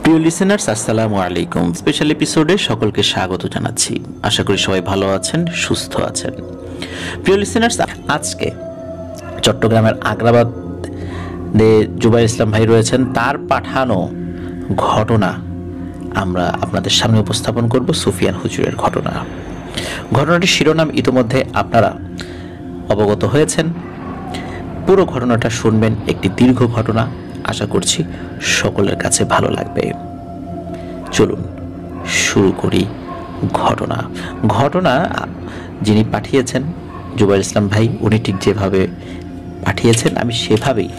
প্রিয় লিসেনার্স, আসসালামু আলাইকুম। স্পেশাল এপিসোডে সকলকে স্বাগত জানাচ্ছি। আশা করি সবাই ভালো আছেন, সুস্থ আছেন। প্রিয় লিসেনার্স, আজকে চট্টগ্রামের আগ্রাবাদে জুবাইর ইসলাম ভাই রয়েছেন, তার পাঠানো ঘটনা আমরা আপনাদের সামনে উপস্থাপন করব। সুফিয়ান হুজুরের ঘটনা। ঘটনাটির শিরোনাম ইতোমধ্যে আপনারা অবগত হয়েছেন। পুরো ঘটনাটা শুনবেন, একটি দীর্ঘ ঘটনা। আশা করছি সকলের কাছে ভালো লাগবে। চলুন শুরু করি ঘটনা যিনি পাঠিয়েছেন জুবাইর ইসলাম ভাই, উনি ঠিক যেভাবে পাঠিয়েছেন আমি সেভাবেই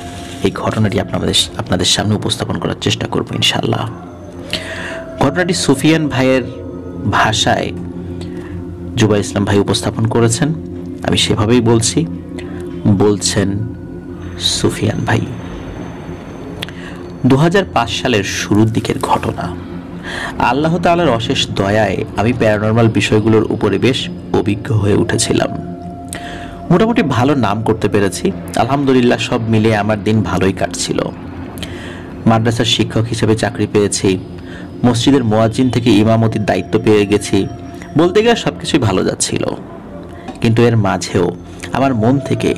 এই ঘটনাটি আপনাদের সামনে উপস্থাপন করার চেষ্টা করব ইনশাআল্লাহ। ঘটনাটি সুফিয়ান ভাইয়ের ভাষায় জুবাইর ইসলাম ভাই উপস্থাপন করেছেন, আমি সেভাবেই বলছেন সুফিয়ান ভাই। 2005 সালের শুরুর দিকের ঘটনা। আল্লাহ তাআলার অশেষ দয়ায় আমি প্যারানরমাল বিষয়গুলোর উপরে বেশ অভিজ্ঞ হয়ে উঠেছিলাম। মোটামুটি ভালো নাম করতে পেরেছি, আলহামদুলিল্লাহ। সব মিলিয়ে আমার দিন ভালোই কাটছিল। মাদ্রাসার শিক্ষক হিসেবে চাকরি পেয়েছি, মসজিদের মুয়াজ্জিন থেকে ইমামতির দায়িত্ব পেয়ে গেছি। বলতে গেলে সবকিছুই ভালো যাচ্ছিল। কিন্তু এর মাঝেও আমার মন থেকে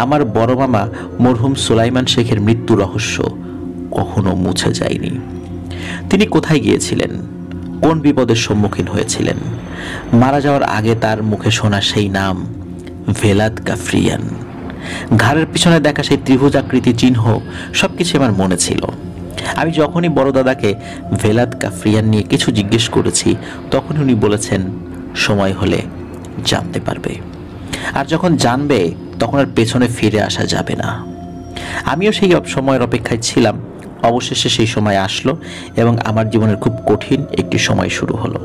আমার বড় মামা মরহুম সুলাইমান শেখের মৃত্যু রহস্য কখনো মুছে যায়নি। তিনি কোথায় গিয়েছিলেন, কোন বিপদের সম্মুখীন হয়েছিলেন, মারা যাওয়ার আগে তার মুখে শোনা সেই নাম ভেলাদ কাফরিয়ান, ঘাড়ের পিছনে দেখা সেই ত্রিভুজাকৃতি চিহ্ন, সবকিছু আমার মনে ছিল। আমি যখনই বড় দাদাকে ভেলাদ কাফরিয়ান নিয়ে কিছু জিজ্ঞেস করেছি, তখন উনি বলেছেন সময় হলে জানতে পারবে, আর যখন জানবে তখন আর পেছনে ফিরে আসা যাবে না। আমিও সেই সময়ের অপেক্ষায় ছিলাম। অবশেষে সেই সময় আসলো এবং আমার জীবনের খুব কঠিন একটি সময় শুরু হলো।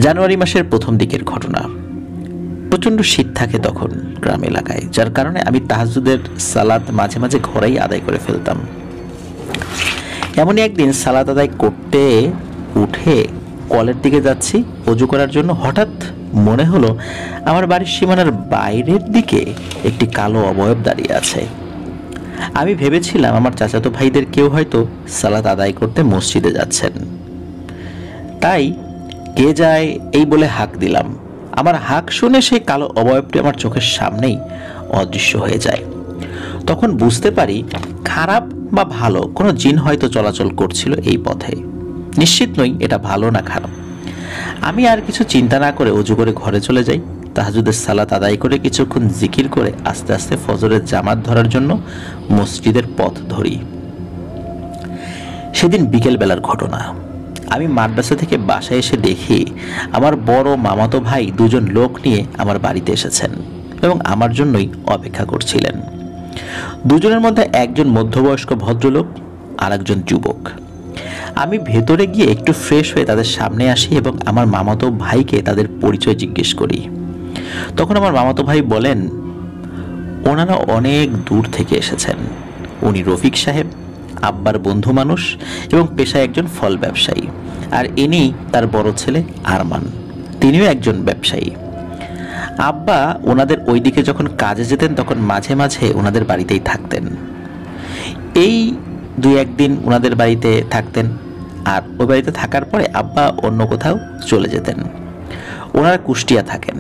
জানুয়ারি মাসের প্রথম দিকের ঘটনা। প্রচণ্ড শীত থাকে তখন গ্রাম এলাকায়, যার কারণে আমি তাহাজ্জুদের সালাত মাঝে মাঝে ঘরেই আদায় করে ফেলতাম। এমনই একদিন সালাত আদায় করতে উঠে কলের দিকে যাচ্ছি ওযু করার জন্য। হঠাৎ মনে হলো আমার বাড়ির সীমানার বাইরের দিকে একটি কালো অবয়ব দাঁড়িয়ে আছে। আমি ভেবেছিলাম আমার চাচাতো ভাইদের কেউ হয়তো সালাত আদায় করতে মসজিদে যাচ্ছেন, তাই কে যায় এই বলে হাঁক দিলাম। আমার হাঁক শুনে সেই কালো অবয়বটি আমার চোখের সামনেই অদৃশ্য হয়ে যায়। তখন বুঝতে পারি খারাপ বা ভালো কোনো জিন হয়তো চলাচল করছিল এই পথে। নিশ্চিত নই এটা ভালো না খারাপ। আমি আর কিছু চিন্তা না করে ওযু করে ঘরে চলে যাই। তাহাজ্জুদের সালাত আদায় করে কিছুক্ষণ জিকির করে আস্তে আস্তে ফজরের জামাত ধরার জন্য মসজিদের পথ ধরি। সেদিন বিকেল বেলার ঘটনা। আমি মাদ্রাসা থেকে বাসায় এসে দেখি আমার বড় মামাতো ভাই দুজন লোক নিয়ে আমার বাড়িতে এসেছেন এবং আমার জন্যই অপেক্ষা করছিলেন। দুজনের মধ্যে একজন মধ্যবয়স্ক ভদ্রলোক আর একজন যুবক। আমি ভেতরে গিয়ে একটু ফ্রেশ হয়ে তাদের সামনে আসি এবং আমার মামাতো ভাইকে তাদের পরিচয় জিজ্ঞেস করি। তখন আমার মামাতো ভাই বলেন ওনারা অনেক দূর থেকে এসেছেন। উনি রফিক সাহেব, আব্বার বন্ধু মানুষ এবং পেশায় একজন ফল ব্যবসায়ী, আর ইনি তার বড় ছেলে আরমান, তিনিও একজন ব্যবসায়ী। আব্বা ওনাদের ওইদিকে যখন কাজে যেতেন তখন মাঝে মাঝে ওনাদের বাড়িতেই থাকতেন। এই 2-1 দিন ওনাদের বাড়িতে থাকতেন, আর ওই বাড়িতে থাকার পরে আব্বা অন্য কোথাও চলে যেতেন। ওনারা কুষ্টিয়া থাকেন।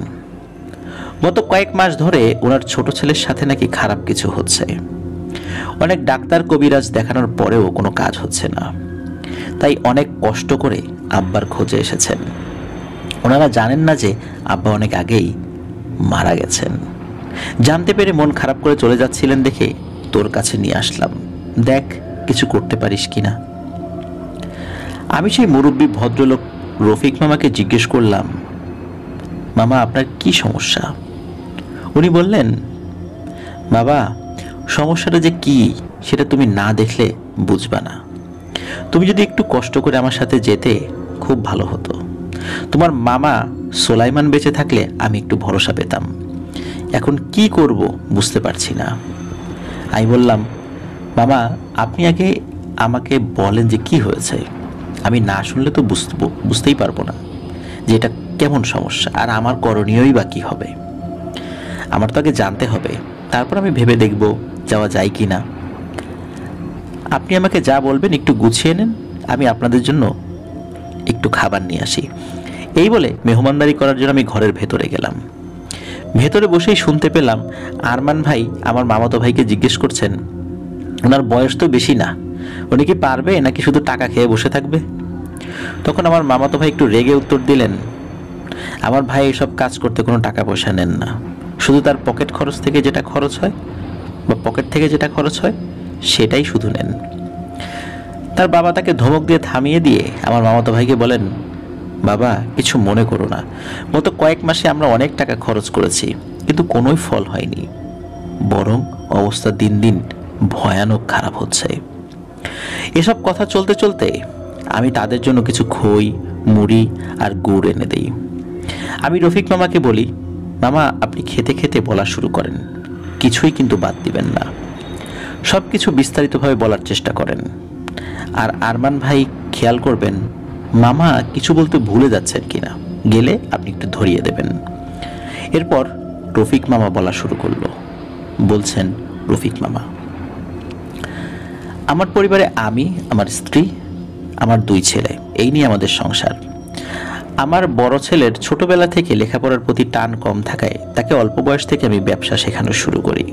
গত কয়েক মাস ধরে ওনার ছোট ছেলের সাথে নাকি খারাপ কিছু হচ্ছে। অনেক ডাক্তার কবিরাজ দেখানোর পরেও কোনো কাজ হচ্ছে না, তাই অনেক কষ্ট করে আব্বার খোঁজে এসেছেন। ওনারা জানেন না যে আব্বা অনেক আগেই মারা গেছেন। জানতে পেরে মন খারাপ করে চলে যাচ্ছিলেন দেখে তোর কাছে নিয়ে আসলাম, দেখ কিছু করতে পারিস কিনা। আমি সেই মুরব্বী ভদ্রলোক রফিক মামাকে জিজ্ঞেস করলাম, মামা আপনার কি সমস্যা? উনি বললেন, বাবা সমস্যাটা যে কি সেটা তুমি না দেখলে বুঝবা না। তুমি যদি একটু কষ্ট করে আমার সাথে যেতে খুব ভালো হতো। তোমার মামা সুলাইমান বেঁচে থাকলে আমি একটু ভরসা পেতাম। এখন কি করব বুঝতে পারছি না। আমি বললাম, মামা আপনি আগে আমাকে বলেন যে কি হয়েছে। আমি না শুনলে তো বুঝতেই পারবো না যে এটা কেমন সমস্যা, আর আমার করণীয়ই বা কি হবে। আমার তো আগে জানতে হবে, তারপর আমি ভেবে দেখব যাওয়া যায় কি না। আপনি আমাকে যা বলবেন একটু গুছিয়ে নেন, আমি আপনাদের জন্য একটু খাবার নিয়ে আসি। এই বলে মেহমানদারি করার জন্য আমি ঘরের ভেতরে গেলাম। ভেতরে বসেই শুনতে পেলাম আরমান ভাই আমার মামাতো ভাইকে জিজ্ঞেস করছেন, ওনার বয়স তো বেশি না, উনি কি পারবে নাকি শুধু টাকা খেয়ে বসে থাকবে? তখন আমার মামাতো ভাই একটু রেগে উত্তর দিলেন, আমার ভাই এসব কাজ করতে কোনো টাকা পয়সা নেন না, শুধু তার পকেট খরচ থেকে যেটা খরচ হয় বা পকেট থেকে যেটা খরচ হয় সেটাই শুধু নেন। তার বাবা তাকে ধমক দিয়ে থামিয়ে দিয়ে আমার মামাতো ভাইকে বলেন, বাবা কিছু মনে করো না, গত কয়েক মাসে আমরা অনেক টাকা খরচ করেছি কিন্তু কোনোই ফল হয়নি, বরং অবস্থা দিন দিন ভয়ানক খারাপ হচ্ছে। এসব কথা চলতে চলতে আমি তাদের জন্য কিছু খই, মুড়ি আর গুড় এনে দেই। আমি রফিক মামাকে বলি, মামা আপনি খেতে খেতে বলা শুরু করেন, কিছুই কিন্তু বাদ দিবেন না, সব কিছু বিস্তারিতভাবে বলার চেষ্টা করেন। আর আরমান ভাই খেয়াল করবেন মামা কিছু বলতে ভুলে যাচ্ছেন কিনা, গেলে আপনি একটু ধরিয়ে দেবেন। এরপর রফিক মামা বলা শুরু করলো। বলছেন রফিক মামা, আমার পরিবারে আমি, আমার স্ত্রী, আমার 2 ছেলে, এই নিয়ে আমাদের সংসার। আমার বড় ছেলের ছোটবেলা থেকে লেখাপড়ার প্রতি টান কম থাকায় তাকে অল্প বয়স থেকে আমি ব্যবসা শেখানো শুরু করি।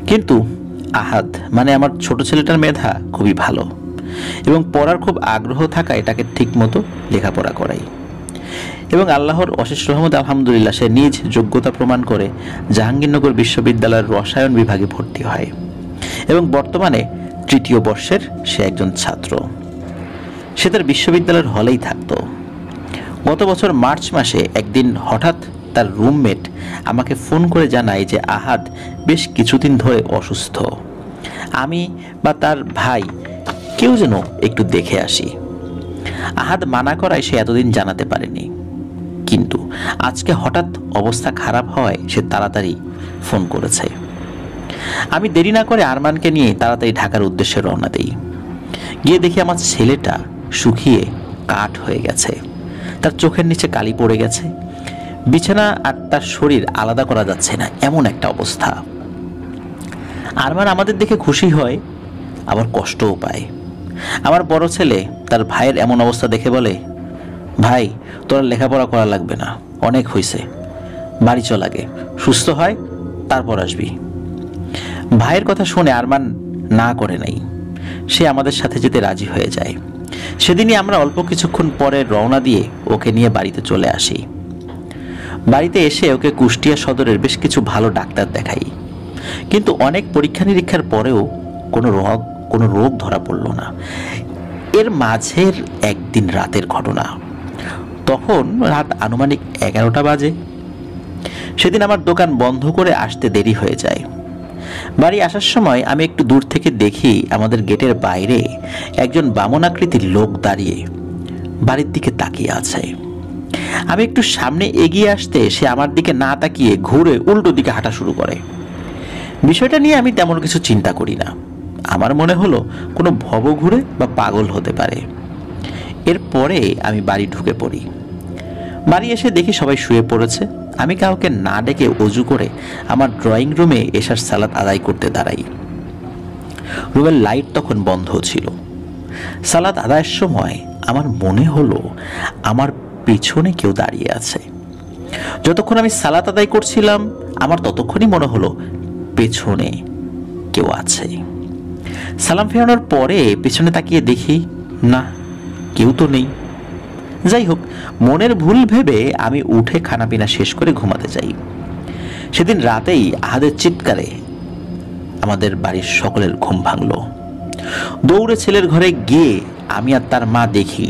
কিন্তু আহাদ মানে আমার ছোট ছেলেটার মেধা খুবই ভালো এবং পড়ার খুব আগ্রহ থাকায় তাকে ঠিক মতো লেখাপড়া করাই। এবং আল্লাহর অশেষ রহমত আলহামদুলিল্লাহ সে নিজ যোগ্যতা প্রমাণ করে জাহাঙ্গীরনগর বিশ্ববিদ্যালয়ের রসায়ন বিভাগে ভর্তি হয় এবং বর্তমানে 3য় বর্ষের সে একজন ছাত্র। সে তার বিশ্ববিদ্যালয়ের হলেই থাকতো। গত বছর মার্চ মাসে একদিন হঠাৎ তার রুমমেট আমাকে ফোন করে জানায় যে আহাদ বেশ কিছুদিন ধরে অসুস্থ, আমি বা তার ভাই কেউ যেন একটু দেখে আসি। আহাদ মানা করায় সে এতদিন জানাতে পারেনি, কিন্তু আজকে হঠাৎ অবস্থা খারাপ হওয়ায় সে তাড়াতাড়ি ফোন করেছে। আমি দেরি না করে আরমানকে নিয়ে তাড়াতাড়ি ঢাকার উদ্দেশ্যে রওনা দিই। গিয়ে দেখি আমার ছেলেটা শুকিয়ে কাঠ হয়ে গেছে, তার চোখের নিচে কালি পড়ে গেছে, বিছানা আর তার শরীর আলাদা করা যাচ্ছে না, এমন একটা অবস্থা। আরমান আমাদের দেখে খুশি হয়, আবার কষ্টও পায়। আমার বড় ছেলে তার ভাইয়ের এমন অবস্থা দেখে বলে, ভাই তোর লেখাপড়া করা লাগবে না, অনেক হয়েছে, বাড়ি চল আগে, সুস্থ হয় তারপর আসবি। ভাইয়ের কথা শুনে আরমান না করে নাই, সে আমাদের সাথে যেতে রাজি হয়ে যায়। সেদিনই আমরা অল্প কিছুক্ষণ পরে রওনা দিয়ে ওকে নিয়ে বাড়িতে চলে আসি। বাড়িতে এসে ওকে কুষ্টিয়া সদরের বেশ কিছু ভালো ডাক্তার দেখাই, কিন্তু অনেক পরীক্ষা নিরীক্ষার পরেও কোনো রোগ ধরা পড়ল না। এর মাঝের একদিন রাতের ঘটনা, তখন রাত আনুমানিক 11টা বাজে। সেদিন আমার দোকান বন্ধ করে আসতে দেরি হয়ে যায়। বাড়ি আসার সময় আমি একটু দূর থেকে দেখি আমাদের গেটের বাইরে একজন বামনাকৃতির লোক দাঁড়িয়ে বাড়ির দিকে তাকিয়ে আছে। আমি একটু সামনে এগিয়ে আসতে সে আমার দিকে না তাকিয়ে ঘুরে উল্টো দিকে হাঁটা শুরু করে। বিষয়টা নিয়ে আমি তেমন কিছু চিন্তা করি না, আমার মনে হলো কোনো ভবঘুরে বা পাগল হতে পারে। এরপরে আমি বাড়ি ঢুকে পড়ি। বাড়ি এসে দেখি সবাই শুয়ে পড়েছে। আমি কাউকে না ডেকে অজু করে আমার ড্রয়িং রুমে এশার সালাত আদায় করতে দাঁড়াই। রুমের লাইট তখন বন্ধ ছিল। সালাত আদায়ের সময় আমার মনে হলো আমার পেছনে কেউ দাঁড়িয়ে আছে। যতক্ষণ আমি সালাত আদায় করছিলাম আমার ততক্ষণই মনে হলো পেছনে কেউ আছে। সালাম ফেরানোর পরে পেছনে তাকিয়ে দেখি না, কেউ তো নেই। যাই হোক, মনের ভুল ভেবে আমি উঠে খানাপিনা শেষ করে ঘুমাতে যাই। সেদিন রাতেই আহাদের চিৎকারে আমাদের বাড়ির সকলের ঘুম ভাঙল। দৌড়ে ছেলের ঘরে গিয়ে আমি আর তার মা দেখি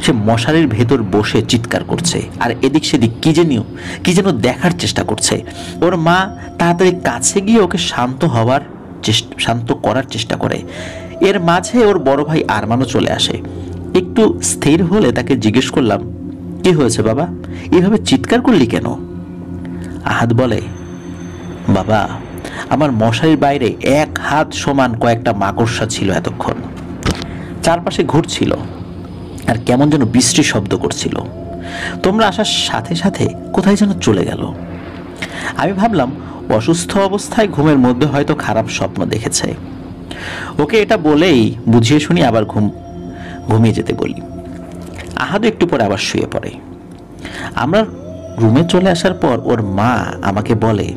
সে মশারির ভেতর বসে চিৎকার করছে আর এদিক সেদিক কি যেন দেখার চেষ্টা করছে। ওর মা তাড়াতাড়ি কাছে গিয়ে ওকে শান্ত করার চেষ্টা করে। এর মাঝে ওর বড় ভাই আরমানও চলে আসে। একটু স্থির হলে তাকে জিজ্ঞেস করলাম, কি হয়েছে বাবা, এভাবে চিৎকার করলি কেন? আহাদ বলে, বাবা আমার মশারির বাইরে 1 হাত সমান কয়েকটা মাকড়সা ছিল, এতক্ষণ চারপাশে ঘুরছিল আর কেমন যেন বিশ্রী শব্দ করছিল। তোমরা আসার সাথে সাথে কোথায় যেন চলে গেল। আমি ভাবলাম অসুস্থ অবস্থায় ঘুমের মধ্যে হয়তো খারাপ স্বপ্ন দেখেছে। ওকে এটা বলেই বুঝিয়ে শুনি আবার ঘুম ঘুমিয়ে যেতে বলি। আহাদও একটু পরে আবার শুয়ে পড়ে। আমরা রুমে চলে আসার পর ওর মা আমাকে বলে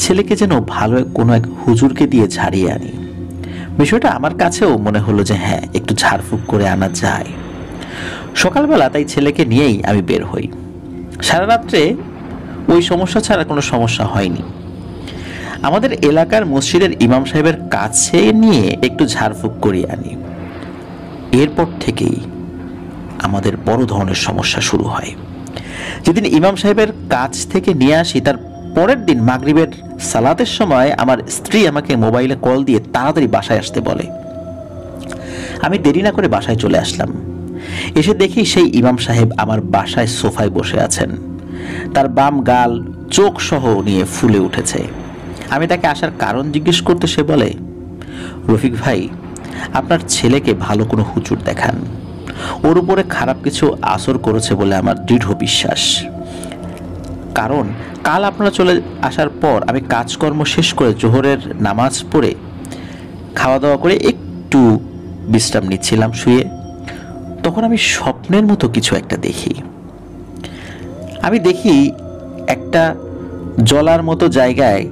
ছেলেকে যেন ভালো কোনো এক হুজুরকে দিয়ে ঝাড়িয়ে আনি। বিষয়টা আমার কাছেও মনে হলো যে হ্যাঁ, একটু ঝাড়ফুঁক করে আনা যায়। সকালবেলা তাই ছেলেকে নিয়েই আমি বের হই। সারা রাত্রে ওই সমস্যা ছাড়া কোনো সমস্যা হয়নি। আমাদের এলাকার মসজিদের ইমাম সাহেবের কাছে নিয়ে একটু ঝাড়ফুঁক করিয়ে আনি। এরপর থেকেই আমাদের বড় ধরনের সমস্যা শুরু হয়। যেদিন ইমাম সাহেবের কাছ থেকে নিয়ে আসি তার পরের দিন মাগরিবের সালাতের সময় আমার স্ত্রী আমাকে মোবাইলে কল দিয়ে তাড়াতাড়ি বাসায় আসতে বলে। আমি দেরি না করে বাসায় চলে আসলাম। এসে দেখি সেই ইমাম সাহেব আমার বাসায় সোফায় বসে আছেন। তার বাম গাল চোখ সহ নিয়ে ফুলে উঠেছে। আমি তাকে আসার কারণ জিজ্ঞেস করতে সে বলে, রফিক ভাই, আপনার ছেলেকে ভালো কোনো হুজুর দেখান। ওর উপরে খারাপ কিছু আসর করেছে বলে আমার দৃঢ় বিশ্বাস। কারণ কাল আপনারা চলে আসার পর আমি কাজকর্ম শেষ করে জোহরের নামাজ পড়ে খাওয়া দাওয়া করে একটু বিশ্রাম নিচ্ছিলাম শুয়ে। তখন আমি স্বপ্নের মতো কিছু একটা দেখি। আমি দেখি একটা জলার মতো জায়গায়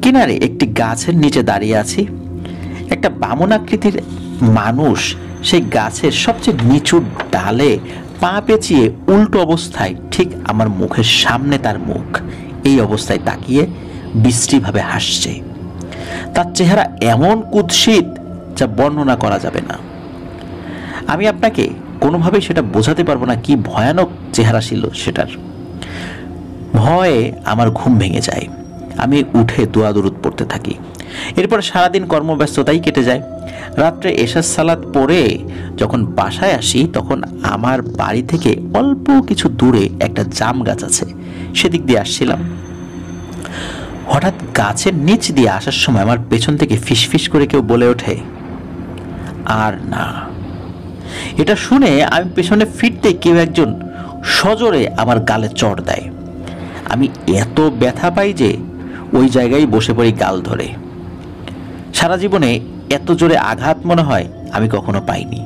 কিনারে একটি গাছের নিচে দাঁড়িয়ে আছি। একটা বামন আকৃতির মানুষ সেই গাছের সবচেয়ে নিচু ডালে পা পেঁচিয়ে উল্টো অবস্থায় ঠিক আমার মুখের সামনে তার মুখ, এই অবস্থায় তাকিয়ে বিশ্রীভাবে হাসছে। তার চেহারা এমন কুৎসিত যা বর্ণনা করা যাবে না। আমি আপনাকে কোনোভাবেই সেটা বোঝাতে পারবো না কি ভয়ানক চেহারা ছিল সেটার। ভয়ে আমার ঘুম ভেঙে যায়। আমি উঠে দোয়া দরুদ পড়তে থাকি। এরপর সারাদিন কর্মব্যস্ততাই কেটে যায়। রাত্রে এশার সালাত পড়ে যখন বাসায় আসি তখন আমার বাড়ি থেকে অল্প কিছু দূরে একটা জাম গাছ আছে, সেদিক দিয়ে আসছিলাম। হঠাৎ গাছের নিচ দিয়ে আসার সময় আমার পেছন থেকে ফিসফিস করে কেউ বলে ওঠে, আর না। এটা শুনে আমি পেছনে ফিরতে কেউ একজন সজোরে আমার গালে চড় দেয়। আমি এত ব্যথা পাই যে ওই জায়গায় বসে পড়ি গাল ধরে। সারা জীবনে এত জোরে আঘাত মনে হয় আমি কখনো পাইনি।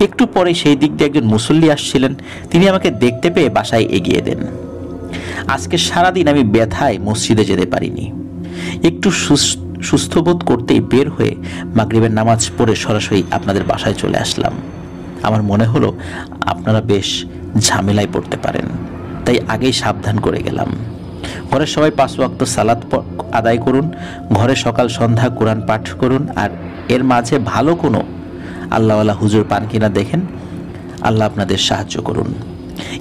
একটু পরে সেই দিক দিয়ে একজন মুসল্লি আসছিলেন। তিনি আমাকে দেখতে পেয়ে বাসায় এগিয়ে দেন। আজকে সারাদিন আমি ব্যথায় মসজিদে যেতে পারিনি। একটু সুস্থ বোধ করতেই বের হয়ে মাগরিবের নামাজ পড়ে সরাসরি আপনাদের বাসায় চলে আসলাম। আমার মনে হলো আপনারা বেশ ঝামেলায় পড়তে পারেন, তাই আগেই সাবধান করে গেলাম। ঘরের সবাই 5 ওয়াক্ত সালাত আদায় করুন, ঘরে সকাল সন্ধ্যা কোরআন পাঠ করুন, আর এর মাঝে ভালো কোনো আল্লাহওয়ালা হুজুর পান কিনা দেখেন। আল্লাহ আপনাদের সাহায্য করুন।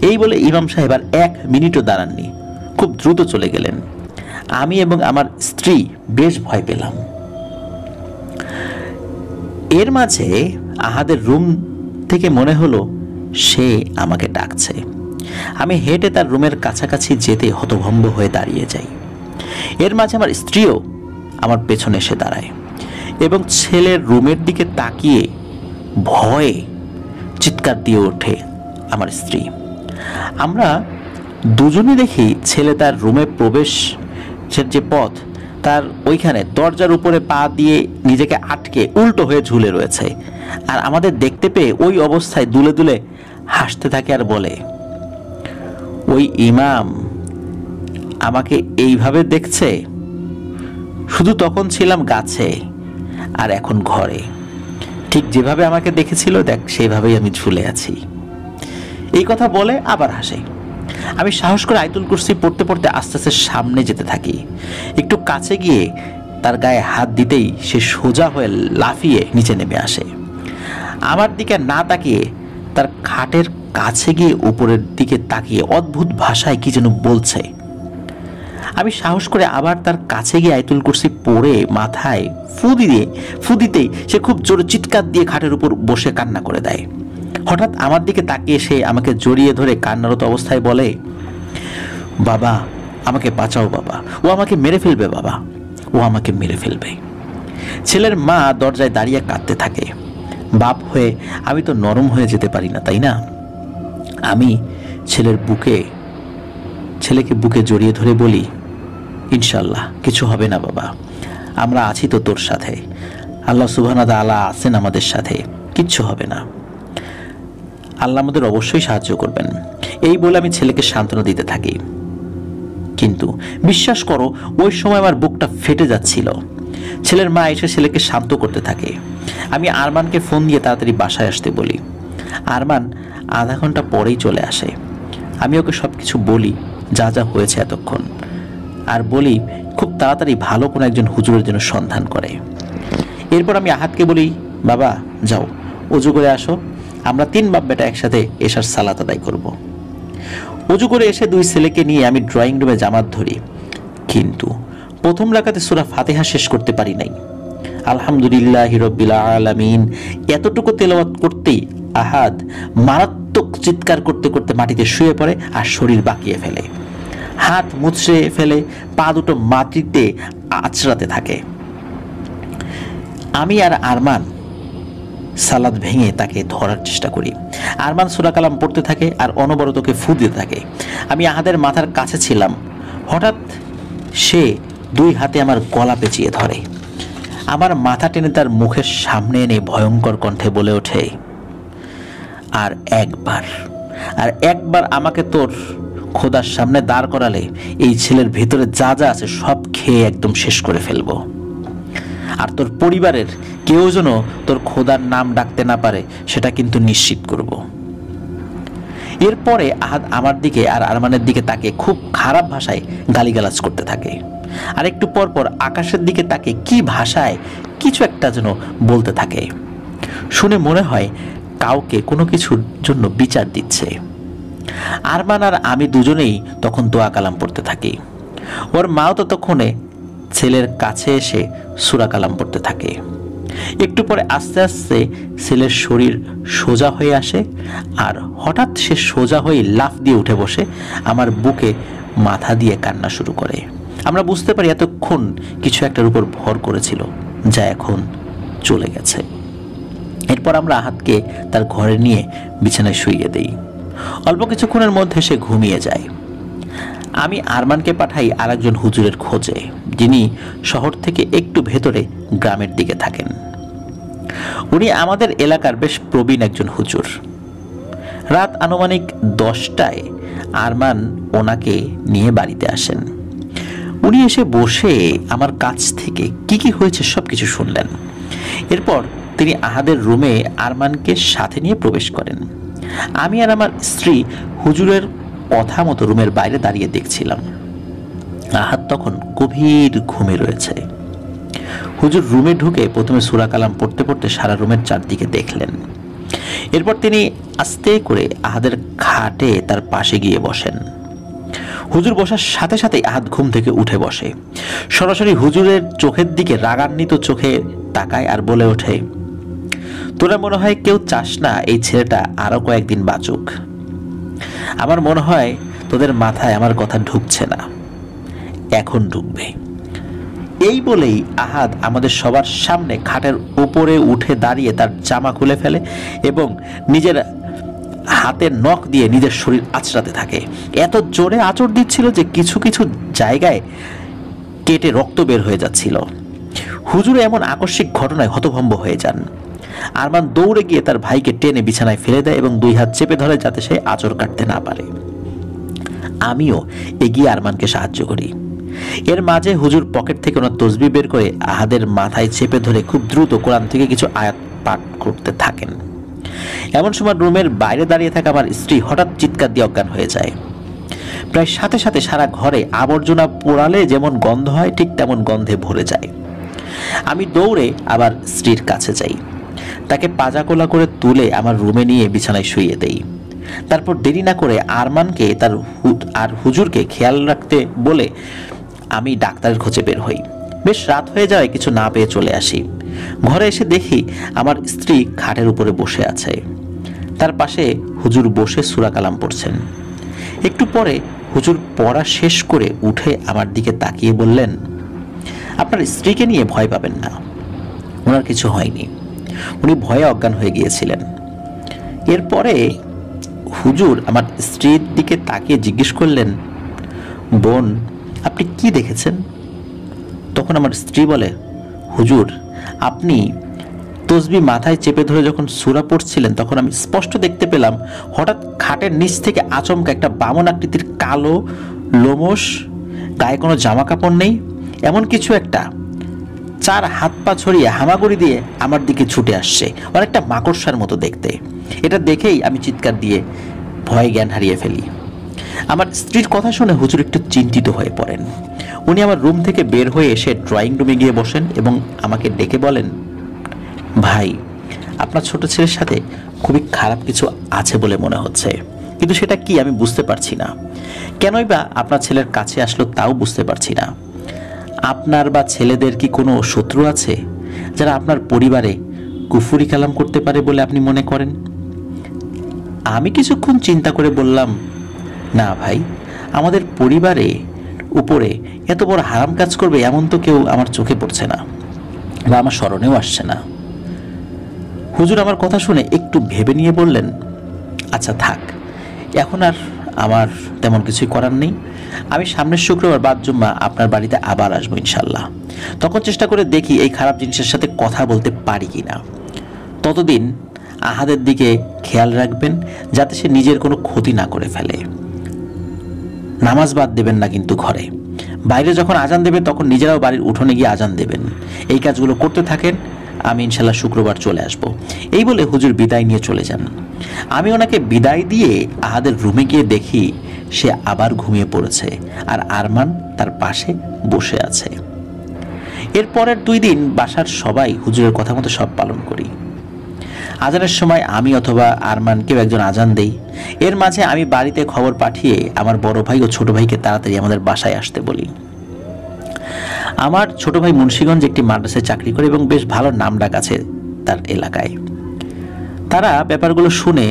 এই বলে ইমাম সাহেব আর 1 মিনিটও দাঁড়াননি, খুব দ্রুত চলে গেলেন। আমি এবং আমার স্ত্রী বেশ ভয় পেলাম। এর মাঝে আহাদের রুম থেকে মনে হলো সে আমাকে ডাকছে। আমি হেঁটে তার রুমের কাছাকাছি যেতে হতভম্ব হয়ে দাঁড়িয়ে যাই। এর মাঝে আমার স্ত্রীও আমার পেছনে এসে দাঁড়ায় এবং ছেলের রুমের দিকে তাকিয়ে ভয়ে চিৎকার দিয়ে ওঠে আমার স্ত্রী। আমরা দুজনই দেখি ছেলে তার রুমে প্রবেশের যে পথ তার ওইখানে দরজার উপরে পা দিয়ে নিজেকে আটকে উল্টো হয়ে ঝুলে রয়েছে। আর আমাদের দেখতে পেয়ে ওই অবস্থায় দুলে দুলে হাসতে থাকে আর বলে, ওই ইমাম আমাকে এইভাবে দেখছে, শুধু তখন ছিলাম গাছে আর এখন ঘরে, ঠিক যেভাবে আমাকে দেখেছিল দেখ সেইভাবেই আমি ঝুলে আছি। এই কথা বলে আবার হাসে। আমি সাহস করে আয়াতুল কুরসি পড়তে পড়তে আস্তে আস্তে সামনে যেতে থাকি। একটু কাছে গিয়ে তার গায়ে হাত দিতেই সে সোজা হয়ে লাফিয়ে নিচে নেমে আসে। আমার দিকে না তাকিয়ে তার খাটের কাছে গিয়ে উপরের দিকে তাকিয়ে অদ্ভুত ভাষায় কি যেন বলছে। আমি সাহস করে আবার তার কাছে গিয়ে আয়াতুল কুরসি পড়ে মাথায় ফু দিতেই সে খুব জোরে চিৎকার দিয়ে খাটের উপর বসে কান্না করে দেয়। হঠাৎ আমার দিকে তাকিয়ে সে আমাকে জড়িয়ে ধরে কান্নারত অবস্থায় বলে, বাবা আমাকে বাঁচাও বাবা, ও আমাকে মেরে ফেলবে বাবা, ও আমাকে মেরে ফেলবে। ছেলের মা দরজায় দাঁড়িয়ে কাঁদতে থাকে। বাপ হয়ে আমি তো নরম হয়ে যেতে পারি না, তাই না? আমি ছেলেকে বুকে জড়িয়ে ধরে বলি, ইনশাল্লাহ কিছু হবে না বাবা, আমরা আছি তো তোর সাথে, আল্লাহ সুবহানাহু ওয়া তাআলা আছেন আমাদের সাথে, কিচ্ছু হবে না, আল্লাহ আমাদের অবশ্যই সাহায্য করবেন, এই বলে আমি ছেলেকে সান্ত্বনা দিতে থাকি। কিন্তু বিশ্বাস করো, ওই সময় আমার বুকটা ফেটে যাচ্ছিল। ছেলের মা এসে ছেলেকে শান্ত করতে থাকে। আমি আরমানকে ফোন দিয়ে তাড়াতাড়ি বাসায় আসতে বলি। আরমান আধা ঘন্টা পরেই চলে আসে। আমি ওকে সব কিছু বলি, যা যা হয়েছে এতক্ষণ, আর বলি খুব তাড়াতাড়ি ভালো কোনো একজন হুজুরের জন্য সন্ধান করে। এরপর আমি আহাদকে বলি, বাবা যাও অজু করে আসো, আমরা 3 বাপ বেটা একসাথে এশার সালাত আদায় করব। অজু করে এসে 2 ছেলেকে নিয়ে আমি ড্রয়িং রুমে জামাত ধরি, কিন্তু প্রথম রাকাতে সূরা ফাতিহা শেষ করতে পারি নাই। আলহামদুলিল্লাহি রাব্বিল আলামিন এতটুকু তেলাওয়াত করতেই আহাদ মারাত্মক চিৎকার করতে করতে মাটিতে শুয়ে পড়ে আর শরীর বাঁকিয়ে ফেলে, হাত মুছড়ে ফেলে, পা দুটো মাটিতে আছড়াতে থাকে। আমি আর আরমান সালাদ ভেঙে তাকে ধরার চেষ্টা করি। আরমান সূরা কালাম পড়তে থাকে আর অনবরত ওকে ফু দিতে থাকে। আমি আহাদের মাথার কাছে ছিলাম, হঠাৎ সে 2 হাতে আমার গলা পেঁচিয়ে ধরে, আমার মাথা টেনে তার মুখের সামনে এনে ভয়ঙ্কর কণ্ঠে বলে ওঠে, আর একবার আমাকে তোর খোদার সামনে দাঁড় করালে এই ছেলের ভেতরে যা যা আছে সব খেয়ে একদম শেষ করে ফেলবো, আর তোর পরিবারের কেউ যেন তোর খোদার নাম ডাকতে না পারে সেটা কিন্তু নিশ্চিত করব। এরপরে আহাদ আমার দিকে আর আরমানের দিকে তাকে খুব খারাপ ভাষায় গালিগালাজ করতে থাকে, আর একটু পর পর আকাশের দিকে তাকে কি ভাষায় কিছু একটা যেন বলতে থাকে। শুনে মনে হয় কাউকে কোনো কিছুর জন্য বিচার দিচ্ছে। আরমান আর আমি দুজনেই তখন দোয়া কালাম পড়তে থাকি। ওর মাও ততক্ষণে ছেলের কাছে এসে সূরা কালাম পড়তে থাকে। একটু পরে আস্তে আস্তে ছেলের শরীর সোজা হয়ে আসে, আর হঠাৎ সে সোজা হয়ে লাফ দিয়ে উঠে বসে আমার বুকে মাথা দিয়ে কান্না শুরু করে। আমরা বুঝতে পারি এতক্ষণ কিছু একটার উপর ভর করেছিল, যা এখন চলে গেছে। এরপর আমরা আহাদকে তার ঘরে নিয়ে বিছানায় শুইয়ে দেই। অল্প কিছুক্ষণের মধ্যে সে ঘুমিয়ে যায়। আমি আরমানকে পাঠাই আরেকজন হুজুরের খোঁজে, যিনি শহর থেকে একটু ভেতরে গ্রামের দিকে থাকেন। উনি আমাদের এলাকার বেশ প্রবীণ একজন হুজুর। রাত আনুমানিক 10টায় আরমান ওনাকে নিয়ে বাড়িতে আসেন। উনি এসে বসে আমার কাছ থেকে কি কি হয়েছে সব কিছু শুনলেন। এরপর তিনি আহাদের রুমে আরমানকে সাথে নিয়ে প্রবেশ করেন। আমি আর আমার স্ত্রী হুজুরের কথা মতো রুমের বাইরে দাঁড়িয়ে দেখছিলাম। আহাদ তখন গভীর ঘুমে রয়েছে। হুজুর রুমে ঢুকে প্রথমে সূরা কালাম পড়তে পড়তে সারা রুমের চারদিকে দেখলেন। এরপর তিনি আস্তে করে আহাদের খাটে তার পাশে গিয়ে বসেন। হুজুর বসার সাথে সাথেই আহাদ ঘুম থেকে উঠে বসে, সরাসরি হুজুরের চোখের দিকে রাগান্বিত চোখে তাকায় আর বলে ওঠে, তোরা মনে হয় কেউ চাস না এই ছেলেটা আরো কয়েকদিন বাঁচুক। আমার মনে হয় তোদের মাথায় আমার কথা ঢুকছে না, এখন ঢুকবে। এই বলেই আহাদ আমাদের সবার সামনে খাটের উপরে উঠে দাঁড়িয়ে তার জামা খুলে ফেলে এবং নিজের হাতের নখ দিয়ে নিজের শরীর আঁচড়াতে থাকে। এত জোরে আঁচড় দিচ্ছিল যে কিছু কিছু জায়গায় কেটে রক্ত বের হয়ে যাচ্ছিল। হুজুর এমন আকস্মিক ঘটনায় হতভম্ব হয়ে যান। আরমান দৌড়ে গিয়ে তার ভাইকে টেনে বিছানায় ফেলে দেয় এবং 2 হাত চেপে ধরে যাতে সে আঁচড় কাটতে না পারে। আমিও এগিয়ে আরমানকে সাহায্য করি। এর মাঝে হুজুর পকেট থেকে ওনার তসবিহ বের করে আহাদের মাথায় চেপে ধরে খুব দ্রুত কোরআন থেকে কিছু আয়াত পাঠ করতে থাকেন। এমন সময় রুমের বাইরে দাঁড়িয়ে থাকা আমার স্ত্রী হঠাৎ চিৎকার দিয়ে অজ্ঞান হয়ে যায়। প্রায় সাথে সাথে সারা ঘরে আবর্জনা পোড়ালে যেমন গন্ধ হয় ঠিক তেমন গন্ধে ভরে যায়। আমি দৌড়ে আবার স্ত্রীর কাছে যাই, তাকে পাজাকোলা করে তুলে আমার রুমে নিয়ে বিছানায় শুইয়ে দেই। তারপর দেরি না করে আরমানকে আর হুজুরকে খেয়াল রাখতে বলে আমি ডাক্তারের খোঁজে বের হই। বেশ রাত হয়ে যায়, কিছু না পেয়ে চলে আসি। ঘরে এসে দেখি আমার স্ত্রী খাটের উপরে বসে আছে, তার পাশে হুজুর বসে সূরা কালাম পড়ছেন। একটু পরে হুজুর পড়া শেষ করে উঠে আমার দিকে তাকিয়ে বললেন, আপনার স্ত্রীকে নিয়ে ভয় পাবেন না, ওনার কিছু হয়নি, উনি ভয়ে অজ্ঞান হয়ে গিয়েছিলেন। এরপরে হুজুর আমার স্ত্রীর দিকে তাকিয়ে জিজ্ঞেস করলেন, বোন আপনি কি দেখেছেন? তখন আমার স্ত্রী বলে, হুজুর আপনি তসবি মাথায় চেপে ধরে যখন সূরা পড়ছিলেন, তখন আমি স্পষ্ট দেখতে পেলাম হঠাৎ খাটের নিচ থেকে আচমকা একটা বামন আকৃতির কালো লোমশ, গায়ে কোনো জামা কাপড় নেই, এমন কিছু একটা 4 হাত পা ছড়িয়ে হামাগুড়ি দিয়ে আমার দিকে ছুটে আসছে, অনেকটা মাকড়সার মতো দেখতে। এটা দেখেই আমি চিৎকার দিয়ে ভয়ে জ্ঞান হারিয়ে ফেলি। আমার স্ত্রীর কথা শুনে হুজুর একটু চিন্তিত হয়ে পড়েন। উনি আমার রুম থেকে বের হয়ে এসে ড্রয়িং রুমে গিয়ে বসেন এবং আমাকে ডেকে বলেন, ভাই, আপনার ছোট ছেলের সাথে খুবই খারাপ কিছু আছে বলে মনে হচ্ছে, কিন্তু সেটা কি আমি বুঝতে পারছি না। কেনই বা আপনার ছেলের কাছে আসলো তাও বুঝতে পারছি না। আপনার বা ছেলেদের কি কোনো শত্রু আছে যারা আপনার পরিবারে কুফরি কালাম করতে পারে বলে আপনি মনে করেন? আমি কিছুক্ষণ চিন্তা করে বললাম, না ভাই, আমাদের পরিবারে উপরে এত বড় হারাম কাজ করবে এমন তো কেউ আমার চোখে পড়ছে না বা আমার স্মরণেও আসছে না। হুজুর আমার কথা শুনে একটু ভেবে নিয়ে বললেন, আচ্ছা থাক, এখন আর আমার তেমন কিছুই করার নেই। আমি সামনের শুক্রবার বাদ জুম্মা আপনার বাড়িতে আবার আসবো ইনশাল্লাহ। তখন চেষ্টা করে দেখি এই খারাপ জিনিসের সাথে কথা বলতে পারি কিনা। ততদিন আহাদের দিকে খেয়াল রাখবেন যাতে সে নিজের কোনো ক্ষতি না করে ফেলে। নামাজ বাদ দেবেন না কিন্তু ঘরে। বাইরে যখন আজান দেবে তখন নিজেরাও বাড়ির উঠোনে গিয়ে আজান দেবেন। এই কাজগুলো করতে থাকেন, আমি ইনশাল্লাহ শুক্রবার চলে আসব। এই বলে হুজুর বিদায় নিয়ে চলে যান। আমি ওনাকে বিদায় দিয়ে আহাদের রুমে গিয়ে দেখি সে আবার ঘুমিয়ে পড়েছে আর আরমান তার পাশে বসে আছে। এর পরের 2 দিন বাসার সবাই হুজুরের কথা মতো সব পালন করি। আজানের সময় আমি অথবা আরমান কেউ একজন আজান দেই। এর মাঝে আমি বাড়িতে খবর পাঠিয়ে আমার বড় ভাই ও ছোট ভাইকে তাড়াতাড়ি আমাদের বাসায় আসতে বলি। আমার ছোট ভাই মুন্সিগঞ্জে একটি মাদ্রাসায় চাকরি করে এবং বেশ ভালো নামডাক আছে তার এলাকায়। তারা ব্যাপারগুলো শুনে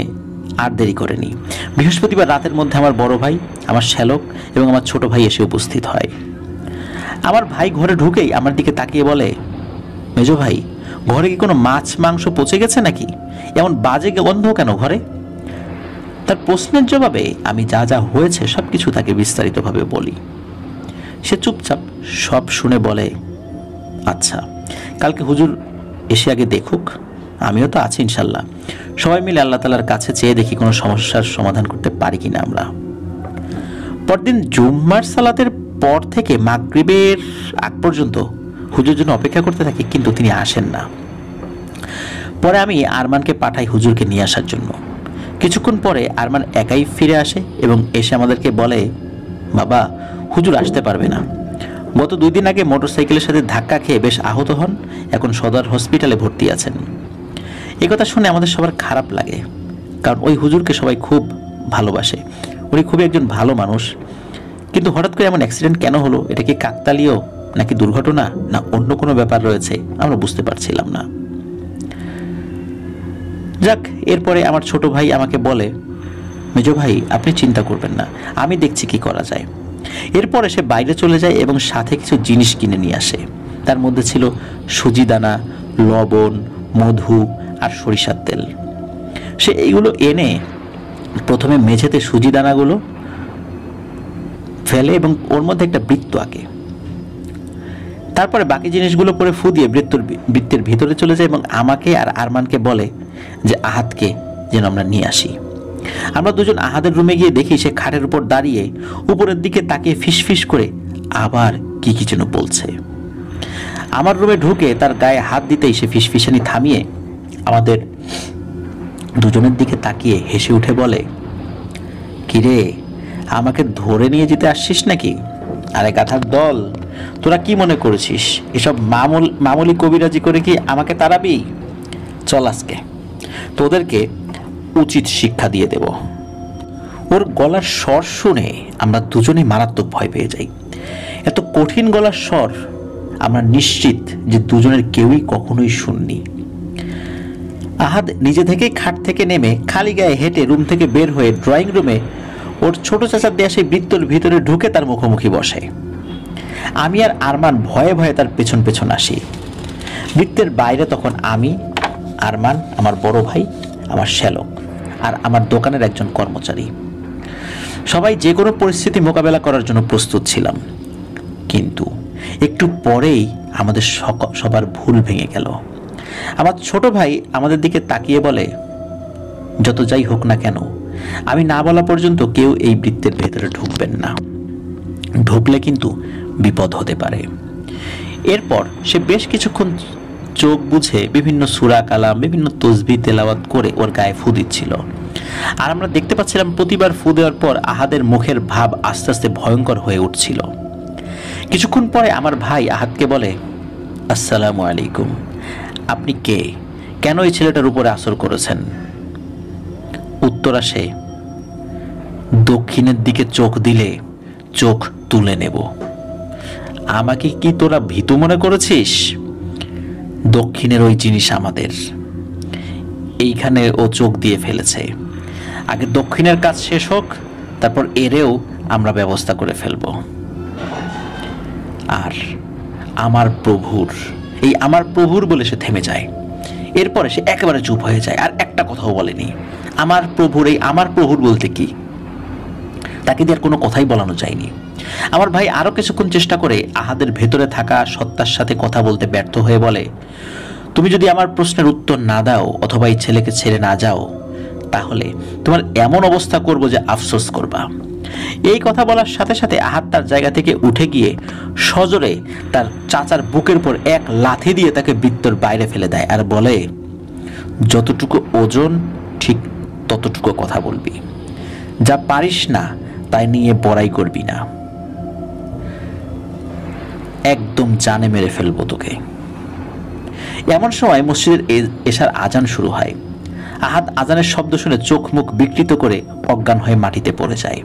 আর দেরি করেনি। বৃহস্পতিবার রাতের মধ্যে আমার বড় ভাই, আমার শ্যালক এবং আমার ছোট ভাই এসে উপস্থিত হয়। আমার ভাই ঘরে ঢুকেই আমার দিকে তাকিয়ে বলে, মেজো ভাই, ঘরে কি কোনো মাছ মাংস পচে গেছে নাকি? এমন বাজে গন্ধ কেন ঘরে? তার প্রশ্নের জবাবে আমি যা যা হয়েছে সবকিছু তাকে বিস্তারিতভাবে বলি। সে চুপচাপ সব শুনে বলে, আচ্ছা, কালকে হুজুর এসে আগে দেখুক, আমিও তো আছি ইনশাল্লাহ। সবাই মিলে আল্লাহ তাআলার কাছে চেয়ে দেখি কোনো সমস্যার সমাধান করতে পারি কিনা আমরা। পরদিন জুম্মার সালাতের পর থেকে মাগরিবের আগ পর্যন্ত হুজুর জন্য অপেক্ষা করতে থাকি, কিন্তু তিনি আসেন না। পরে আমি আরমানকে পাঠাই হুজুরকে নিয়ে আসার জন্য। কিছুক্ষণ পরে আরমান একাই ফিরে আসে এবং এসে আমাদেরকে বলে, বাবা, হুজুর আসতে পারবে না। গত 2 দিন আগে মোটরসাইকেলের সাথে ধাক্কা খেয়ে বেশ আহত হন, এখন সদর হসপিটালে ভর্তি আছেন। এই কথা শুনে আমাদের সবার খারাপ লাগে, কারণ ওই হুজুরকে সবাই খুব ভালোবাসে। উনি খুবই একজন ভালো মানুষ, কিন্তু হঠাৎ করে এমন অ্যাক্সিডেন্ট কেন হলো? এটা কি কাকতালীয় নাকি দুর্ঘটনা, না অন্য কোনো ব্যাপার রয়েছে? আমরা বুঝতে পারছিলাম না। যাক, এরপরে আমার ছোট ভাই আমাকে বলে, মেজো ভাই, আপনি চিন্তা করবেন না, আমি দেখছি কি করা যায়। এরপরে সে বাইরে চলে যায় এবং সাথে কিছু জিনিস কিনে নিয়ে আসে। তার মধ্যে ছিল সুজি দানা, লবণ, মধু আর সরিষার তেল। সে এইগুলো এনে প্রথমে মেঝেতে সুজি দানাগুলো ফেলে এবং ওর মধ্যে একটা বৃত্ত আঁকে। তারপরে বাকি জিনিসগুলো পরে ফু দিয়ে বৃত্তের ভিতরে চলে যায় এবং আমাকে আর আরমানকে বলে যে আহাদকে যেন আমরা নিয়ে আসি। আমরা দুজন আহাদের রুমে গিয়ে দেখি সে খাটের উপর দাঁড়িয়ে উপরের দিকে তাকিয়ে ফিসফিস করে আবার কি কি যেন বলছে। আমার রুমে ঢুকে তার গায়ে হাত দিতেই সে ফিসফিসানি থামিয়ে আমাদের দুজনের দিকে তাকিয়ে হেসে উঠে বলে, কিরে, আমাকে ধরে নিয়ে যেতে আসছিস নাকি? আরে গাধার দল, তোরা কি মনে করেছিস এসব মামুলি কবিরাজি করে কি আমাকে তাড়াবি? চল, আজকে তোদেরকে উচিত শিক্ষা দিয়ে দেব। ওর গলার স্বর শুনে আমরা দুজনেই মারাত্মক ভয় পেয়ে যাই। এত কঠিন গলার স্বর আমরা নিশ্চিত যে দুজনের কেউই কখনোই শুননি। আহাদ নিজে থেকেই খাট থেকে নেমে খালি গায়ে হেঁটে রুম থেকে বের হয়ে ড্রয়িং রুমে ওর ছোট চাচার দেয়া সেই বৃত্তর ভিতরে ঢুকে তার মুখোমুখি বসে। আমি আর আরমান ভয়ে ভয়ে তার পেছন পেছন আসি। বৃত্তের বাইরে তখন আমি, আরমান, আমার বড় ভাই, আমার শ্যালক আর আমার দোকানের একজন কর্মচারী। সবাই যে কোনো পরিস্থিতি মোকাবেলা করার জন্য প্রস্তুত ছিলাম। কিন্তু একটু পরেই আমাদের সবার ভুল ভেঙে গেল। আমার ছোট ভাই আমাদের দিকে তাকিয়ে বলে, যত যাই হোক না কেন, আমি না বলা পর্যন্ত কেউ এই বৃত্তের ভেতরে ঢুকবেন না, ঢুকলে কিন্তু বিপদ হতে পারে। এরপর সে বেশ কিছুক্ষণ চোখ বুঝে বিভিন্ন সূরা কালাম, বিভিন্ন তসবিহ তেলাওয়াত করে ওর গায়ে ফু দিচ্ছিল। আর আমরা দেখতে পাচ্ছিলাম প্রতিবার ফু দেওয়ার পর আহাদের মুখের ভাব আস্তে আস্তে ভয়ঙ্কর হয়ে উঠছিল। কিছুক্ষণ পরে আমার ভাই আহাদকে বলে, আসসালামু আলাইকুম, আপনি কে, কেন এই ছেলেটার উপরে আসর করেছেন? উত্তর আসে, দক্ষিণের দিকে চোখ দিলে চোখ তুলে নেব। আমাকে কি তোরা ভীতু মনে করেছিস? দক্ষিণের ওই জিনিস আমাদের, এইখানে ও চোখ দিয়ে ফেলেছে। আগে দক্ষিণের কাজ শেষ হোক, তারপর এরেও আমরা ব্যবস্থা করে ফেলব। আর আমার প্রভুর, এই আমার প্রভুর বলে সে থেমে যায়। এরপরে সে একেবারে চুপ হয়ে যায়, আর একটা কথাও বলেনি। আমার প্রভুর, এই আমার প্রভুর বলতে কি? তাকে দিয়ে আর কোনো কথাই বলানো যায়নি। আমার ভাই আরো কিছুক্ষণ চেষ্টা করে আহাদের ভেতরে থাকা সত্তার সাথে কথা বলতে ব্যর্থ হয়ে বলে, তুমি যদি আমার প্রশ্নের উত্তর না দাও অথবা এই ছেলেকে ছেড়ে না যাও, তাহলে তোমার এমন অবস্থা করব যে আফসোস করবা। এই কথা বলার সাথে সাথে আহাদ তার জায়গা থেকে উঠে গিয়ে সজোরে তার চাচার বুকের উপর এক লাথি দিয়ে তাকে বৃত্তের বাইরে ফেলে দেয় আর বলে, যতটুকু ওজন ঠিক ততটুকু কথা বলবি, যা পারিস না তাই নিয়ে বড়াই করবি না, একদম জানে মেরে ফেলবো তোকে। এমন সময় মসজিদের এশার আজান শুরু হয়। আহাদ আজানের শব্দ শুনে চোখ মুখ বিকৃত করে অজ্ঞান হয়ে মাটিতে পড়ে যায়।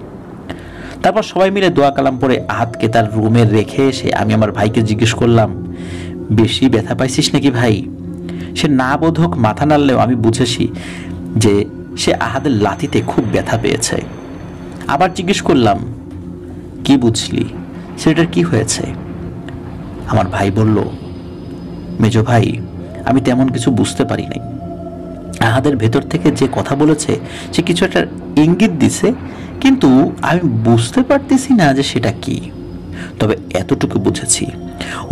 তারপর সবাই মিলে দোয়া কালাম পড়ে আহাদকে তার রুমে রেখে এসে আমি আমার ভাইকে জিজ্ঞেস করলাম, বেশি ব্যথা পাইছিস নাকি ভাই? সে না বোধক মাথা নাড়লেও আমি বুঝেছি যে সে আহাদের লাথিতে খুব ব্যথা পেয়েছে। আবার জিজ্ঞেস করলাম, কি বুঝলি, সেটার কি হয়েছে? আমার ভাই বলল, মেজো ভাই, আমি তেমন কিছু বুঝতে পারি নাই। আহাদের ভেতর থেকে যে কথা বলেছে সে কিছু একটা ইঙ্গিত দিছে, কিন্তু আমি বুঝতে পারতেছি না যে সেটা কি। তবে এতটুকু বুঝেছি,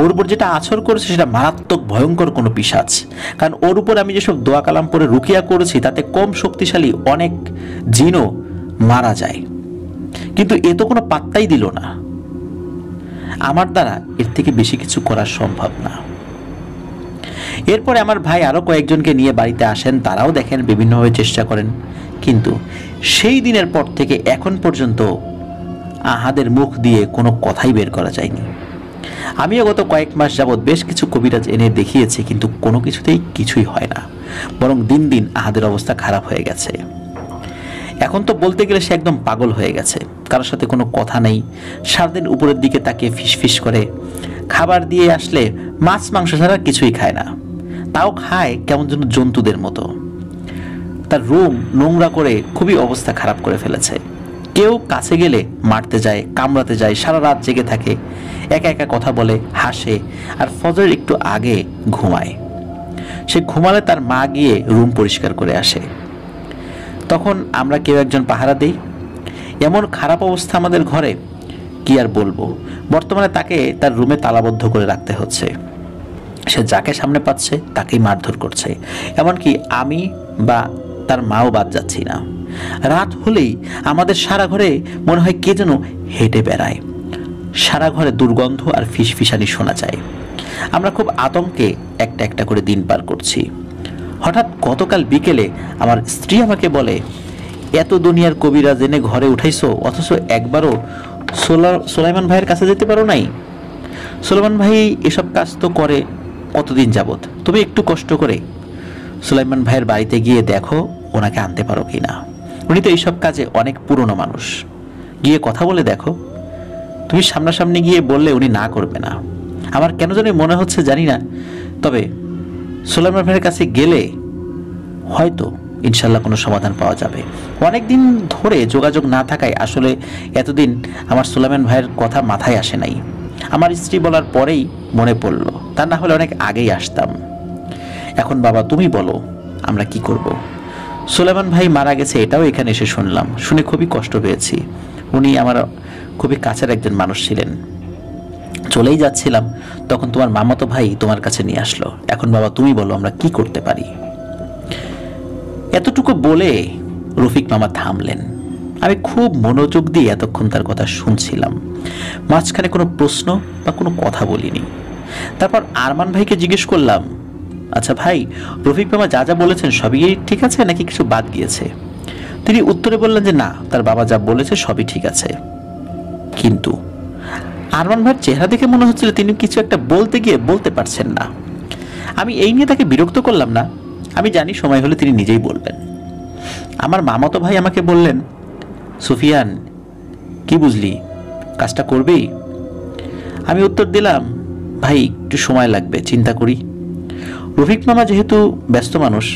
ওর উপর যেটা আছর করেছে সেটা মারাত্মক ভয়ঙ্কর কোনো পিশাচ। কারণ ওর উপর আমি যেসব দোয়া কালাম পরে রুকিয়া করেছি তাতে কম শক্তিশালী অনেক জিনও মারা যায়, কিন্তু এ তো কোনো পাত্তাই দিল না। আমার দ্বারা এর থেকে বেশি কিছু করা সম্ভব না। এরপরে আমার ভাই আরো কয়েকজনকে নিয়ে বাড়িতে আসেন, তারাও দেখেন, বিভিন্নভাবে চেষ্টা করেন, কিন্তু সেই দিনের পর থেকে এখন পর্যন্ত আহাদের মুখ দিয়ে কোনো কথাই বের করা যায়নি। আমিও গত কয়েক মাস যাবৎ বেশ কিছু কবিরাজ এনে দেখিয়েছি, কিন্তু কোনো কিছুতেই কিছুই হয় না, বরং দিন দিন আহাদের অবস্থা খারাপ হয়ে গেছে। এখন তো বলতে গেলে সে একদম পাগল হয়ে গেছে, কারোর সাথে কোনো কথা নেই, সারাদিন উপরের দিকে তাকিয়ে ফিসফিস করে, খাবার দিয়ে আসলে মাছ মাংস ছাড়া কিছুই খায় না, তাও খায় কেমন যেন জন্তুদের মতো। তার রুম নোংরা করে খুবই অবস্থা খারাপ করে ফেলেছে। কেউ কাছে গেলে মারতে যায়, কামড়াতে যায়, সারা রাত জেগে থাকে, একা একা কথা বলে, হাসে, আর ফজরের একটু আগে ঘুমায়। সে ঘুমালে তার মা গিয়ে রুম পরিষ্কার করে আসে, তখন আমরা কেউ একজন পাহারা দেই। এমন খারাপ অবস্থা আমাদের ঘরে, কি আর বলবো। বর্তমানে তাকে তার রুমে তালাবদ্ধ করে রাখতে হচ্ছে। সে যাকে সামনে পাচ্ছে তাকেই মারধর করছে, এমনকি আমি বা তার মাও বাদ যাচ্ছি না। রাত হলেই আমাদের সারা ঘরে মনে হয় কে যেন হেঁটে বেড়ায়, সারা ঘরে দুর্গন্ধ আর ফিসফিসানি শোনা যায়। আমরা খুব আতঙ্কে একটা একটা করে দিন পার করছি। হঠাৎ গতকাল বিকেলে আমার স্ত্রী আমাকে বলে, এত দুনিয়ার কবিরাজ এনে ঘরে উঠাইছো, অথচ একবারও সোলাইমান ভাইয়ের কাছে যেতে পারো নাই? সোলাইমান ভাই এসব কাজ তো করে কতদিন যাবত, তুমি একটু কষ্ট করে সোলাইমান ভাইয়ের বাড়িতে গিয়ে দেখো ওনাকে আনতে পারো কিনা। উনি তো এইসব কাজে অনেক পুরনো মানুষ, গিয়ে কথা বলে দেখো। তুমি সামনাসামনি গিয়ে বললে উনি না করবে না। আমার কেন জানি মনে হচ্ছে, জানি না, তবে সোলাইমান ভাইয়ের কাছে গেলে হয়তো ইনশাল্লাহ কোনো সমাধান পাওয়া যাবে। অনেক দিন ধরে যোগাযোগ না থাকায় আসলে এতদিন আমার সোলাইমান ভাইয়ের কথা মাথায় আসে নাই। আমার স্ত্রী বলার পরেই মনে পড়লো, তা না হলে অনেক আগেই আসতাম। এখন বাবা তুমি বলো আমরা কি করব? সোলাইমান ভাই মারা গেছে এটাও এখানে এসে শুনলাম, শুনে খুবই কষ্ট পেয়েছি। উনি আমার খুবই কাছের একজন মানুষ ছিলেন। চলেই যাচ্ছিলাম, তখন তোমার মামাতো ভাই তোমার কাছে নিয়ে আসলো। এখন বাবা তুমি বলো আমরা কি করতে পারি। এতটুকু বলে রফিক মামা থামলেন। আমি খুব মনোযোগ দিয়ে এতক্ষণ তার কথা শুনছিলাম, মাঝখানে কোনো প্রশ্ন বা কোনো কথা বলিনি। তারপর আরমান ভাইকে জিজ্ঞেস করলাম, আচ্ছা ভাই, রফিক মামা যা যা বলেছেন সবই ঠিক আছে নাকি কিছু বাদ গিয়েছে? তিনি উত্তরে বললেন যে না, তার বাবা যা বলেছে সবই ঠিক আছে। কিন্তু আরমান ভাইয়ের চেহারা দেখে মনে হচ্ছিল তিনি কিছু একটা বলতে গিয়ে বলতে পারছেন না। আমি এই নিয়ে তাকে বিরক্ত করলাম না, আমি জানি সময় হলে তিনি নিজেই বলবেন। আমার মামাতো ভাই আমাকে বললেন, সুফিয়ান কি বুঝলি, কাজটা করবেই? আমি উত্তর দিলাম, ভাই একটু সময় লাগবে, চিন্তা করি। রফিক মামা যেহেতু ব্যস্ত মানুষ,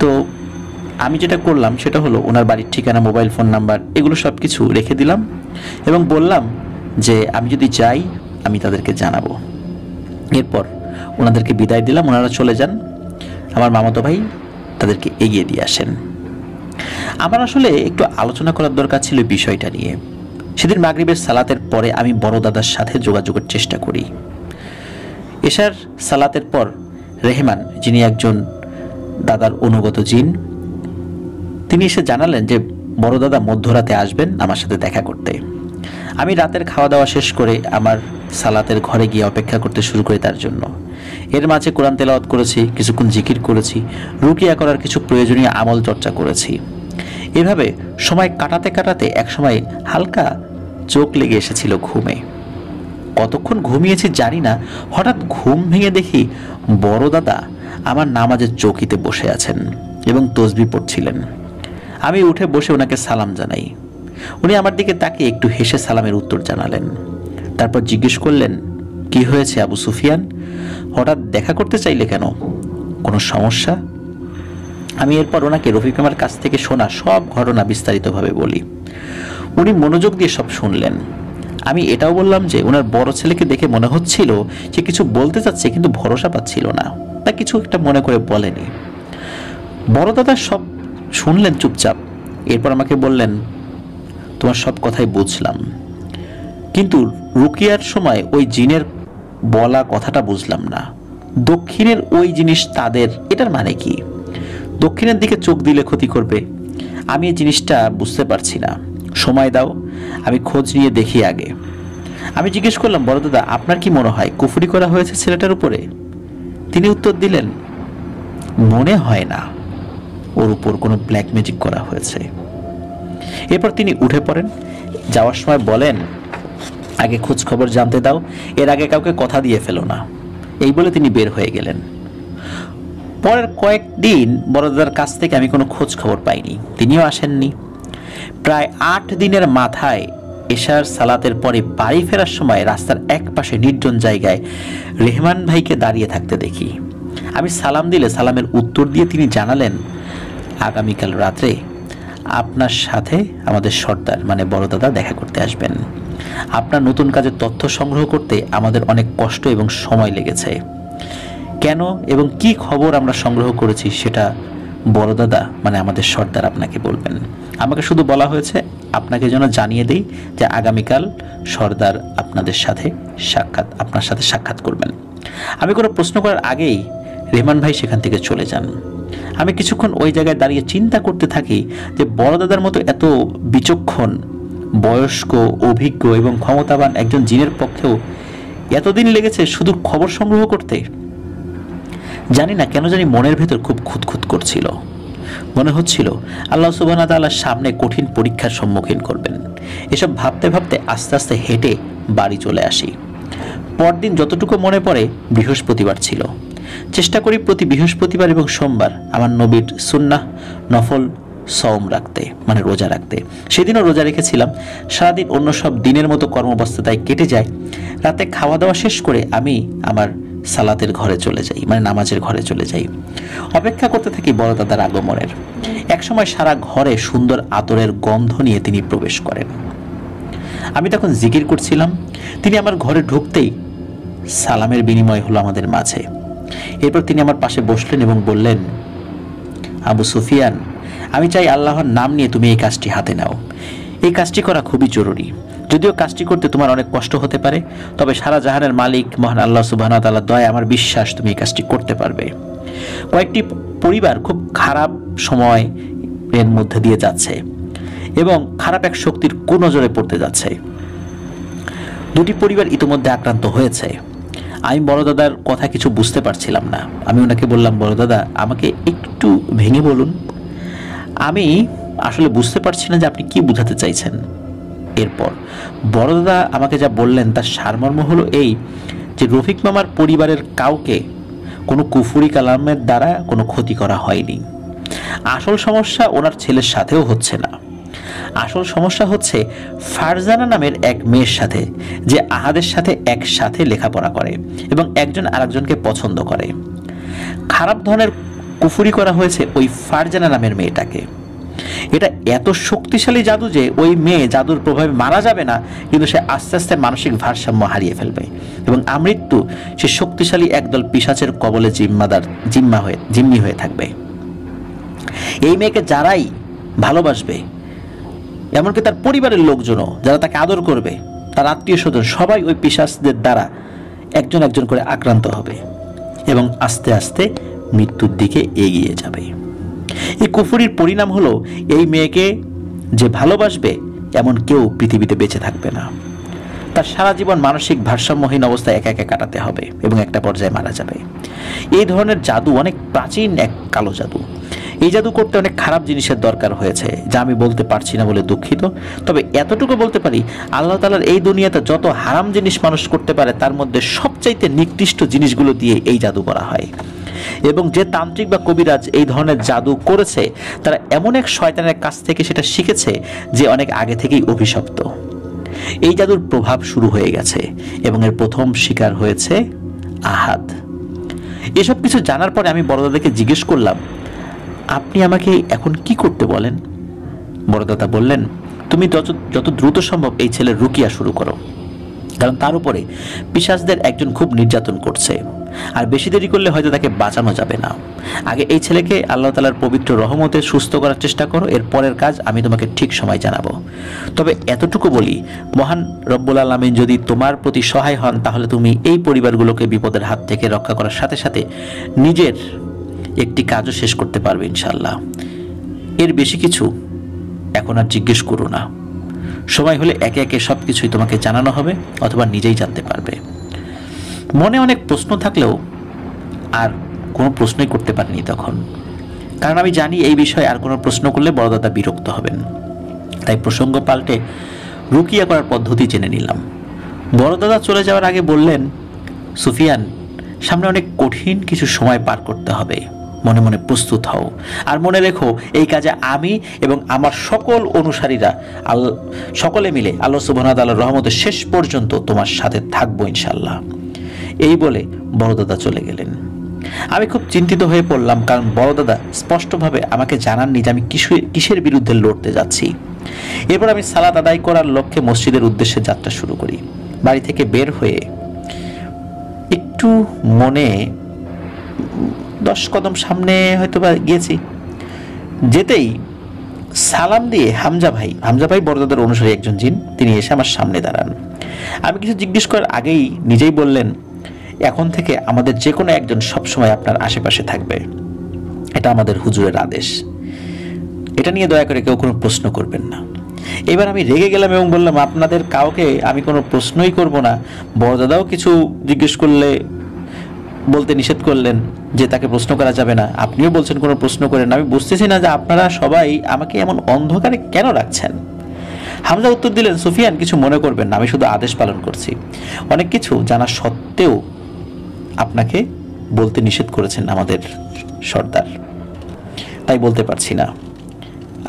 তো আমি যেটা করলাম সেটা হলো ওনার বাড়ির ঠিকানা, মোবাইল ফোন নাম্বার এগুলো সব কিছু রেখে দিলাম এবং বললাম যে আমি যদি যাই আমি তাদেরকে জানাবো। এরপর ওনাদেরকে বিদায় দিলাম, ওনারা চলে যান। আমার মামাতো ভাই তাদেরকে এগিয়ে দিয়ে আসেন। আমার আসলে একটু আলোচনা করার দরকার ছিল বিষয়টা নিয়ে। সেদিন মাগরিবের সালাতের পরে আমি বড় দাদার সাথে যোগাযোগের চেষ্টা করি। এশার সালাতের পর রেহমান, যিনি একজন দাদার অনুগত জিন, তিনি এসে জানালেন যে বড় দাদা মধ্যরাতে আসবেন আমার সাথে দেখা করতে। আমি রাতের খাওয়া দাওয়া শেষ করে আমার সালাতের ঘরে গিয়ে অপেক্ষা করতে শুরু করি তার জন্য। এর মাঝে কোরআন তেলাওয়াত করেছি, কিছুক্ষণ জিকির করেছি, রুকিয়া করার কিছু প্রয়োজনীয় আমল চর্চা করেছি। এভাবে সময় কাটাতে কাটাতে একসময় হালকা চোখ লেগে এসেছিল ঘুমে। কতক্ষণ ঘুমিয়েছি জানি না, হঠাৎ ঘুম ভেঙে দেখি বড় দাদা আমার নামাজের চৌকিতে বসে আছেন এবং তসবিহ পড়ছিলেন। আমি উঠে বসে ওনাকে সালাম জানাই। উনি আমার দিকে তাকিয়ে একটু হেসে সালামের উত্তর জানালেন। তারপর জিজ্ঞেস করলেন, কি হয়েছে আবু সুফিয়ান, হঠাৎ দেখা করতে চাইলে কেন, কোনো সমস্যা? আমি এরপর ওনাকে রফিক মামার কাছ থেকে শোনা সব ঘটনা বিস্তারিতভাবে বলি। উনি মনোযোগ দিয়ে সব শুনলেন। আমি এটাও বললাম যে ওনার বড় ছেলেকে দেখে মনে হচ্ছিল সে কিছু বলতে চাচ্ছে কিন্তু ভরসা পাচ্ছিল না, তা কিছু একটা মনে করে বলেনি। বড় দাদা সব শুনলেন চুপচাপ। এরপর আমাকে বললেন, তোমার সব কথাই বুঝলাম, কিন্তু রুকিয়ার সময় ওই জিনের বলা কথাটা বুঝলাম না। দক্ষিণের ওই জিনিস তাদের, এটার মানে কি? দক্ষিণের দিকে চোখ দিলে ক্ষতি করবে, আমি এই জিনিসটা বুঝতে পারছি না, সময় দাও, আমি খোঁজ নিয়ে দেখি আগে। আমি জিজ্ঞেস করলাম, বড় দাদা আপনার কি মনে হয় কুফরি করা হয়েছে ছেলেটার উপরে? তিনি উত্তর দিলেন, মনে হয় না, ওর উপর কোনো ব্ল্যাক ম্যাজিক করা হয়েছে। এরপর তিনি উঠে পড়েন, যাওয়ার সময় বলেন, আগে খোঁজ খবর জানতে দাও, এর আগে কাউকে কথা দিয়ে ফেলো না। এই বলে তিনি বের হয়ে গেলেন। পরের কয়েকদিন বড়দাদার কাছ থেকে আমি কোনো খোঁজ খবর পাইনি, তিনিও আসেননি। প্রায় 8 দিনের মাথায় এশার সালাতের পরে বাড়ি ফেরার সময় রাস্তার এক পাশে নির্জন জায়গায় রেহমান ভাইকে দাঁড়িয়ে থাকতে দেখি। আমি সালাম দিলে সালামের উত্তর দিয়ে তিনি জানালেন, আগামীকাল রাত্রে আপনার সাথে আমাদের সর্দার মানে বড় দাদা দেখা করতে আসবেন। আপনার নতুন কাজের তথ্য সংগ্রহ করতে আমাদের অনেক কষ্ট এবং সময় লেগেছে। কেন এবং কি খবর আমরা সংগ্রহ করেছি সেটা বড় দাদা মানে আমাদের সর্দার আপনাকে বলবেন। আমাকে শুধু বলা হয়েছে আপনাকে যেন জানিয়ে দেই যে আগামীকাল সর্দার আপনার সাথে সাক্ষাৎ করবেন। আমি কোনো প্রশ্ন করার আগেই রেহমান ভাই সেখান থেকে চলে যান। আমি কিছুক্ষণ ওই জায়গায় দাঁড়িয়ে চিন্তা করতে থাকি যে বড় দাদার মতো এত বিচক্ষণ, বয়স্ক, অভিজ্ঞ এবং ক্ষমতাবান একজন জিনের পক্ষেও এতদিন লেগেছে শুধু খবর সংগ্রহ করতে। জানি না কেন জানি মনের ভেতর খুব খুঁতখুত করছিল। মনে হচ্ছিল আল্লাহ সুবহানাহু ওয়া তাআলার সামনে কঠিন পরীক্ষার সম্মুখীন করবেন। এসব ভাবতে ভাবতে আস্তে আস্তে হেঁটে বাড়ি চলে আসি। পরদিন যতটুকু মনে পড়ে বৃহস্পতিবার ছিল। চেষ্টা করি প্রতি বৃহস্পতিবার এবং সোমবার আমার নবীর সুন্নাহ নফল সওম রাখতে মানে রোজা রাখতে। সেদিনও রোজা রেখেছিলাম। সারাদিন অন্য সব দিনের মতো কর্মব্যস্ততায় কেটে যায়। রাতে খাওয়া দাওয়া শেষ করে আমি আমার সালাতের ঘরে চলে যাই মানে নামাজের ঘরে চলে যাই। অপেক্ষা করতে থাকি বড় দাদার আগমনের। একসময় সারা ঘরে সুন্দর আতরের গন্ধ নিয়ে তিনি প্রবেশ করেন। আমি তখন জিকির করছিলাম। তিনি আমার ঘরে ঢুকতেই সালামের বিনিময় হলো আমাদের মাঝে। এরপর তিনি আমার পাশে বসলেন এবং বললেন, আবু সুফিয়ান, আমি চাই আল্লাহর নাম নিয়ে তুমি এই কাজটি হাতে নাও। এই কাজটি করা খুবই জরুরি। যদিও কাজটি করতে তোমার অনেক কষ্ট হতে পারে, তবে সারা জাহানের মালিক মহান আল্লাহ সুবহানাহু ওয়া তাআলার দয়ায় আমার বিশ্বাস তুমি এই কাজটি করতে পারবে। কয়েকটি পরিবার খুব খারাপ সময় এর মধ্যে দিয়ে যাচ্ছে এবং খারাপ এক শক্তির কুনজরে পড়তে যাচ্ছে। দুটি পরিবার ইতিমধ্যে আক্রান্ত হয়েছে। আমি বড় দাদার কথা কিছু বুঝতে পারছিলাম না। আমি ওনাকে বললাম, বড় দাদা আমাকে একটু ভেঙে বলুন, আমি আসলে বুঝতে পারছি না যে আপনি কি বোঝাতে চাইছেন। এরপর বড় দাদা আমাকে যা বললেন তার সারমর্ম হলো এই যে রফিক মামার পরিবারের কাউকে কোনো কুফরি কালামের দ্বারা কোনো ক্ষতি করা হয়নি। আসল সমস্যা ওনার ছেলের সাথেও হচ্ছে না। আসল সমস্যা হচ্ছে ফারজানা নামের এক মেয়ের সাথে, যে আহাদের সাথে একসাথে লেখাপড়া করে এবং একজন আরেকজনকে পছন্দ করে। খারাপ ধরনের কুফরি করা হয়েছে ওই ফারজানা নামের মেয়েটাকে। এটা এত শক্তিশালী জাদু যে ওই মেয়ে জাদুর প্রভাবে মারা যাবে না, কিন্তু সে আস্তে আস্তে মানসিক ভারসাম্য হারিয়ে ফেলবে এবং আমৃত্যু সে শক্তিশালী একদল পিশাচের কবলে জিম্মি হয়ে থাকবে। এই মেয়েকে যারাই ভালোবাসবে, এমনকি তার পরিবারের লোকজনও যারা তাকে আদর করবে, তার আত্মীয় স্বজন সবাই ওই পিশাচদের দ্বারা একজন একজন করে আক্রান্ত হবে এবং আস্তে আস্তে মৃত্যুর দিকে এগিয়ে যাবে। এই কুফরির পরিণাম হলো এই মেয়েকে যে ভালোবাসবে এমন কেউ পৃথিবীতে বেঁচে থাকবে না। তার সারা জীবন মানসিক ভারসাম্যহীন অবস্থায় একা একা কাটাতে হবে এবং একটা পর্যায়ে মারা যাবে। এই ধরনের জাদু অনেক প্রাচীন এক কালো জাদু। এই জাদু করতে অনেক খারাপ জিনিসের দরকার হয়েছে, যা আমি বলতে পারছি না বলে দুঃখিত। তবে এতটুকু বলতে পারি, আল্লাহ তাআলার এই দুনিয়াতে যত হারাম জিনিস মানুষ করতে পারে তার মধ্যে সবচাইতে নিকৃষ্ট জিনিসগুলো দিয়ে এই জাদু করা হয়। এবং যে তান্ত্রিক বা কবিরাজ এই ধরনের জাদু করেছে তারা এমন এক শয়তানের কাছ থেকে সেটা শিখেছে যে অনেক আগে থেকেই অভিশপ্ত। এই জাদুর প্রভাব শুরু হয়ে গেছে এবং এর প্রথম শিকার হয়েছে আহাদ। এসব কিছু জানার পরে আমি বড় দাদাকে জিজ্ঞেস করলাম, আপনি আমাকে এখন কি করতে বলেন? বড় দাদা বললেন, তুমি যত দ্রুত সম্ভব এই ছেলের রুকিয়া শুরু করো, কারণ তার উপরে পিশাচদের একজন খুব নির্যাতন করছে, আর বেশি দেরি করলে হয়তো তাকে বাঁচানো যাবে না। আগে এই ছেলেকে আল্লাহ তাআলার পবিত্র রহমতে সুস্থ করার চেষ্টা করো, এর পরের কাজ আমি তোমাকে ঠিক সময় জানাবো। তবে এতটুকু বলি, মহান রব্বুল আলামিন যদি তোমার প্রতি সহায় হন তাহলে তুমি এই পরিবারগুলোকে বিপদের হাত থেকে রক্ষা করার সাথে সাথে নিজের একটি কাজও শেষ করতে পারবে ইনশাআল্লাহ। এর বেশি কিছু এখন আর জিজ্ঞেস করো না। সময় হলে একে একে সব কিছুই তোমাকে জানানো হবে অথবা নিজেই জানতে পারবে। মনে অনেক প্রশ্ন থাকলেও আর কোনো প্রশ্নই করতে পারিনি তখন, কারণ আমি জানি এই বিষয়ে আর কোনো প্রশ্ন করলে বড় দাদা বিরক্ত হবেন। তাই প্রসঙ্গ পাল্টে রুকিয়া করার পদ্ধতি জেনে নিলাম। বড় দাদা চলে যাওয়ার আগে বললেন, সুফিয়ান, সামনে অনেক কঠিন কিছু সময় পার করতে হবে, মনে মনে প্রস্তুত হও। আর মনে রেখো, এই কাজে আমি এবং আমার সকল অনুসারীরা সকলে মিলে আল্লাহ সুবহানাহু ওয়া তাআলার রহমতে শেষ পর্যন্ত তোমার সাথে থাকবো ইনশাআল্লাহ। এই বলে বড় দাদা চলে গেলেন। আমি খুব চিন্তিত হয়ে পড়লাম, কারণ বড় দাদা স্পষ্টভাবে আমাকে জানাননি যে আমি কিসের বিরুদ্ধে লড়তে যাচ্ছি। এরপর আমি সালাত আদায় করার লক্ষ্যে মসজিদের উদ্দেশ্যে যাত্রা শুরু করি। বাড়ি থেকে বের হয়ে একটু মনে 10 কদম সামনে হয়তো বা গিয়েছি, যেতেই সালাম দিয়ে হামজা ভাই বড় দাদার অনুসারী একজন জিন, তিনি এসে আমার সামনে দাঁড়ান। আমি কিছু জিজ্ঞেস করার আগেই নিজেই বললেন, এখন থেকে আমাদের যে কোনো একজন সবসময় আপনার আশেপাশে থাকবে, এটা আমাদের হুজুরের আদেশ। এটা নিয়ে দয়া করে কেউ কোনো প্রশ্ন করবেন না। এবার আমি রেগে গেলাম এবং বললাম, আপনাদের কাউকে আমি কোনো প্রশ্নই করব না। বড় দাদাও কিছু জিজ্ঞেস করলে বলতে নিষেধ করলেন যে তাকে প্রশ্ন করা যাবে না, আপনিও বলছেন কোনো প্রশ্ন করেন না। আমি বুঝতেছি না যে আপনারা সবাই আমাকে এমন অন্ধকারে কেন রাখছেন। হামজা উত্তর দিলেন, সুফিয়ান, কিছু মনে করবেন না, আমি শুধু আদেশ পালন করছি। অনেক কিছু জানা সত্ত্বেও আপনাকে বলতে নিষেধ করেছেন আমাদের সর্দার, তাই বলতে পারছি না।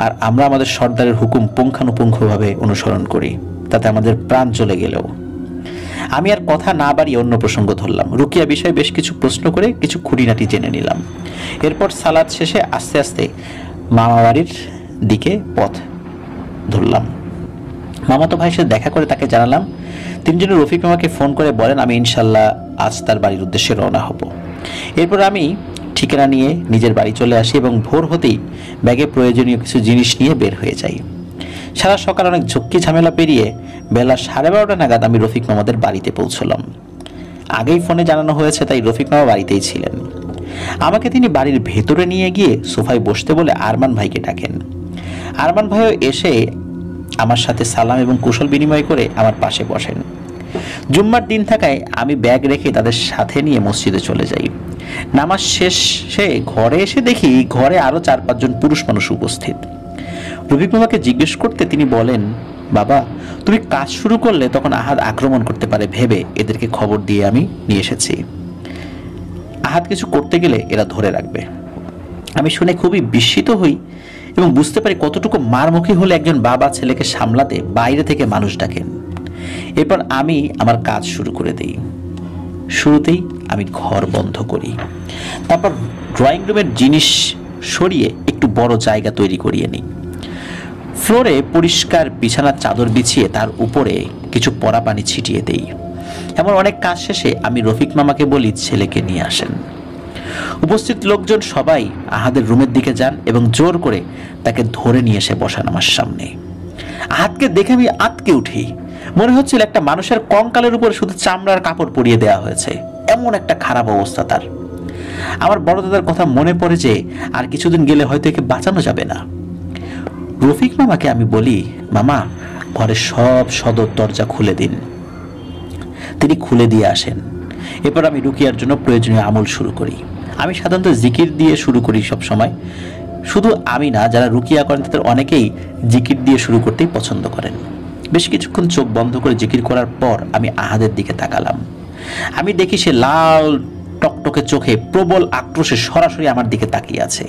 আর আমরা আমাদের সর্দারের হুকুম পুঙ্খানুপুঙ্খভাবে অনুসরণ করি, তাতে আমাদের প্রাণ চলে গেলেও। আমি আর কথা না বাড়িয়ে অন্য প্রসঙ্গ ধরলাম। রুকিয়া বিষয়ে বেশ কিছু প্রশ্ন করে কিছু খুঁটিনাটি জেনে নিলাম। এরপর সালাত শেষে আস্তে আস্তে মামা বাড়ির দিকে পথ ধরলাম। মামাতো ভাইয়ের সাথে দেখা করে তাকে জানালাম। তিনি যেন রফিক মামাকে ফোন করে বলেন আমি ইনশাল্লাহ আজ তার বাড়ির উদ্দেশ্যে রওনা হব। এরপর আমি ঠিকানা নিয়ে নিজের বাড়ি চলে আসি এবং ভোর হতেই ব্যাগে প্রয়োজনীয় কিছু জিনিস নিয়ে বের হয়ে যাই। সারা সকাল অনেক ঝক্কি ঝামেলা পেরিয়ে বেলা 12:30 নাগাদ আমি রফিক মামাদের বাড়িতে পৌঁছলাম। আগেই ফোনে জানানো হয়েছে, তাই রফিক মামা বাড়িতেই ছিলেন। আমাকে তিনি বাড়ির ভেতরে নিয়ে গিয়ে সোফায় বসতে বলে আরমান ভাইকে ডাকেন। আরমান ভাইও এসে আমার সাথে সালাম এবং কুশল বিনিময় করে আমার পাশে বসেন। জুম্মার দিন থাকায় আমি ব্যাগ রেখে তাদের সাথে নিয়ে মসজিদে চলে যাই। নামাজ শেষে ঘরে এসে দেখি ঘরে আরো 4-5 জন পুরুষ মানুষ উপস্থিত। রফিক মামাকে জিজ্ঞেস করতে তিনি বলেন, বাবা তুমি কাজ শুরু করলে তখন আহাদ আক্রমণ করতে পারে ভেবে এদেরকে খবর দিয়ে আমি নিয়ে এসেছি। আহাদ কিছু করতে গেলে এরা ধরে রাখবে। আমি শুনে খুবই বিস্মিত হই এবং বুঝতে পারি কতটুকু মারমুখী হলে একজন বাবা ছেলেকে সামলাতে বাইরে থেকে মানুষ ডাকেন। এরপর আমি আমার কাজ শুরু করে দিই। শুরুতেই আমি ঘর বন্ধ করি, তারপর ড্রয়িং রুমের জিনিস সরিয়ে একটু বড় জায়গা তৈরি করিয়ে নিই। ফ্লোরে পরিষ্কার বিছানার চাদর বিছিয়ে তার উপরে কিছু পরা পানি ছিটিয়ে দেই। এমন অনেক কাজ শেষে আমি রফিক মামাকে বলি ছেলেকে নিয়ে আসেন। উপস্থিত লোকজন সবাই আহাদের রুমের দিকে যান এবং জোর করে তাকে ধরে নিয়ে এসে বসান আমার সামনে। আহাদকে দেখে আমি আঁতকে উঠি। মনে হচ্ছিল একটা মানুষের কঙ্কালের উপর শুধু চামড়ার কাপড় পরিয়ে দেওয়া হয়েছে, এমন একটা খারাপ অবস্থা তার। আমার বড় দাদার কথা মনে পড়ে যে আর কিছুদিন গেলে হয়তো একে বাঁচানো যাবে না। রফিক মামাকে আমি বলি, মামা ঘরের সব সদর দরজা খুলে দিন। তিনি খুলে দিয়ে আসেন। এরপর আমি রুকিয়ার জন্য প্রয়োজনীয় আমল শুরু করি। আমি সাধারণত জিকির দিয়ে শুরু করি সব সময়। শুধু আমি না, যারা রুকিয়া করেন তাদের অনেকেই জিকির দিয়ে শুরু করতেই পছন্দ করেন। বেশ কিছুক্ষণ চোখ বন্ধ করে জিকির করার পর আমি আহাদের দিকে তাকালাম। আমি দেখি সে লাল টকটকে চোখে প্রবল আক্রোশে সরাসরি আমার দিকে তাকিয়ে আছে।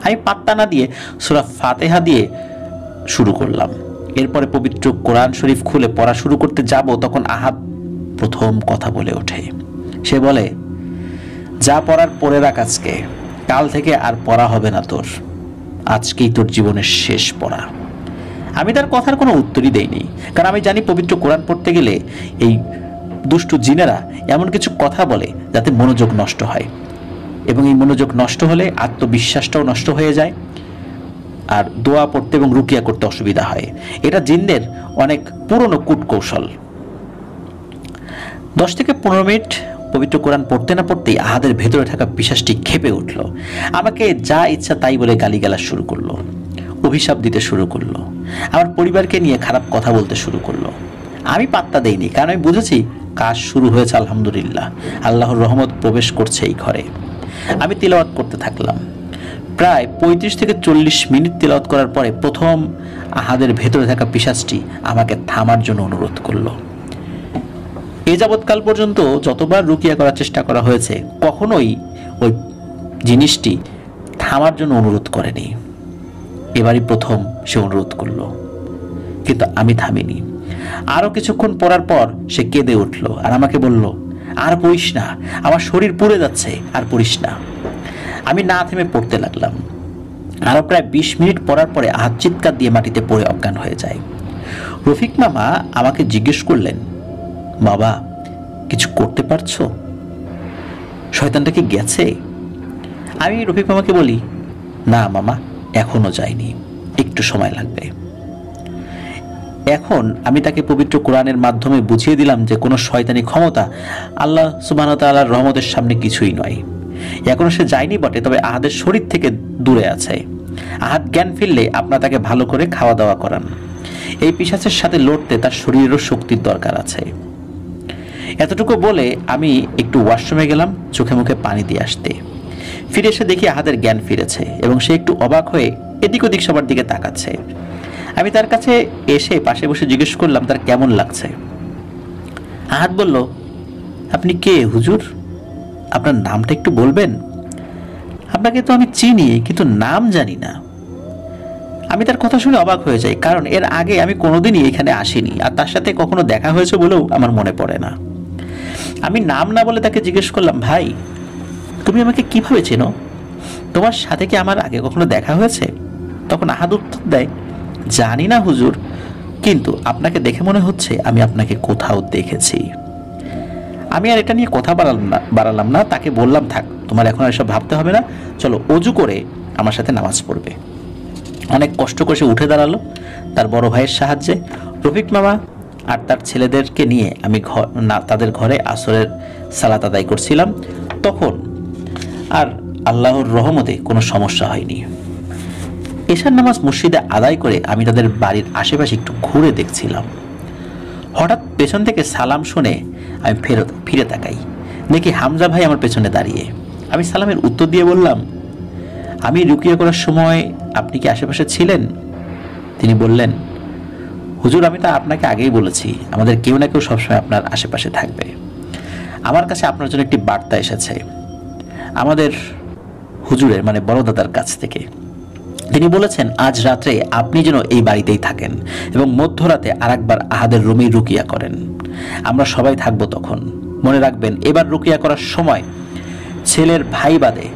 আমি পাত্তা না দিয়ে সূরা ফাতিহা দিয়ে শুরু করলাম। এরপরে পবিত্র কোরআন শরীফ খুলে পড়া শুরু করতে যাব, তখন আহাদ প্রথম কথা বলে ওঠে। সে বলে, যা পড়ার পড়ে রাখ, আজকে কাল থেকে আর পড়া হবে না তোর। আজকেই তোর জীবনের শেষ পড়া। আমি তার কথার কোনো উত্তরই দেইনি, কারণ আমি জানি পবিত্র কোরআন পড়তে গেলে এই দুষ্টু জিনেরা এমন কিছু কথা বলে যাতে মনোযোগ নষ্ট হয়, এবং এই মনোযোগ নষ্ট হলে আত্মবিশ্বাসটাও নষ্ট হয়ে যায়, আর দোয়া পড়তে এবং রুকিয়া করতে অসুবিধা হয়। এটা জিনদের অনেক পুরনো কূটকৌশল। 10 থেকে 15 মিনিট পবিত্র কোরআন পড়তে না পড়তেই আহাদের ভেতরে থাকা পিশাচটি ক্ষেপে উঠল। আমাকে যা ইচ্ছা তাই বলে গালিগালাজ শুরু করলো, অভিশাপ দিতে শুরু করলো, আমার পরিবারকে নিয়ে খারাপ কথা বলতে শুরু করলো। আমি পাত্তা দেইনি, কারণ আমি বুঝেছি কাজ শুরু হয়েছে। আলহামদুলিল্লাহ, আল্লাহর রহমত প্রবেশ করছে এই ঘরে। আমি তিলাওয়াত করতে থাকলাম। প্রায় 35 থেকে 40 মিনিট তিলাওয়াত করার পরে প্রথম আহাদের ভেতরে থাকা পিশাচটি আমাকে থামার জন্য অনুরোধ করলো। এ যাবৎকাল পর্যন্ত যতবার রুকিয়া করার চেষ্টা করা হয়েছে, কখনোই ওই জিনিসটি থামার জন্য অনুরোধ করেনি। এবারই প্রথম সে অনুরোধ করলো, কিন্তু আমি থামিনি। আরো কিছুক্ষণ পড়ার পর সে কেঁদে উঠলো আর আমাকে বলল, আর পড়িস না, আমার শরীর পুড়ে যাচ্ছে, আর পড়িস না। আমি না থেমে পড়তে লাগলাম। আরো প্রায় 20 মিনিট পড়ার পরে আহাদ চিৎকার দিয়ে মাটিতে পড়ে অজ্ঞান হয়ে যায়। রফিক মামা আমাকে জিজ্ঞেস করলেন, বাবা কিছু করতে পারছো? শয়তানটা কি গেছে? আমি রফিক মামাকে বলি, না মামা, এখনো যায়নি, একটু সময় লাগবে। এখন আমি তাকে পবিত্র কোরআনের মাধ্যমে বুঝিয়ে দিলাম যে কোনো শয়তানি ক্ষমতা আল্লাহ সুবহানাহু ওয়া তাআলার রহমতের সামনে কিছুই নয়। এখনো সে যায়নি বটে, তবে আহাদের শরীর থেকে দূরে আছে। আহাদ জ্ঞান ফিরলে আপনারা তাকে ভালো করে খাওয়া দাওয়া করান। এই পিশাচের সাথে লড়তে তার শরীরেরও শক্তির দরকার আছে। এতটুকু বলে আমি একটু ওয়াশরুমে গেলাম চোখে মুখে পানি দিয়ে আসতে। ফিরে এসে দেখি আহাদের জ্ঞান ফিরেছে এবং সে একটু অবাক হয়ে এদিক ওদিক সবার দিকে তাকাচ্ছে। আমি তার কাছে এসে পাশে বসে জিজ্ঞেস করলাম তার কেমন লাগছে। আহাদ বলল, আপনি কে হুজুর? আপনার নামটা একটু বলবেন? আপনাকে তো আমি চিনি, কিন্তু নাম জানি না। আমি তার কথা শুনে অবাক হয়ে যাই, কারণ এর আগে আমি কোনোদিনই এখানে আসিনি, আর তার সাথে কখনো দেখা হয়েছে বলেও আমার মনে পড়ে না। আমি নাম না বলে তাকে জিজ্ঞেস করলাম, ভাই তুমি আমাকে কিভাবে চেনো? তোমার সাথে কি আমার আগে কখনো দেখা হয়েছে? তখন আহাদ উত্তর দেয়, জানি না হুজুর, কিন্তু আপনাকে দেখে মনে হচ্ছে আমি আপনাকে কোথাও দেখেছি। আমি আর এটা নিয়ে কথা বাড়ালাম না। তাকে বললাম, থাক, তোমার এখন এসব ভাবতে হবে না, চলো অজু করে আমার সাথে নামাজ পড়বে। অনেক কষ্ট করে সে উঠে দাঁড়ালো তার বড় ভাইয়ের সাহায্যে। রফিক মামা আর তার ছেলেদেরকে নিয়ে আমি তাদের ঘরে আসরের সালাত আদায় করছিলাম। তখন আর আল্লাহর রহমতে কোনো সমস্যা হয়নি। এশার নামাজ মসজিদে আদায় করে আমি তাদের বাড়ির আশেপাশে একটু ঘুরে দেখছিলাম। হঠাৎ পেছন থেকে সালাম শুনে আমি ফিরে তাকাই, দেখি হামজা ভাই আমার পেছনে দাঁড়িয়ে। আমি সালামের উত্তর দিয়ে বললাম, আমি রুকিয়া করার সময় আপনি কি আশেপাশে ছিলেন? তিনি বললেন, হুজুর আমি তো আপনাকে আগেই বলেছি আমাদের কেউ না কেউ সবসময় আপনার আশেপাশে থাকবে। আমার কাছে আপনার জন্য একটি বার্তা এসেছে আমাদের হুজুরের মানে বড় দাদার কাছ থেকে। তিনি বলেছেন আজ রাত্রে আপনি যেন এই বাড়িতেই থাকেন এবং মধ্যরাতে আরেকবার আহাদের রুমেই রুকিয়া করেন। আমরা সবাই থাকবো তখন। মনে রাখবেন এবার রুকিয়া করার সময় ছেলের ভাই বাদে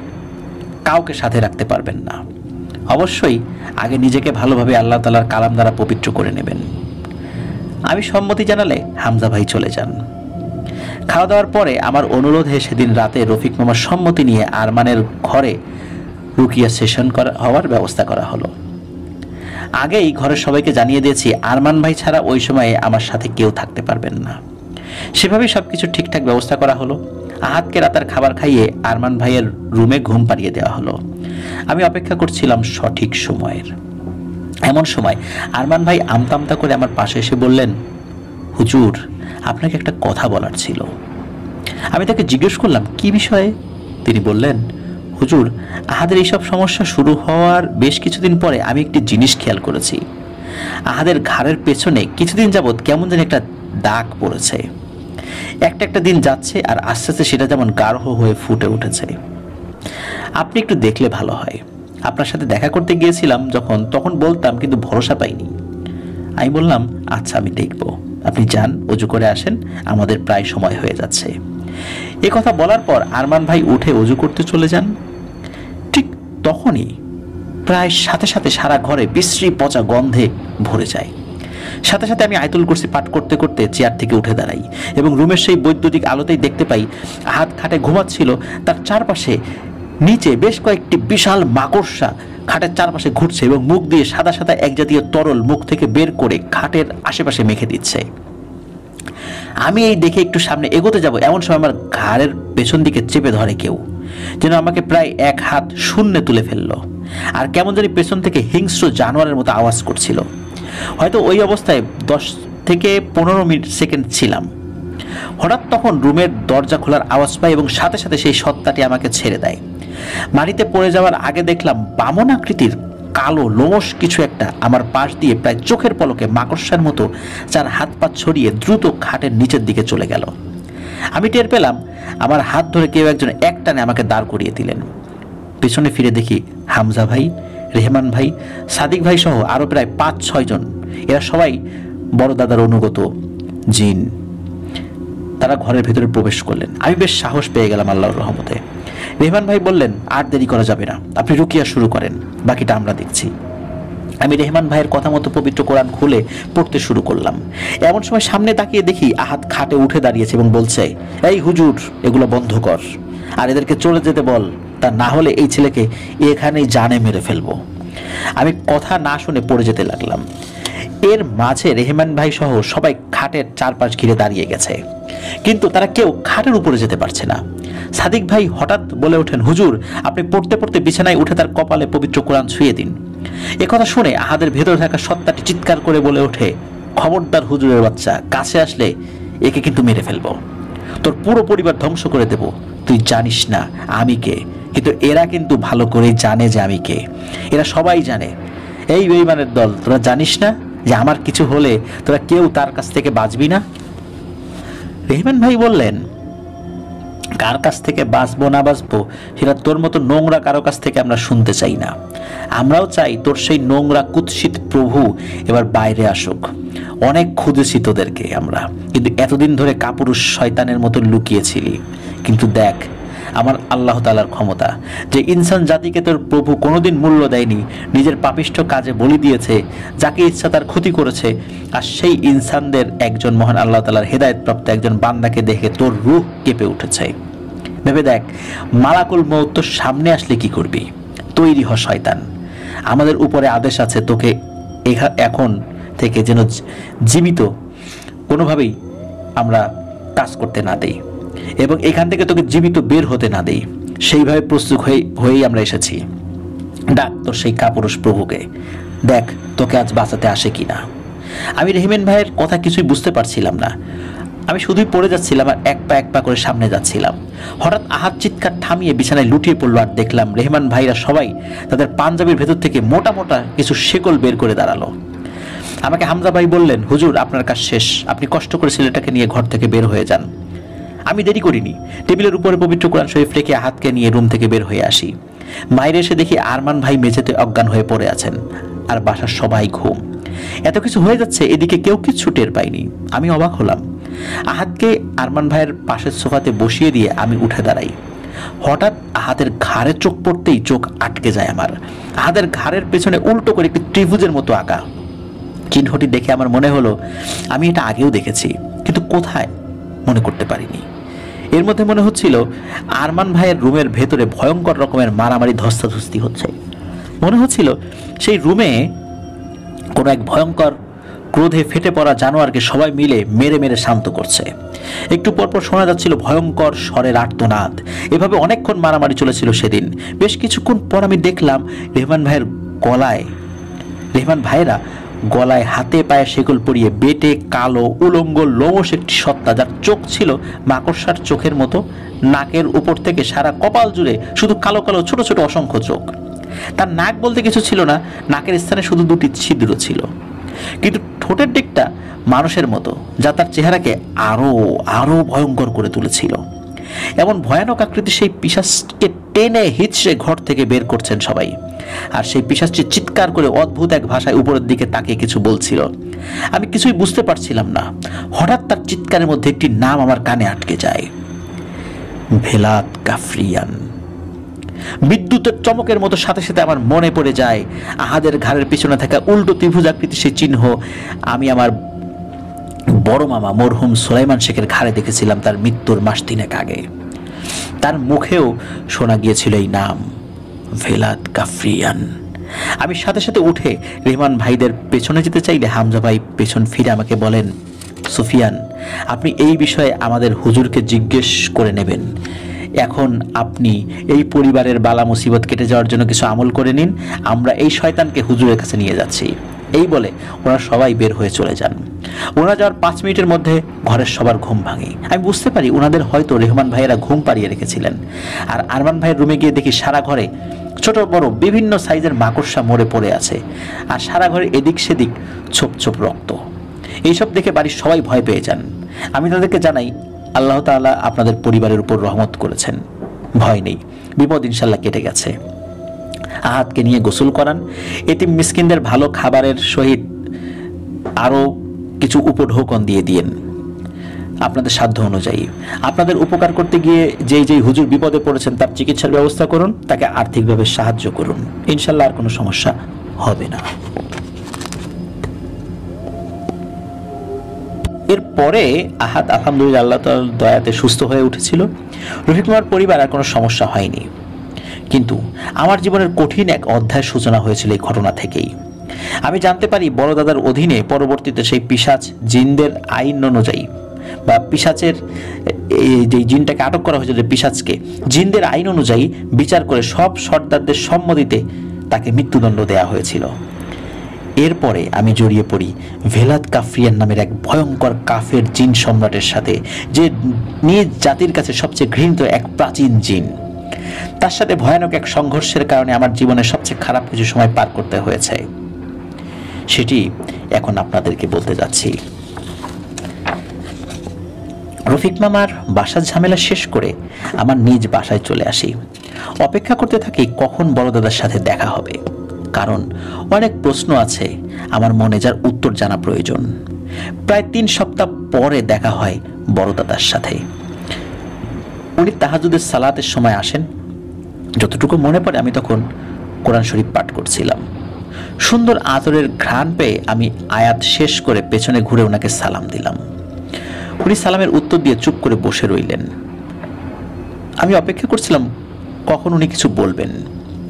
কাউকে সাথে রাখতে পারবেন না। অবশ্যই আগে নিজেকে ভালোভাবে আল্লাহ তাআলার কালাম দ্বারা পবিত্র করে নেবেন। আমি সম্মতি জানালে হামজা ভাই চলে যান। খাওয়া দাওয়ার পরে আমার অনুরোধে সেদিন রাতে রফিক মামার সম্মতি নিয়ে আরমানের ঘরে রুকিয়া সেশন হওয়ার ব্যবস্থা করা হলো। আগেই ঘরের সবাইকে জানিয়ে দিয়েছি আরমান ভাই ছাড়া ওই সময়ে আমার সাথে কেউ থাকতে পারবেন না। সেভাবেই সবকিছু ঠিকঠাক ব্যবস্থা করা হলো। আহাদকে রাতের খাবার খাইয়ে আরমান ভাইয়ের রুমে ঘুম পাড়িয়ে দেওয়া হলো। আমি অপেক্ষা করছিলাম সঠিক সময়ের। এমন সময় আরমান ভাই আমতা আমতা করে আমার পাশে এসে বললেন, হুজুর আপনাকে একটা কথা বলার ছিল। আমি তাকে জিজ্ঞেস করলাম, কি বিষয়ে? তিনি বললেন, হুজুর আহাদের এইসব সমস্যা শুরু হওয়ার বেশ কিছুদিন পরে আমি একটি জিনিস খেয়াল করেছি। আহাদের ঘাড়ের পেছনে কিছুদিন যাবৎ কেমন যেন একটা দাগ পড়েছে। একটা দিন যাচ্ছে আর আস্তে আস্তে সেটা যেমন গাঢ় হয়ে ফুটে উঠেছে। আপনি একটু দেখলে ভালো হয়। আপনার সাথে দেখা করতে গিয়েছিলাম তখন বলতাম, কিন্তু ভরসা পাইনি। আমি বললাম, আচ্ছা আমি দেখব। আপনি যান, অজু করে আসেন, আমাদের প্রায় সময় হয়ে যাচ্ছে। এ কথা বলার পর আরমান ভাই উঠে অজু করতে চলে যান। ঠিক তখনই প্রায় সাথে সাথে সারা ঘরে বিশ্রী পচা গন্ধে ভরে যায়। সাথে সাথে আমি আয়াতুল কুরসি পাঠ করতে করতে চেয়ার থেকে উঠে দাঁড়াই এবং রুমের সেই বৈদ্যুতিক আলোতেই দেখতে পাই আহাদ খাটে ঘুমাচ্ছিল। তার চারপাশে নিচে বেশ কয়েকটি বিশাল মাকড়সা খাটের চারপাশে ঘুরছে এবং মুখ দিয়ে সাদা সাদা এক জাতীয় তরল মুখ থেকে বের করে খাটের আশেপাশে মেখে দিচ্ছে। আমি এই দেখে একটু সামনে এগোতে যাব, এমন সময় আমার ঘাড়ের পেছন দিকে চেপে ধরে কেউ, যেন আমাকে প্রায় এক হাত শূন্যে তুলে ফেললো। আর কেমন জানি পেছন থেকে হিংস্র জানোয়ারের মতো আওয়াজ করছিল। হয়তো ওই অবস্থায় 10 থেকে 15 সেকেন্ড ছিলাম। হঠাৎ তখন রুমের দরজা খোলার আওয়াজ পাই এবং সাথে সাথে সেই সত্তাটি আমাকে ছেড়ে দেয়। মাটিতে পড়ে যাওয়ার আগে দেখলাম বামন আকৃতির কালো লোমশ কিছু একটা আমার পাশ দিয়ে প্রায় চোখের পলকে মাকড়সার মতো যার হাত পা ছড়িয়ে দ্রুত খাটের নিচের দিকে চলে গেল। আমি টের পেলাম আমার হাত ধরে কেউ একজন একটানে আমাকে দাঁড় করিয়ে দিলেন। পেছনে ফিরে দেখি হামজা ভাই, রেহমান ভাই, সাদিক ভাই সহ আরো প্রায় 5-6 জন। এরা সবাই বড় দাদার অনুগত জিন। তারা ঘরের ভেতরে প্রবেশ করলেন। আমি বেশ সাহস পেয়ে গেলাম আল্লাহর রহমতে। রেহমান ভাই বললেন, আর দেরি করা যাবে না, আপনি রুকিয়া শুরু করেন, বাকিটা আমরা দেখছি। আমি রেহমান ভাইয়ের কথা মতো পবিত্র কোরআন খুলে পড়তে শুরু করলাম। এমন সময় সামনে তাকিয়ে দেখি আহাদ খাটে উঠে দাঁড়িয়েছে এবং বলছে, এই হুজুর এগুলো বন্ধ কর, আর এদেরকে চলে যেতে বল, তা না হলে এই ছেলেকে এখানেই জানে মেরে ফেলবো। আমি কথা না শুনে পড়ে যেতে লাগলাম। এর মাঝে রেহমান ভাই সহ সবাই খাটের চারপাশ ঘিরে দাঁড়িয়ে গেছে, কিন্তু তারা কেউ খাটের উপরে যেতে পারছে না। সাদিক ভাই হঠাৎ বলে ওঠেন, হুজুর আপনি পড়তে পড়তে বিছানায় উঠে তার কপালে পবিত্র কোরআন ছুঁয়ে দিন। একথা শুনে আহাদের ভেতরে থাকা সত্তাটি চিৎকার করে বলে ওঠে, খবরদার হুজুরের বাচ্চা, কাছে আসলে একে কিন্তু মেরে ফেলবো, তোর পুরো পরিবার ধ্বংস করে দেব। তুই জানিস না আমি কে, কিন্তু এরা কিন্তু ভালো করেই জানে যে আমি কে। এরা সবাই জানে। এই বেঈমানের দল, তোরা জানিস না যে আমার কিছু হলে তোরা কেউ তার কাছ থেকে বাঁচবি না? রেহমান ভাই বললেন, কার কাছ থেকে বাঁচবো না বাঁচবো সেটা তোর মতো নোংরা কারো কাছ থেকে আমরা শুনতে চাই না। আমরাও চাই তোর সেই নোংরা কুৎসিত প্রভু এবার বাইরে আসুক। অনেক খুঁজেছি তোদেরকে আমরা, কিন্তু এতদিন ধরে কাপুরুষ শয়তানের মতো লুকিয়েছিলি। কিন্তু দেখ আমার আল্লাহ তাআলার ক্ষমতা, যে ইনসান জাতিকে তোর প্রভু কোনোদিন মূল্য দেয়নি, নিজের পাপিষ্ঠ কাজে বলি দিয়েছে, যাকে ইচ্ছা তার ক্ষতি করেছে, আর সেই ইনসানদের একজন মহান আল্লাহ তাআলার হেদায়েতপ্রাপ্ত একজন বান্দাকে দেখে তোর রূহ কেঁপে উঠেছে। ভেবে দেখ, মালাকুল মউত তোর সামনে আসলে কি করবি? তৈরি হ শয়তান। আমাদের উপরে আদেশ আছে তোকে এখন থেকে যেন জীবিত কোনোভাবেই আমরা কাজ করতে না দেই এবং এখান থেকে তোকে জীবিত বের হতে না দেই। সেইভাবে প্রস্তুত হয়েই আমরা এসেছি। ডাক তোর সেই কাপুরুষ প্রভুকে, দেখ তোকে আজ বাঁচাতে আসে কিনা। আমি রেহমান ভাইয়ের কথা কিছুই বুঝতে পারছিলাম না। আমি শুধুই পড়ে যাচ্ছিলাম আর এক পা করে সামনে যাচ্ছিলাম। হঠাৎ আহাত চিৎকার থামিয়ে বিছানায় লুটিয়ে পড়লো আর দেখলাম রেহমান ভাইরা সবাই তাদের পাঞ্জাবির ভেতর থেকে মোটা মোটা কিছু শেকল বের করে দাঁড়ালো। আমাকে হামজা ভাই বললেন, হুজুর আপনার কাজ শেষ, আপনি কষ্ট করে ছেলেটাকে নিয়ে ঘর থেকে বের হয়ে যান। আমি দেরি করিনি, টেবিলের উপরে পবিত্র কোরআন শরীফ রেখে আহাতকে নিয়ে রুম থেকে বের হয়ে আসি। বাইরে এসে দেখি আরমান ভাই মেঝেতে অজ্ঞান হয়ে পড়ে আছেন আর বাসার সবাই ঘুম। এত কিছু হয়ে যাচ্ছে, এদিকে কেউ কিচ্ছু টের পাইনি। আমি অবাক হলাম। আহাতকে আরমান ভাইয়ের পাশের সোফাতে বসিয়ে দিয়ে আমি উঠে দাঁড়াই। হঠাৎ আহাতের ঘাড়ে চোখ পড়তেই চোখ আটকে যায় আমার। আহাতের ঘাড়ের পেছনে উল্টো করে একটি ত্রিভুজের মতো আঁকা চিহ্নটি দেখে আমার মনে হলো আমি এটা আগেও দেখেছি, কিন্তু কোথায় মনে করতে পারিনি। এর মধ্যে মনে হচ্ছিল আরমান ভাইয়ের রুমের ভেতরে ভয়ঙ্কর রকমের মারামারি ধস্তাধস্তি হচ্ছে। মনে হচ্ছিল সেই রুমে কোনো এক ভয়ঙ্কর ক্রোধে ফেটে পড়া জানোয়ারকে সবাই মিলে মেরে মেরে শান্ত করছে। একটু পরপর শোনা যাচ্ছিল ভয়ঙ্কর স্বরের আর্তনাদ। এভাবে অনেকক্ষণ মারামারি চলেছিল সেদিন। বেশ কিছুক্ষণ পর আমি দেখলাম রেহমান ভাইয়েরা গলায় হাতে পায়ে শেকল পরিয়ে বেটে কালো উলঙ্গ লোমশ একটি সত্তা, যার চোখ ছিল মাকড়সার চোখের মতো। নাকের উপর থেকে সারা কপাল জুড়ে শুধু কালো কালো ছোট ছোট অসংখ্য চোখ। তার নাক বলতে কিছু ছিল না, নাকের স্থানে শুধু দুটি ছিদ্র ছিল, কিন্তু ঠোঁটের দিকটা মানুষের মতো, যা তার চেহারাকে আরো আরো ভয়ঙ্কর করে তুলেছিল। এমন ভয়ানক আকৃতি সেই পিশাচকে টেনে হিচড়ে ঘর থেকে বের করছেন সবাই। আর সেই পিশাচটি চিৎকার করে অদ্ভুত এক ভাষায় উপরের দিকে তাকিয়ে কিছু বলছিল। আমি কিছুই বুঝতে পারছিলাম না। হঠাৎ তার চিৎকারের মধ্যে একটি নাম আমার কানে আটকে যায়, ভেলাত কাফরিয়ান। বিদ্যুতের চমকের মতো সাথে সাথে আমার মনে পড়ে যায় আহাদের ঘাড়ের পিছনে থাকা উল্টো ত্রিভুজাকৃতি সেই চিহ্ন আমি আমার বড় মামা মরহুম সুলাইমান শেখের ঘাড়ে দেখেছিলাম তার মৃত্যুর মাস 3 আগে। তার মুখেও শোনা গিয়েছিল এই নাম, ভেলাত কাফরিয়ান। আমি সাথে সাথে উঠে রেহমান ভাইদের পেছনে যেতে চাইলে হামজা ভাই পেছন ফিরে আমাকে বলেন, সুফিয়ান, আপনি এই বিষয়ে আমাদের হুজুরকে জিজ্ঞেস করে নেবেন। এখন আপনি এই পরিবারের বালা মুসিবত কেটে যাওয়ার জন্য কিছু আমল করে নিন, আমরা এই শয়তানকে হুজুরের কাছে নিয়ে যাচ্ছি। এই বলে ওরা সবাই বের হয়ে চলে যান। ওরা যাওয়ার 5 মিনিটের মধ্যে ঘরের সবার ঘুম ভাঙে। আমি বুঝতে পারি ওনাদের হয়তো রেহমান ভাইয়েরা ঘুম পাড়িয়ে রেখেছিলেন। আর আরমান ভাইয়ের রুমে গিয়ে দেখি সারা ঘরে ছোট বড় বিভিন্ন সাইজের মাকড়সা মরে পড়ে আছে, আর সারা ঘরে এদিক সেদিক ছোপ ছোপ রক্ত। এইসব দেখে বাড়ির সবাই ভয় পেয়ে যান। আমি তাদেরকে জানাই, আল্লাহ তাআলা আপনাদের পরিবারের উপর রহমত করেছেন, ভয় নেই, বিপদ ইনশাল্লাহ কেটে গেছে। আহাতকে নিয়ে গোসল করান, এতিম মিসকিনদের ভালো খাবারের সহিত আরও কিছু উপঢৌকন দিয়ে দিয়েন আপনাদের সাধ্য অনুযায়ী। আপনাদের উপকার করতে গিয়ে যেই হুজুর বিপদে পড়েছেন তার চিকিৎসার ব্যবস্থা করুন, তাকে আর্থিকভাবে সাহায্য করুন, ইনশাল্লাহ আর কোনো সমস্যা হবে না। এরপরে আহাত আলহামদুলিল্লাহ আল্লাহ তাআলার দয়াতে সুস্থ হয়ে উঠেছিল। রফিক মামার পরিবার আর কোনো সমস্যা হয়নি। কিন্তু আমার জীবনের কঠিন এক অধ্যায়ের সূচনা হয়েছিল এই ঘটনা থেকেই। আমি জানতে পারি বড় দাদার অধীনে পরবর্তীতে সেই পিশাচ জিনদের আইন অনুযায়ী বা পিশাচের যে জিনটাকে আটক করা হয়েছিল, পিশাচকে জিনদের আইন অনুযায়ী বিচার করে সব সর্দারদের সম্মতিতে তাকে মৃত্যুদণ্ড দেওয়া হয়েছিল। এরপরে আমি জড়িয়ে পড়ি ভেলাত কাফরিয়ান নামের এক ভয়ঙ্কর কাফের জিন সম্রাটের সাথে, যে নিজ জাতির কাছে সবচেয়ে ঘৃণিত এক প্রাচীন জিন। তার সাথে ভয়ানক এক সংঘর্ষের কারণে আমার জীবনের সবচেয়ে খারাপ কিছু সময় পার করতে হয়েছে, সেটি এখন আপনাদেরকে বলতে যাচ্ছি। রফিক মামার বাসার ঝামেলা শেষ করে আমার নিজ বাসায় চলে আসি। অপেক্ষা করতে থাকি কখন বড় দাদার সাথে দেখা হবে, কারণ অনেক প্রশ্ন আছে আমার মনে যার উত্তর জানা প্রয়োজন। প্রায় 3 সপ্তাহ পরে দেখা হয় বড় দাদার সাথে। উনি তাহাজ্জুদের সালাতের সময় আসেন। যতটুকু মনে পড়ে আমি তখন কোরআন শরীফ পাঠ করছিলাম। সুন্দর আতরের ঘ্রাণ পেয়ে আমি আয়াত শেষ করে পেছনে ঘুরে ওনাকে সালাম দিলাম। উনি সালামের উত্তর দিয়ে চুপ করে বসে রইলেন। আমি অপেক্ষা করছিলাম কখন উনি কিছু বলবেন।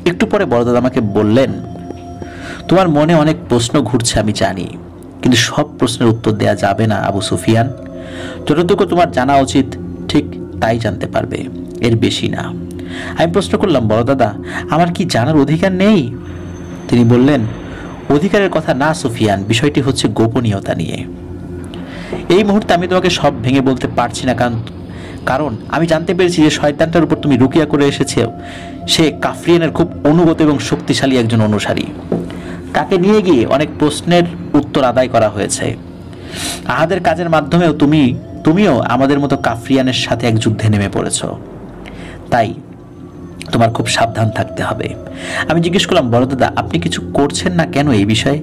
একটু পরে বড় দাদা আমাকে বললেন, তোমার মনে অনেক প্রশ্ন ঘুরছে আমি জানি, কিন্তু সব প্রশ্নের উত্তর দেয়া যাবে না আবু সুফিয়ান। যতটুকু তোমার জানা উচিত ঠিক তাই জানতে পারবে, এর বেশি না। আমি প্রশ্ন করলাম, বড় দাদা, আমার কি জানার অধিকার নেই? তিনি বললেন, অধিকারের কথা না সুফিয়ান, বিষয়টি হচ্ছে গোপনীয়তা নিয়ে। এই মুহূর্তে আমি তোমাকে সব ভেঙে বলতে পারছি না, কারণ আমি জানতে পেরেছি যে শয়তানটার উপর তুমি রুকিয়া করে এসেছে সে কাফরিয়ানের খুব অনুগত এবং শক্তিশালী একজন অনুসারী। তাকে নিয়ে গিয়ে অনেক প্রশ্নের উত্তর আদায় করা হয়েছে। আহাদের কাজের মাধ্যমেও তুমিও আমাদের মতো কাফরিয়ানের সাথে এক যুদ্ধে নেমে পড়েছ। তাই তোমার খুব সাবধান থাকতে হবে। আমি জিজ্ঞেস করলাম, বড়দাদা, আপনি কিছু করছেন না কেন এই বিষয়ে?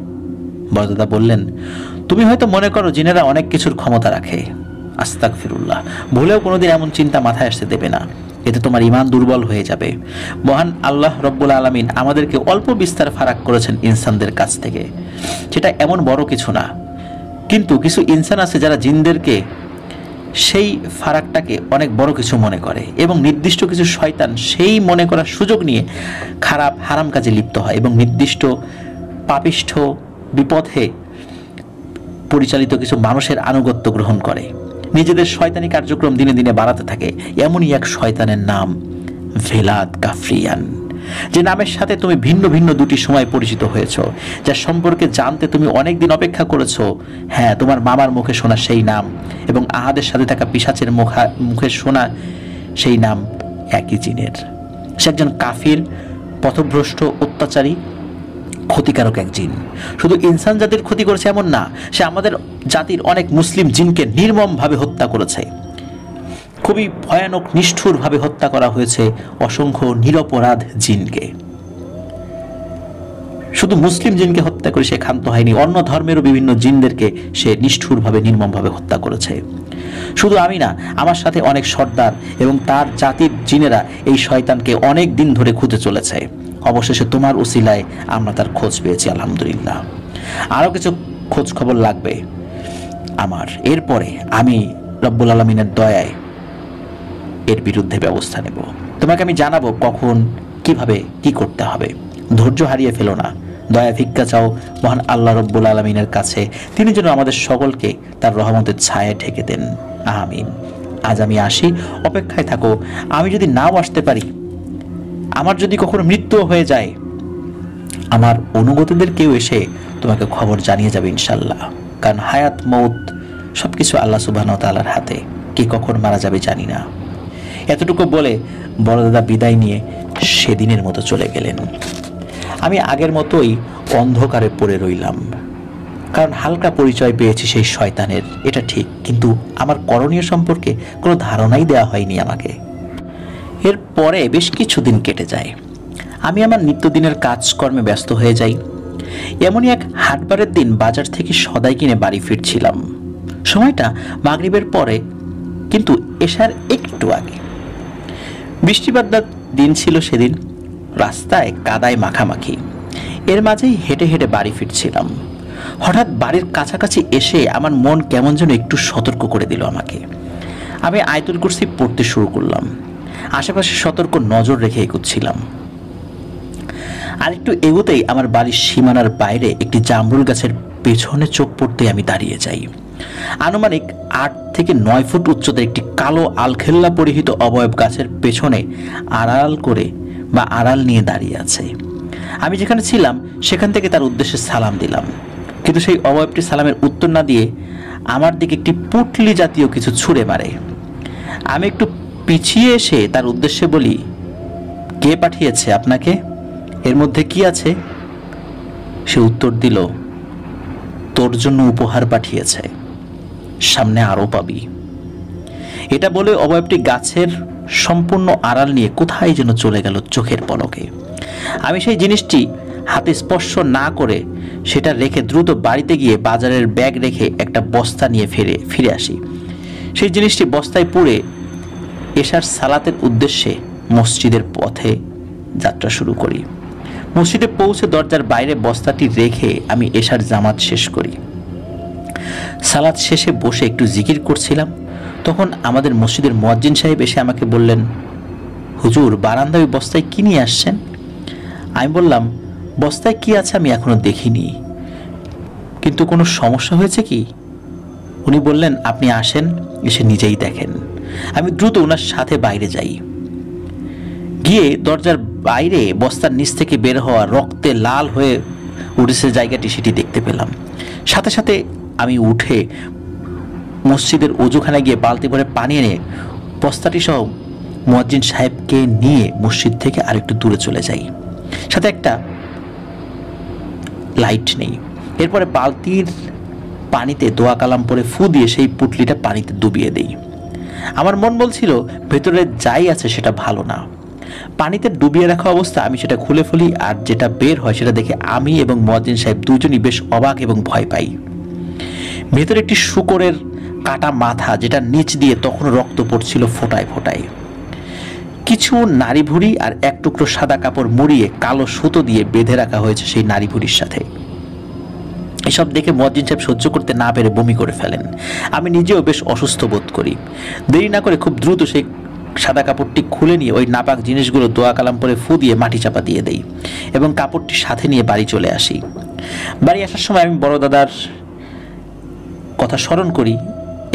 বড়দাদা বললেন, তুমি হয়তো মনে করো জিনেরা অনেক কিছুর ক্ষমতা রাখে। আস্তাগফিরুল্লাহ, ভুলেও কোনোদিন এমন চিন্তা মাথায় আসতে দেবে না, এতে তোমার ঈমান দুর্বল হয়ে যাবে। মহান আল্লাহ রব্বুল আলামিন আমাদেরকে অল্প বিস্তার ফারাক করেছেন ইনসানদের কাছ থেকে, সেটা এমন বড় কিছু না। কিন্তু কিছু ইনসান আছে যারা জিনদেরকে সেই ফারাকটাকে অনেক বড় কিছু মনে করে, এবং নির্দিষ্ট কিছু শয়তান সেই মনে করার সুযোগ নিয়ে খারাপ হারাম কাজে লিপ্ত হয় এবং নির্দিষ্ট পাপিষ্ঠ বিপথে পরিচালিত কিছু মানুষের আনুগত্য গ্রহণ করে, নিজেদের শয়তানি কার্যক্রম দিনে দিনে বাড়াতে থাকে। এমনই এক শয়তানের নাম ভেলাদ কাফরিয়ান, যে নামের সাথে তুমি ভিন্ন ভিন্ন দুটি সময় পরিচিত হয়েছ, যার সম্পর্কে জানতে তুমি অনেক দিন অপেক্ষা করেছো। হ্যাঁ, তোমার মামার মুখে শোনা সেই নাম এবং আহাদের সাথে থাকা পিশাচের মুখে শোনা সেই নাম একই জিনের। সে একজন কাফির, পথভ্রষ্ট, অত্যাচারী, ক্ষতিকারক এক জিন। শুধু ইনসান জাতির ক্ষতি করেছে এমন না, সে আমাদের জাতির অনেক মুসলিম জিনকে নির্মমভাবে হত্যা করেছে। খুবই ভয়ানক নিষ্ঠুরভাবে হত্যা করা হয়েছে অসংখ্য নিরপরাধ জিনকে। শুধু মুসলিম জিনকে হত্যা করে সে ক্ষান্ত হয়নি, অন্য ধর্মেরও বিভিন্ন জিনদেরকে সে নিষ্ঠুরভাবে নির্মমভাবে হত্যা করেছে। শুধু আমি না, আমার সাথে অনেক সর্দার এবং তার জাতির জিনেরা এই শয়তানকে অনেক দিন ধরে খুঁজে চলেছে। অবশেষে তোমার উসিলায় আমরা তার খোঁজ পেয়েছি, আলহামদুলিল্লাহ। আরও কিছু খোঁজ খবর লাগবে আমার, এরপরে আমি রব্বুল আলামিনের দয়ায় এর বিরুদ্ধে ব্যবস্থা নেব। তোমাকে আমি জানাবো কখন কিভাবে কি করতে হবে। ধৈর্য হারিয়ে ফেলো না, দয়া ভিক্ষা চাও মহান আল্লাহ রব্বুল আলামিনের কাছে, তিনি যেন আমাদের সকলকে তার রহমতের ছায়ায় ঢেকে দেন, আমিন। আজ আমি আসি, অপেক্ষায় থাকো। আমি যদি নাও আসতে পারি, আমার যদি কখনো মৃত্যু হয়ে যায়, আমার অনুগতদের কেউ এসে তোমাকে খবর জানিয়ে যাবে ইনশাল্লাহ। কারণ হায়াত মৌত সবকিছু আল্লাহ সুবহানাহু ওয়া তাআলার হাতে, কে কখন মারা যাবে জানি না। এতটুকু বলে বড়দাদা বিদায় নিয়ে সেদিনের মতো চলে গেলেন। আমি আগের মতোই অন্ধকারে পড়ে রইলাম, কারণ হালকা পরিচয় পেয়েছি সেই শয়তানের, এটা ঠিক, কিন্তু আমার করণীয় সম্পর্কে কোনো ধারণাই দেওয়া হয়নি আমাকে। এরপরে বেশ কিছুদিন কেটে যায়, আমি আমার নিত্যদিনের কাজকর্মে ব্যস্ত হয়ে যাই। এমনই এক হাটবারের দিন বাজার থেকে সদাই কিনে বাড়ি ফিরছিলাম। সময়টা মাগরিবের পরে, কিন্তু এশার একটু আগে। বৃষ্টিবাদলার দিন ছিল সেদিন, রাস্তায় কাদায় মাখামাখি। এর মাঝেই হেঁটে হেঁটে বাড়ি ফিরছিলাম। হঠাৎ বাড়ির কাছাকাছি এসে আমার মন কেমন যেন একটু সতর্ক করে দিল আমাকে। আমি আয়াতুল কুরসি পড়তে শুরু করলাম, আশেপাশে সতর্ক নজর রেখে এগোচ্ছিলাম। আর একটু এগোতেই আমার বাড়ির সীমানার বাইরে একটি জামরুল গাছের পেছনে চোখ পড়তে আমি দাঁড়িয়ে যাই। আনুমানিক 8 থেকে 9 ফুট উচ্চতার একটি কালো আলখেল্লা পরিহিত অবয়ব গাছের পেছনে আড়াল নিয়ে দাঁড়িয়ে আছে। আমি যেখানে ছিলাম সেখান থেকে তার উদ্দেশ্যে সালাম দিলাম, কিন্তু সেই অবয়বটি সালামের উত্তর না দিয়ে আমার দিকে একটি পুটলি জাতীয় কিছু ছুঁড়ে মারে। আমি একটু পিছিয়ে এসে তার উদ্দেশ্যে বলি, কে পাঠিয়েছে আপনাকে? এর মধ্যে কি আছে? সে উত্তর দিল, তোর জন্য উপহার পাঠিয়েছে, সামনে আরো পাবি। এটা বলে অবয়বটি গাছের সম্পূর্ণ আড়াল নিয়ে কোথায় যেন চলে গেল চোখের পলকে। আমি সেই জিনিসটি হাতে স্পর্শ না করে সেটা রেখে দ্রুত বাড়িতে গিয়ে বাজারের ব্যাগ রেখে একটা বস্তা নিয়ে ফিরে আসি। সেই জিনিসটি বস্তায় পুরে এশার সালাতের উদ্দেশ্যে মসজিদের পথে যাত্রা শুরু করি। মসজিদে পৌঁছে দরজার বাইরে বস্তাটি রেখে আমি এশার জামাত শেষ করি। সালাত শেষে বসে একটু জিকির করছিলাম, তখন আমাদের মসজিদের মুয়াজ্জিন সাহেব এসে আমাকে বললেন, হুজুর, বারান্দায় বস্তায় কি নিয়ে আসছেন? আমি বললাম, বস্তায় কি আছে আমি এখনো দেখিনি, কিন্তু কোনো সমস্যা হয়েছে কি? উনি বললেন, আপনি আসেন, এসে নিজেই দেখেন। আমি দ্রুত ওনার সাথে বাইরে যাই। গিয়ে দরজার বাইরে বস্তার নিচ থেকে বের হওয়া রক্তে লাল হয়ে উঠেছে জায়গাটি, সেটি দেখতে পেলাম। সাথে সাথে আমি উঠে মসজিদের ওযুখানায় গিয়ে বালতি ভরে পানি এনে বস্তাটি সহ মুয়াজ্জিন সাহেবকে নিয়ে মসজিদ থেকে আরেকটু দূরে চলে যাই। সাথে একটা লাইট নেই। এরপরে বালতির পানিতে দোয়া কালাম পরে ফু দিয়ে সেই পুটলিটা পানিতে ডুবিয়ে দেই। আমার মন বলছিল ভেতরে যাই আছে সেটা ভালো না। পানিতে ডুবিয়ে রাখা অবস্থা আমি সেটা খুলে ফেলি, আর যেটা বের হয় সেটা দেখে আমি এবং মুয়াজ্জিন সাহেব দুজনই বেশ অবাক এবং ভয় পাই। ভেতরে একটি শূকরের কাটা মাথা, যেটা নিচ দিয়ে তখন রক্ত পড়ছিল ফোঁটায় ফোঁটায়। কিছু নারী ভুঁড়ি আর এক টুকরো সাদা কাপড় মুড়িয়ে কালো সুতো দিয়ে বেঁধে রাখা হয়েছে সেই নারী ভুঁড়ির সাথে। এসব দেখে মুয়াজ্জিন সাহেব সহ্য করতে না পেরে বমি করে ফেলেন। আমি নিজেও বেশ অসুস্থ বোধ করি। দেরি না করে খুব দ্রুত সেই সাদা কাপড়টি খুলে নিয়ে ওই নাপাক জিনিসগুলো দোয়া কালাম পরে ফু দিয়ে মাটি চাপা দিয়ে দেই এবং কাপড়টি সাথে নিয়ে বাড়ি চলে আসি। বাড়ি আসার সময় আমি বড় দাদার কথা স্মরণ করি,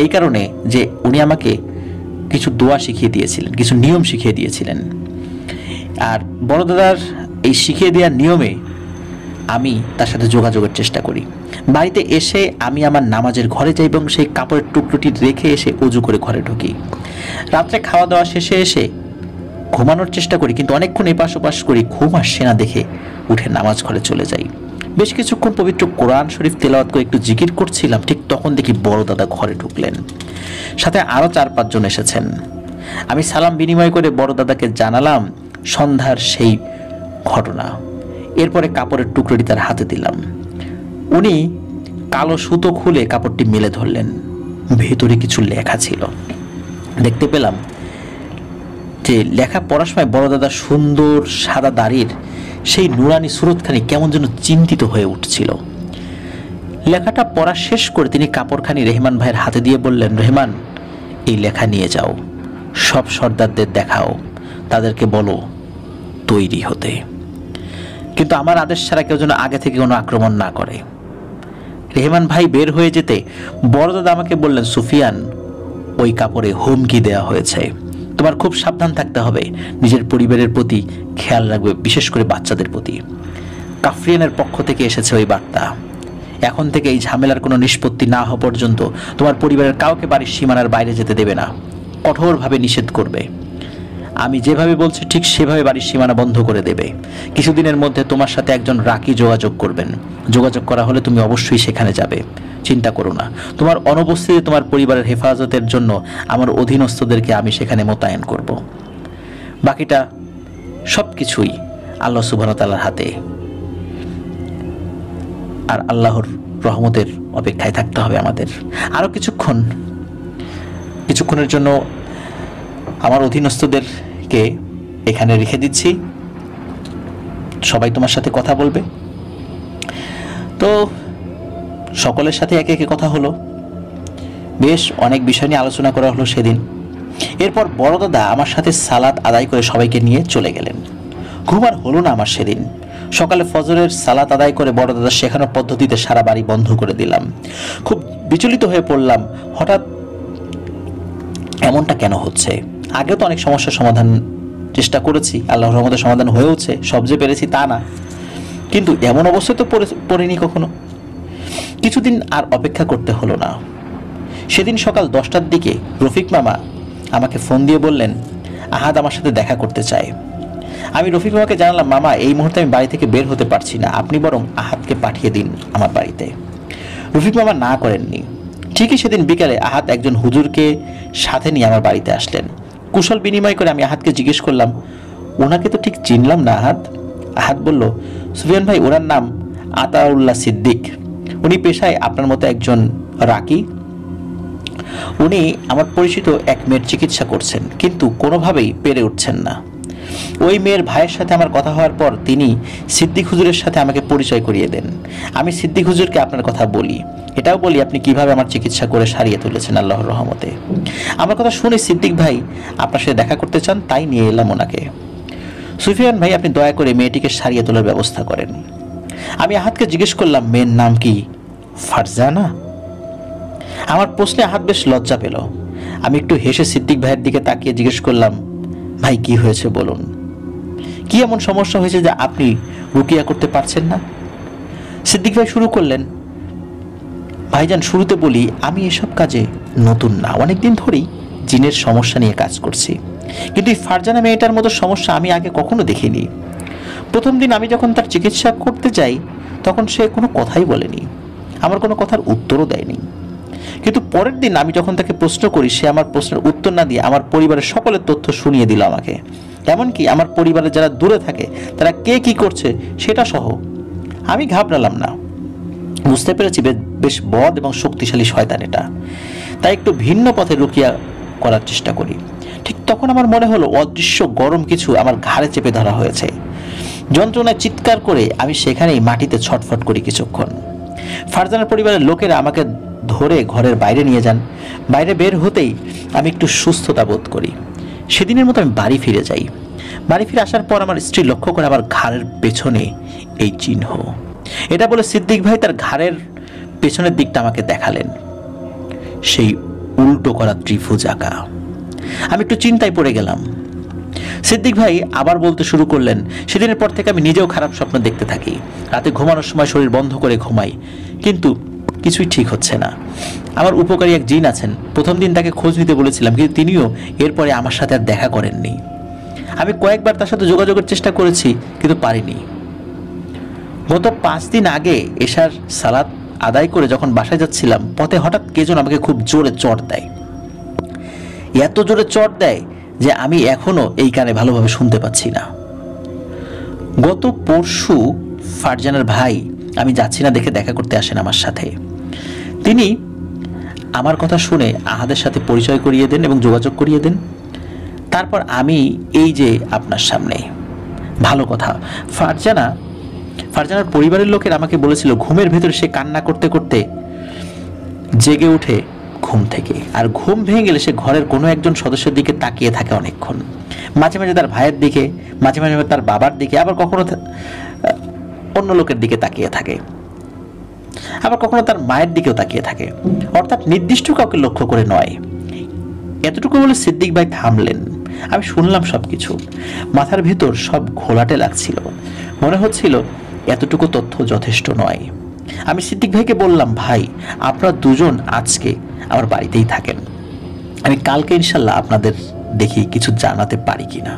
এই কারণে যে উনি আমাকে কিছু দোয়া শিখিয়ে দিয়েছিলেন, কিছু নিয়ম শিখিয়ে দিয়েছিলেন। আর বড় দাদার এই শিখিয়ে দেওয়ার নিয়মে আমি তার সাথে যোগাযোগের চেষ্টা করি। বাড়িতে এসে আমি আমার নামাজের ঘরে যাই এবং সেই কাপড়ের টুকরোটি রেখে এসে অজু করে ঘরে ঢুকি। রাত্রে খাওয়া দাওয়া শেষে এসে ঘুমানোর চেষ্টা করি, কিন্তু অনেকক্ষণ এপাশ ওপাশ করি, ঘুম আসছে না দেখে উঠে নামাজ ঘরে চলে যাই। বেশ কিছুক্ষণ পবিত্র কোরআন শরীফ তেলাওয়াত করে একটু জিকির করছিলাম, ঠিক তখন দেখি বড় দাদা ঘরে ঢুকলেন। সাথে আরও 4-5 জন এসেছেন। আমি সালাম বিনিময় করে বড় দাদাকে জানালাম সন্ধ্যার সেই ঘটনা। এরপরে কাপড়ের টুকরোটি তার হাতে দিলাম। উনি কালো সুতো খুলে কাপড়টি মেলে ধরলেন। ভেতরে কিছু লেখা ছিল। দেখতে পেলাম যে লেখা পড়ার সময় বড় দাদা সুন্দর সাদা দাড়ির সেই নুরানি সুরতখানি কেমন যেন চিন্তিত হয়ে উঠছিল। লেখাটা পড়া শেষ করে তিনি কাপড়খানি রেহমান ভাইয়ের হাতে দিয়ে বললেন, রেহমান, এই লেখা নিয়ে যাও, সব সর্দারদের দেখাও, তাদেরকে বলো তৈরি হতে, কিন্তু আমার আদেশ ছাড়া কেউ যেন আগে থেকে কোনো আক্রমণ না করে। রেহমান ভাই বের হয়ে যেতে বড় দাদা আমাকে বললেন, সুফিয়ান, ওই কাপড়ে হুমকি দেওয়া হয়েছে, তোমার খুব সাবধান থাকতে হবে, নিজের পরিবারের প্রতি খেয়াল রাখবে, বিশেষ করে বাচ্চাদের প্রতি। কাফরিয়ানের পক্ষ থেকে এসেছে ওই বার্তা। এখন থেকে এই ঝামেলার কোনো নিষ্পত্তি না হওয়া পর্যন্ত তোমার পরিবারের কাউকে বাড়ির সীমানার বাইরে যেতে দেবে না, কঠোরভাবে নিষেধ করবে। আমি যেভাবে বলছি ঠিক সেভাবে বাড়ির সীমানা বন্ধ করে দেবে। কিছুদিনের মধ্যে তোমার সাথে একজন রাকি যোগাযোগ করবেন। যোগাযোগ করা হলে তুমি অবশ্যই সেখানে যাবে, চিন্তা করো না। তোমার অনুপস্থিতিতে তোমার পরিবারের হেফাজতের জন্য আমার অধীনস্থদেরকে আমি সেখানে মোতায়েন করব। বাকিটা সব কিছুই আল্লাহ সুবহানাহু ওয়া তাআলার হাতে, আর আল্লাহর রহমতের অপেক্ষায় থাকতে হবে আমাদের। আরও কিছুক্ষণের জন্য আমার অধীনস্থদেরকে এখানে রেখে দিচ্ছি, সবাই তোমার সাথে কথা বলবে। তো সকলের সাথে একে একে কথা হলো, বেশ অনেক বিষয় নিয়ে আলোচনা করা হলো সেদিন। এরপর বড় দাদা আমার সাথে সালাত আদায় করে সবাইকে নিয়ে চলে গেলেন। ঘুম আর হলো না আমার সেদিন। সকালে ফজরের সালাত আদায় করে বড় দাদা শেখানোর পদ্ধতিতে সারা বাড়ি বন্ধ করে দিলাম। খুব বিচলিত হয়ে পড়লাম, হঠাৎ এমনটা কেন হচ্ছে? আগেও তো অনেক সমস্যার সমাধান চেষ্টা করেছি, আল্লাহর রহমতের সমাধান হয়েওছে, সব যে পেরেছি তা না, কিন্তু এমন অবস্থায় তো পড়িনি কখনো। কিছুদিন আর অপেক্ষা করতে হলো না। সেদিন সকাল 10টার দিকে রফিক মামা আমাকে ফোন দিয়ে বললেন, আহাদ আমার সাথে দেখা করতে চায়। আমি রফিক মামাকে জানালাম, মামা, এই মুহূর্তে আমি বাড়ি থেকে বের হতে পারছি না, আপনি বরং আহাদকে পাঠিয়ে দিন আমার বাড়িতে। রফিক মামা না করেননি। ঠিকই সেদিন বিকালে আহাদ একজন হুজুরকে সাথে নিয়ে আমার বাড়িতে আসলেন। কুশল বিনিময় করে আমি আহাদকে জিজ্ঞেস করলাম, ওনাকে তো ঠিক চিনলাম না আহাদ। আহাদ বলল, সুফিয়ান ভাই, ওনার নাম আতাউল্লাহ সিদ্দিক, উনি পেশায় আপনার মতো একজন রাকি। উনি আমার পরিচিত এক মেয়ের চিকিৎসা করছেন, কিন্তু কোনোভাবেই পেরে উঠছেন না। ওই মেয়ের ভাইয়ের সাথে আমার কথা হওয়ার পর তিনি সিদ্দিক হুজুরের সাথে আমাকে পরিচয় করিয়ে দেন। আমি সিদ্দিক হুজুরকে আপনার কথা বলি, এটাও বলি আপনি কিভাবে আমার চিকিৎসা করে সারিয়ে তুলেছেন আল্লাহর রহমতে। আমার কথা শুনে সিদ্দিক ভাই আপনার সাথে দেখা করতে চান, তাই নিয়ে এলাম ওনাকে। সুফিয়ান ভাই, আপনি দয়া করে মেয়েটিকে সারিয়ে তোলার ব্যবস্থা করেন। আমি আহাদকে জিজ্ঞেস করলাম, মেয়ের নাম কি? ফারজানা। আমার প্রশ্নে আহাদ বেশ লজ্জা পেল। আমি একটু হেসে সিদ্দিক ভাইয়ের দিকে তাকিয়ে জিজ্ঞেস করলাম, ভাই কি হয়েছে বলুন, কি এমন সমস্যা হয়েছে যে আপনি রুকিয়া করতে পারছেন না? সিদ্দিক ভাই শুরু করলেন, ভাইজান শুরুতে বলি, আমি এসব কাজে নতুন না, অনেকদিন ধরেই জিনের সমস্যা নিয়ে কাজ করছি, কিন্তু এই ফারজানা মেয়েটার মতো সমস্যা আমি আগে কখনো দেখিনি। প্রথম দিন আমি যখন তার চিকিৎসা করতে যাই তখন সে কোনো কথাই বলেনি, আমার কোনো কথার উত্তরও দেয়নি। কিন্তু পরের দিন আমি যখন তাকে প্রশ্ন করি, সে আমার প্রশ্নের উত্তর না দিয়ে আমার পরিবারের সকলের তথ্য শুনিয়ে দিল আমাকে, এমনকি আমার পরিবারের যারা দূরে থাকে তারা কে কি করছে সেটা সহ। আমি ঘাবড়ালাম না, বুঝতে পেরেছি বেশ বদ এবং শক্তিশালী শয়তান এটা, তাই একটু ভিন্ন পথে রুকিয়া করার চেষ্টা করি। ঠিক তখন আমার মনে হলো অদৃশ্য গরম কিছু আমার ঘাড়ে চেপে ধরা হয়েছে। যন্ত্রণায় চিৎকার করে আমি সেখানেই মাটিতে ছটফট করি কিছুক্ষণ। ফারজানার পরিবারের লোকেরা আমাকে ধরে ঘরের বাইরে নিয়ে যান। বাইরে বের হতেই আমি একটু সুস্থতা বোধ করি। সেদিনের মতো আমি বাড়ি ফিরে যাই। বাড়ি ফিরে আসার পর আমার স্ত্রী লক্ষ্য করে আমার ঘাড়ের পেছনে এই চিহ্ন। এটা বলে সিদ্দিক ভাই তার ঘাড়ের পেছনের দিকটা আমাকে দেখালেন, সেই উল্টো করা ত্রিভুজ আঁকা। আমি একটু চিন্তায় পড়ে গেলাম। সিদ্দিক ভাই আবার বলতে শুরু করলেন, সেদিনের পর থেকে আমি নিজেও খারাপ স্বপ্ন দেখতে থাকি। রাতে ঘুমানোর সময় শরীর বন্ধ করে ঘুমাই, কিন্তু কিছুই ঠিক হচ্ছে না। আমার উপকারী এক জিন আছেন, প্রথম দিন তাকে খোঁজ নিতে বলেছিলাম, কিন্তু তিনিও এরপরে আমার সাথে আর দেখা করেননি। আমি কয়েকবার তার সাথে যোগাযোগের চেষ্টা করেছি, কিন্তু পারিনি। গত 5 দিন আগে এশার সালাত আদায় করে যখন বাসায় যাচ্ছিলাম, পথে হঠাৎ কে যেন আমাকে খুব জোরে চড় দেয়। এত জোরে চড় দেয় যে আমি এখনো এই কানে ভালোভাবে শুনতে পাচ্ছি না। গত পরশু ফারজানার ভাই আমি যাচ্ছি না দেখে দেখা করতে আসেন আমার সাথে। তিনি আমার কথা শুনে আহাদের সাথে পরিচয় করিয়ে দেন এবং যোগাযোগ করিয়ে দেন। তারপর আমি এই যে আপনার সামনে। ভালো কথা, ফারজানার পরিবারের লোকের আমাকে বলেছিল ঘুমের ভেতরে সে কান্না করতে করতে জেগে ওঠে ঘুম থেকে, আর ঘুম ভেঙে গেলে সে ঘরের কোনো একজন সদস্যের দিকে তাকিয়ে থাকে অনেকক্ষণ। মাঝে মাঝে তার ভাইয়ের দিকে, মাঝে মাঝে তার বাবার দিকে, আবার কখনো অন্য লোকের দিকে তাকিয়ে থাকে, আবার কখনো তার মায়ের দিকেও তাকিয়ে থাকে, অর্থাৎ নির্দিষ্ট কাউকে লক্ষ্য করে নয়। এতটুকু বলে সিদ্দিক ভাই থামলেন। আমি শুনলাম সবকিছু। মাথার ভিতর সব ঘোলাটে লাগছিল। মনে হচ্ছিল এতটুকু তথ্য যথেষ্ট নয়। আমি সিদ্দিক ভাইকে বললাম, ভাই আপনারা দুজন আজকে আমার বাড়িতেই থাকেন, আমি কালকে ইনশাল্লাহ আপনাদের দেখি কিছু জানাতে পারি কিনা।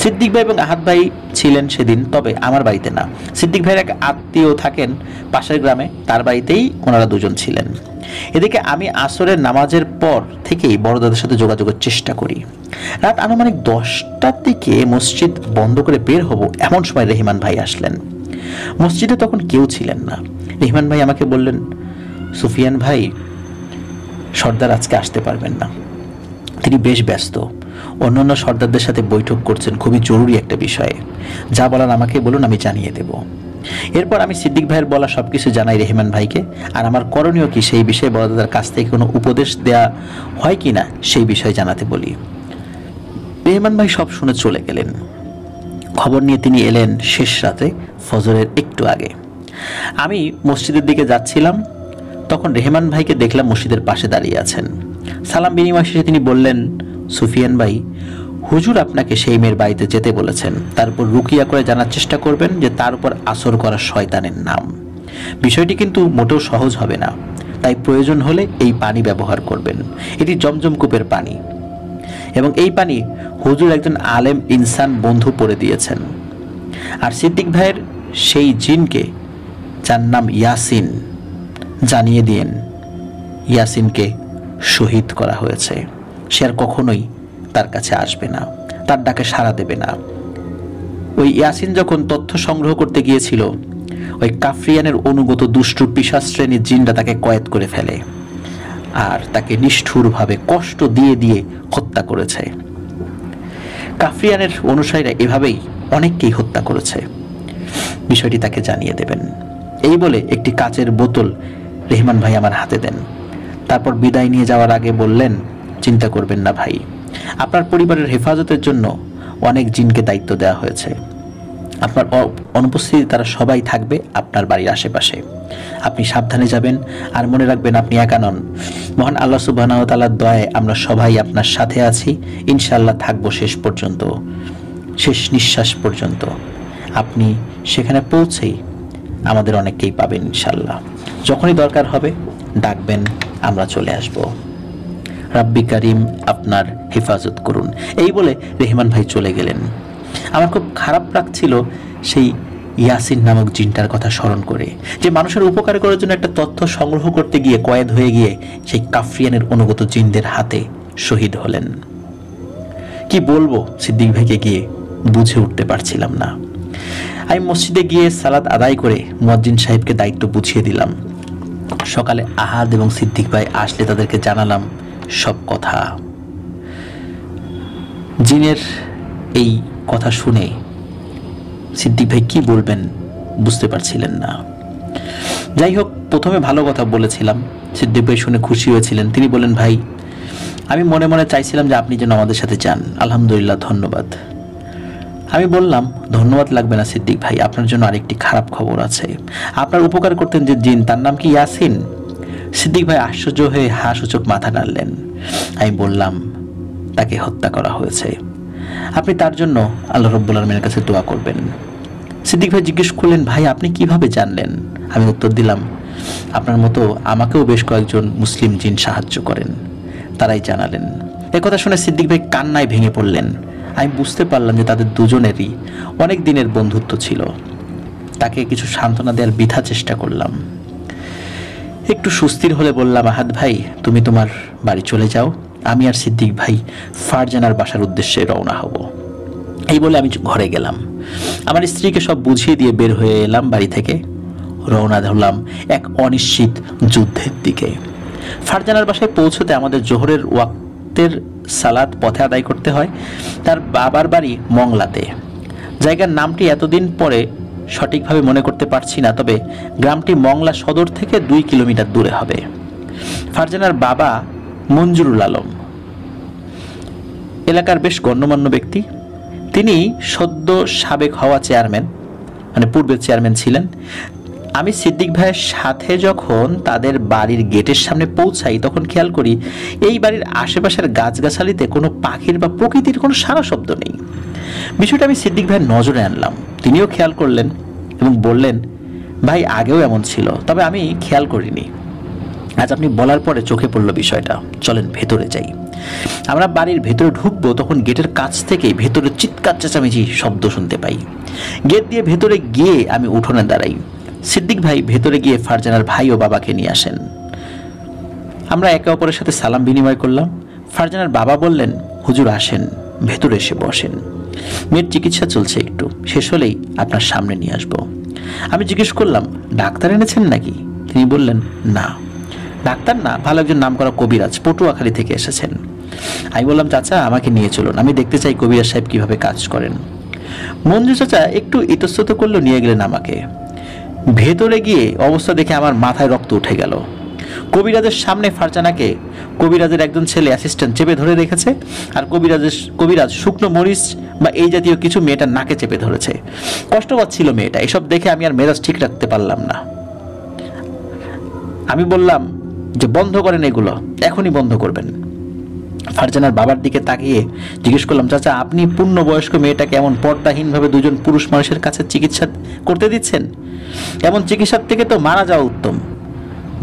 সিদ্দিক ভাই এবং আহাদ ভাই ছিলেন সেদিন, তবে আমার বাড়িতে না। সিদ্দিক ভাইয়ের এক আত্মীয় থাকেন পাশের গ্রামে, তার বাড়িতেই ওনারা দুজন ছিলেন। এদিকে আমি আসরের নামাজের পর থেকেই বড়দাদের সাথে যোগাযোগের চেষ্টা করি। রাত আনুমানিক 10টার দিকে মসজিদ বন্ধ করে বের হব, এমন সময় রেহমান ভাই আসলেন। মসজিদে তখন কেউ ছিলেন না। রেহমান ভাই আমাকে বললেন, সুফিয়ান ভাই, সর্দার আজকে আসতে পারবেন না, তিনি বেশ ব্যস্ত, অন্যান্য সর্দারদের সাথে বৈঠক করছেন খুবই জরুরি একটা বিষয়ে। যা বলার আমাকে বলুন, আমি জানিয়ে দেব। এরপর আমি সিদ্দিক ভাইয়ের বলা সবকিছু জানাই রেহমান ভাইকে, আর আমার করণীয় কি সেই বিষয়ে বড়দাদার কাছ থেকে কোনো উপদেশ দেয়া হয় কিনা সেই বিষয়ে জানাতে বলি। রেহমান ভাই সব শুনে চলে গেলেন। খবর নিয়ে তিনি এলেন শেষ রাতে, ফজরের একটু আগে। আমি মসজিদের দিকে যাচ্ছিলাম, তখন রেহমান ভাইকে দেখলাম মসজিদের পাশে দাঁড়িয়ে আছেন। সালাম বিনিময় শেষে তিনি বললেন, সুফিয়ান ভাই, হুজুর আপনাকে সেই মেয়ের বাড়িতে যেতে বলেছেন, তারপর রুকিয়া করে জানার চেষ্টা করবেন যে তার উপর আসর করা শয়তানের নাম। বিষয়টি কিন্তু মোটেও সহজ হবে না, তাই প্রয়োজন হলে এই পানি ব্যবহার করবেন। এটি জমজম কূপের পানি, এবং এই পানি হুজুর একজন আলেম ইনসান বন্ধু পড়ে দিয়েছেন। আর সিদ্দিক ভাইয়ের সেই জিনকে, যার নাম ইয়াসিন, জানিয়ে দিন ইয়াসিনকে শহীদ করা হয়েছে। সে আর কখনোই তার কাছে আসবে না, তার ডাকে সাড়া দেবে না। ওই ইয়াসিন যখন তথ্য সংগ্রহ করতে গিয়েছিল, ওই কাফরিয়ানের অনুগত দুষ্টু পিশাচ শ্রেণীর জিনরা তাকে কয়েদ করে ফেলে আর তাকে নিষ্ঠুরভাবে কষ্ট দিয়ে দিয়ে হত্যা করেছে। কাফরিয়ানের অনুসারীরা এভাবেই অনেককেই হত্যা করেছে। বিষয়টি তাকে জানিয়ে দেবেন। এই বলে একটি কাচের বোতল রেহমান ভাই আমার হাতে দেন। তারপর বিদায় নিয়ে যাওয়ার আগে বললেন, চিন্তা করবেন না ভাই, আপনার পরিবারের হেফাজতের জন্য অনেক জিনকে দায়িত্ব দেওয়া হয়েছে। আপনার অনুপস্থিতি তারা সবাই থাকবে আপনার বাড়ির আশেপাশে। আপনি সাবধানে যাবেন, আর মনে রাখবেন আপনি একা নন। মহান আল্লাহ সুবহানাহু ওয়া তাআলার দয়ায় আমরা সবাই আপনার সাথে আছি, ইনশাআল্লাহ থাকবো শেষ পর্যন্ত, শেষ নিঃশ্বাস পর্যন্ত। আপনি সেখানে পৌঁছেই আমাদের অনেককেই পাবেন ইনশাআল্লাহ। যখনই দরকার হবে ডাকবেন, আমরা চলে আসব। রাব্বি কারিম আপনার হেফাজত করুন। এই বলে রেহমান ভাই চলে গেলেন। আমার খুব খারাপ লাগছিল সেই ইয়াসিন নামক জিনটার কথা স্মরণ করে, যে মানুষের উপকার করার জন্য একটা তথ্য সংগ্রহ করতে গিয়ে কয়েদ হয়ে গিয়ে সেই কাফরিয়ানের অনুগত জিনদের হাতে শহীদ হলেন। কি বলবো সিদ্দিক ভাইকে গিয়ে বুঝে উঠতে পারছিলাম না। আমি মসজিদে গিয়ে সালাত আদায় করে মুয়াজ্জিন সাহেবকে দায়িত্ব বুঝিয়ে দিলাম। সকালে আহাদ এবং সিদ্দিক ভাই আসলে তাদেরকে জানালাম সব কথা। জিনের এই কথা শুনে সিদ্দিক ভাই কি বলবেন বুঝতে পারছিলেন না। যাই হোক, প্রথমে ভালো কথা বলেছিলাম, সিদ্দিক ভাই শুনে খুশি হয়েছিলেন। তিনি বলেন, ভাই আমি মনে মনে চাইছিলাম যে আপনি যেন আমাদের সাথে যান, আলহামদুলিল্লাহ, ধন্যবাদ। আমি বললাম, ধন্যবাদ লাগবে না সিদ্দিক ভাই, আপনার জন্য আরেকটি খারাপ খবর আছে। আপনার উপকার করতেন যে জিন, তার নাম কি ইয়াসিন? সিদ্দিক ভাই আশ্চর্য হয়ে হাসূচক মাথা নাড়লেন। আমি বললাম, তাকে হত্যা করা হয়েছে। আপনি তার জন্য আল্লাহ রাব্বুল আলামিনের কাছে দোয়া করবেন। সিদ্দিক ভাই জিজ্ঞেস করলেন, ভাই আপনি কিভাবে জানলেন? আমি উত্তর দিলাম, আপনার মতো আমাকেও বেশ কয়েকজন মুসলিম জিন সাহায্য করেন, তারাই জানালেন। একথা শুনে সিদ্দিক ভাই কান্নায় ভেঙে পড়লেন। আমি বুঝতে পারলাম যে তাদের দুজনেরই অনেক দিনের বন্ধুত্ব ছিল। তাকে কিছু সান্ত্বনা দেওয়ার বৃথা চেষ্টা করলাম। একটু সুস্থির হলে বললাম, আহাদ ভাই তুমি তোমার বাড়ি চলে যাও, আমি আর সিদ্দিক ভাই ফারজানার বাসার উদ্দেশ্যে রওনা হব। এই বলে আমি ঘরে গেলাম। আমার স্ত্রীকে সব বুঝিয়ে দিয়ে বের হয়ে এলাম বাড়ি থেকে। রওনা ধরলাম এক অনিশ্চিত যুদ্ধের দিকে। ফারজানার বাসায় পৌঁছতে আমাদের জোহরের ওয়াক্তের সালাত পথে আদায় করতে হয়। তার বাবার বাড়ি মংলাতে। জায়গার নামটি এতদিন পরে সঠিকভাবে মনে করতে পারছি না, তবে গ্রামটি মংলা সদর থেকে 2 কিলোমিটার দূরে হবে। ফারজানার বাবা মঞ্জুরুল আলম এলাকার বেশ গণ্যমান্য ব্যক্তি। তিনি সদ্য সাবেক হওয়া চেয়ারম্যান, মানে পূর্বের চেয়ারম্যান ছিলেন। আমি সিদ্দিক ভাইয়ের সাথে যখন তাদের বাড়ির গেটের সামনে পৌঁছাই তখন খেয়াল করি এই বাড়ির আশেপাশের গাছগাছালিতে কোনো পাখির বা প্রকৃতির কোনো সারা শব্দ নেই। বিষয়টা আমি সিদ্দিক ভাইয়ের নজরে আনলাম। তিনিও খেয়াল করলেন এবং বললেন, ভাই আগেও এমন ছিল, তবে আমি খেয়াল করিনি। আজ আপনি বলার পরে চোখে পড়ল বিষয়টা, চলেন ভেতরে যাই। আমরা বাড়ির ভেতরে ঢুকবো তখন গেটের কাছ থেকে ভেতরে চিৎকার চেঁচামেচি শব্দ শুনতে পাই। গেট দিয়ে ভেতরে গিয়ে আমি উঠোনে দাঁড়াই। সিদ্দিক ভাই ভেতরে গিয়ে ফারজানার ভাই ও বাবাকে নিয়ে আসেন। আমরা একে অপরের সাথে সালাম বিনিময় করলাম। ফারজানার বাবা বললেন, হুজুর আসেন, ভেতরে এসে বসেন, মেয়ের চিকিৎসা চলছে, একটু শেষ হলেই আপনার সামনে নিয়ে আসবো। আমি জিজ্ঞেস করলাম, ডাক্তার এনেছেন নাকি? তিনি বললেন, না ডাক্তার না, ভালো একজন নামকরা কবিরাজ পটুয়াখালী থেকে এসেছেন। আমি বললাম, চাচা আমাকে নিয়ে চলুন, আমি দেখতে চাই কবিরাজ সাহেব কিভাবে কাজ করেন। মঞ্জু চাচা একটু ইতস্তত করলেও নিয়ে গেলেন আমাকে। ভেতরে গিয়ে অবস্থা দেখে আমার মাথায় রক্ত উঠে গেল। কবিরাজের সামনে ফারজানাকে কবিরাজের একজন ছেলে অ্যাসিস্ট্যান্ট চেপে ধরে রেখেছে, আর কবিরাজ শুকনো মরিচ বা এই জাতীয় কিছু মেয়েটার নাকে চেপে ধরেছে। কষ্ট পাচ্ছিল মেয়েটা। এসব দেখে আমি আর মেজাজ ঠিক রাখতে পারলাম না। আমি বললাম যে বন্ধ করেন এগুলো, এখনই বন্ধ করবেন। ফারজানার বাবার দিকে তাকিয়ে জিজ্ঞেস করলাম, চাচা আপনি পূর্ণবয়স্ক মেয়েটাকে এমন পর্দাহীনভাবে দুজন পুরুষ মানুষের কাছে চিকিৎসা করতে দিচ্ছেন? এমন চিকিৎসার থেকে তো মারা যাওয়া উত্তম।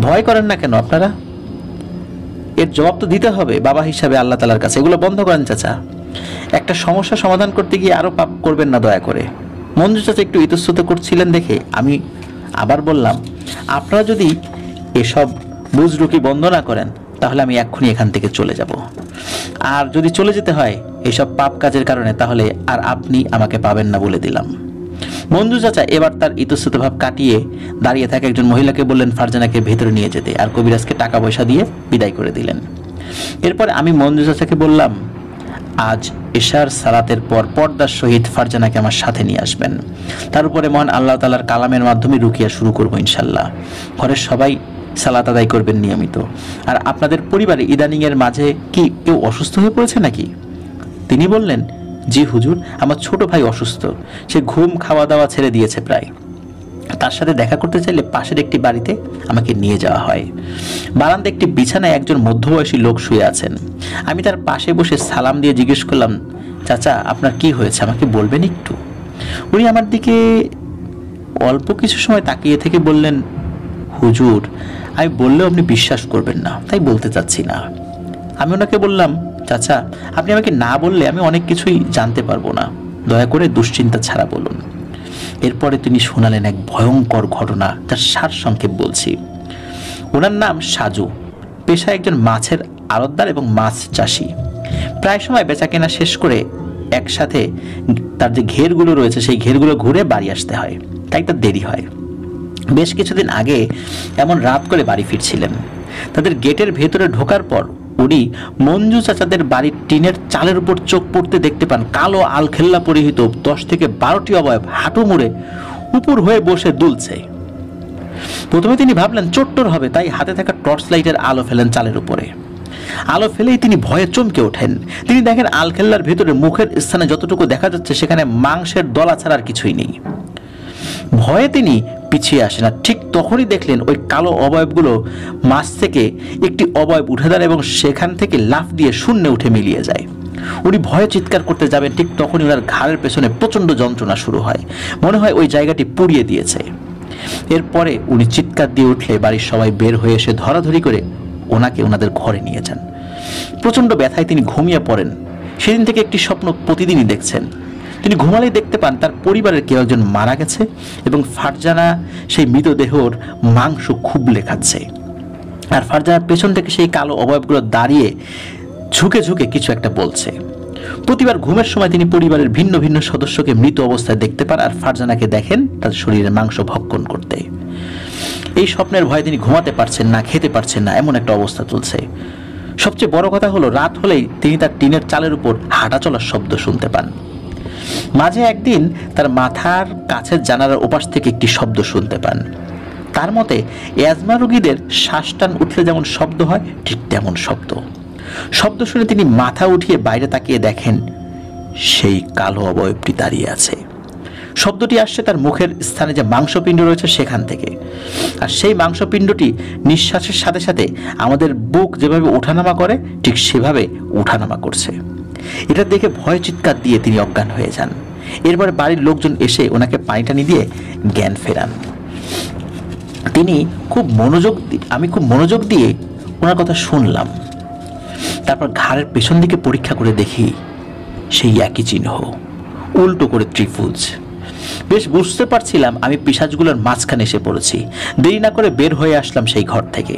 ভয় করেন না কেন আপনারা? এর জবাব তো দিতে হবে বাবা হিসাবে আল্লাহ তাআলার কাছে। এগুলো বন্ধ করেন চাচা। একটা সমস্যা সমাধান করতে গিয়ে আরো পাপ করবেন না দয়া করে। মঞ্জু চাচা একটু ইতস্তত করছিলেন দেখে আমি আবার বললাম, আপনারা যদি এসব বুজরুকি বন্ধ না করেন তাহলে আমি এক্ষুনি এখান থেকে চলে যাব। আর যদি চলে যেতে হয় এইসব পাপ কাজের কারণে, তাহলে আর আপনি আমাকে পাবেন না বলে দিলাম। মঞ্জু চাচা এবার তার ইতস্তত ভাব কাটিয়ে দাঁড়িয়ে থাকা একজন মহিলাকে বললেন ফারজানাকে ভেতরে নিয়ে যেতে, আর কবিরাজকে টাকা পয়সা দিয়ে বিদায় করে দিলেন। এরপর আমি মঞ্জু চাচাকে বললাম, আজ এশার সালাতের পর পর্দার সহিত ফারজানাকে আমার সাথে নিয়ে আসবেন। তার উপরে মহান আল্লাহ তাআলার কালামের মাধ্যমে রুকিয়া শুরু করবো ইনশাল্লাহ। ঘরের সবাই সালাত আদায় করবেন নিয়মিত। আর আপনাদের পরিবারে ইদানিং এর মাঝে কি কেউ অসুস্থ হয়ে পড়েছে নাকি? তিনি বললেন, জি হুজুর, আমার ছোট ভাই অসুস্থ, সে ঘুম খাওয়া দাওয়া ছেড়ে দিয়েছে প্রায়। তার সাথে দেখা করতে চাইলে পাশের একটি বাড়িতে আমাকে নিয়ে যাওয়া হয়। বারান্দায় একটি বিছানায় একজন মধ্যবয়সী লোক শুয়ে আছেন। আমি তার পাশে বসে সালাম দিয়ে জিজ্ঞেস করলাম, চাচা আপনার কি হয়েছে, আমাকে বলবেন একটু? উনি আমার দিকে অল্প কিছু সময় তাকিয়ে থেকে বললেন, হুজুর আমি বললেও আপনি বিশ্বাস করবেন না, তাই বলতে চাচ্ছি না। আমি ওনাকে বললাম, চাচা আপনি আমাকে না বললে আমি অনেক কিছুই জানতে পারবো না, দয়া করে দুশ্চিন্তা ছাড়া বলুন। এরপরে তিনি শোনালেন এক ভয়ঙ্কর ঘটনা, তার সারসংক্ষেপ বলছি। ওনার নাম সাজু, পেশায় একজন মাছের আড়তদার এবং মাছ চাষি। প্রায় সময় বেচাকেনা শেষ করে একসাথে তার যে ঘেরগুলো রয়েছে সেই ঘেরগুলো ঘুরে বাড়ি আসতে হয়, তাই তার দেরি হয়। বেশ কিছুদিন আগে এমন রাত করে বাড়ি ফিরছিলেন। তাদের গেটের ভেতরে ঢোকার পর উনি মঞ্জু চাচাদের বাড়ির টিনের চালের উপর চোখ পড়তে দেখতে পান কালো আলখেল্লা পরিহিত 10 থেকে 12টি অবয়ব হাঁটু মুড়ে উপর হয়ে বসে দুলছে। প্রথমে তিনি ভাবলেন চোট্টর হবে, তাই হাতে থাকা টর্চ লাইটের আলো ফেলেন চালের উপরে। আলো ফেলেই তিনি ভয়ে চমকে ওঠেন। তিনি দেখেন আলখেল্লার ভেতরে মুখের স্থানে যতটুকু দেখা যাচ্ছে সেখানে মাংসের দলা ছাড়া আর কিছুই নেই। ভয়ে তিনি পিছিয়ে আসেন, আর ঠিক তখনই দেখলেন ওই কালো অবয়বগুলো মাছ থেকে একটি অবয়ব উঠে দাঁড়ায় এবং সেখান থেকে লাফ দিয়ে শূন্যে উঠে মিলিয়ে যায়। উনি ভয়ে চিৎকার করতে যাবেন, ঠিক তখনই ওনার ঘাড়ের পেছনে প্রচণ্ড যন্ত্রণা শুরু হয়, মনে হয় ওই জায়গাটি পুড়িয়ে দিয়েছে। এরপরে উনি চিৎকার দিয়ে উঠলে বাড়ির সবাই বের হয়ে এসে ধরাধরি করে ওনাকে ওনাদের ঘরে নিয়ে যান। প্রচণ্ড ব্যথায় তিনি ঘুমিয়ে পড়েন। সেদিন থেকে একটি স্বপ্ন প্রতিদিনই দেখছেন। তিনি ঘুমালেই দেখতে পান তার পরিবারের কেউ একজন মারা গেছে এবং ফারজানা সেই মৃতদেহর মাংস খুবলে খাচ্ছে, আর ফারজানার পেছন থেকে সেই কালো অবয়বগুলো দাঁড়িয়ে ঝুঁকে ঝুঁকে কিছু একটা বলছে। প্রতিবার ঘুমের সময় তিনি পরিবারের ভিন্ন ভিন্ন সদস্যকে মৃত অবস্থায় দেখতে পান, আর ফারজানাকে দেখেন তার শরীরের মাংস ভক্ষণ করতে। এই স্বপ্নের ভয়ে তিনি ঘুমাতে পারছেন না, খেতে পারছেন না, এমন একটা অবস্থা চলছে। সবচেয়ে বড় কথা হলো, রাত হলেই তিনি তার টিনের চালের উপর হাঁটা চলার শব্দ শুনতে পান। মাঝে একদিন তার মাথার কাছের জানালার ওপাশ থেকে একটি শব্দ শুনতে পান। তার মতে অ্যাজমা রোগীদের শ্বাসটান উঠলে যেমন শব্দ হয় ঠিক তেমন শব্দ শুনে তিনি মাথা উঠিয়ে বাইরে তাকিয়ে দেখেন সেই কালো অবয়বটি দাঁড়িয়ে আছে। শব্দটি আসছে তার মুখের স্থানে যে মাংসপিণ্ড রয়েছে সেখান থেকে, আর সেই মাংসপিণ্ডটি নিঃশ্বাসের সাথে সাথে আমাদের বুক যেভাবে ওঠানামা করে ঠিক সেভাবে ওঠানামা করছে। এটা দেখে ভয় চিৎকার দিয়ে তিনি অজ্ঞান হয়ে যান। এরপরে বাড়ির লোকজন এসে ওনাকে পানি টানি দিয়ে জ্ঞান ফেরান। আমি খুব মনোযোগ দিয়ে ওনার কথা শুনলাম। তারপর ঘাড়ের পেছন দিকে পরীক্ষা করে দেখি সেই একই চিহ্ন, উল্টো করে ত্রিভুজ। বেশ বুঝতে পারছিলাম আমি পিশাচগুলোর মাঝখানে এসে পড়েছি। দেরি না করে বের হয়ে আসলাম সেই ঘর থেকে।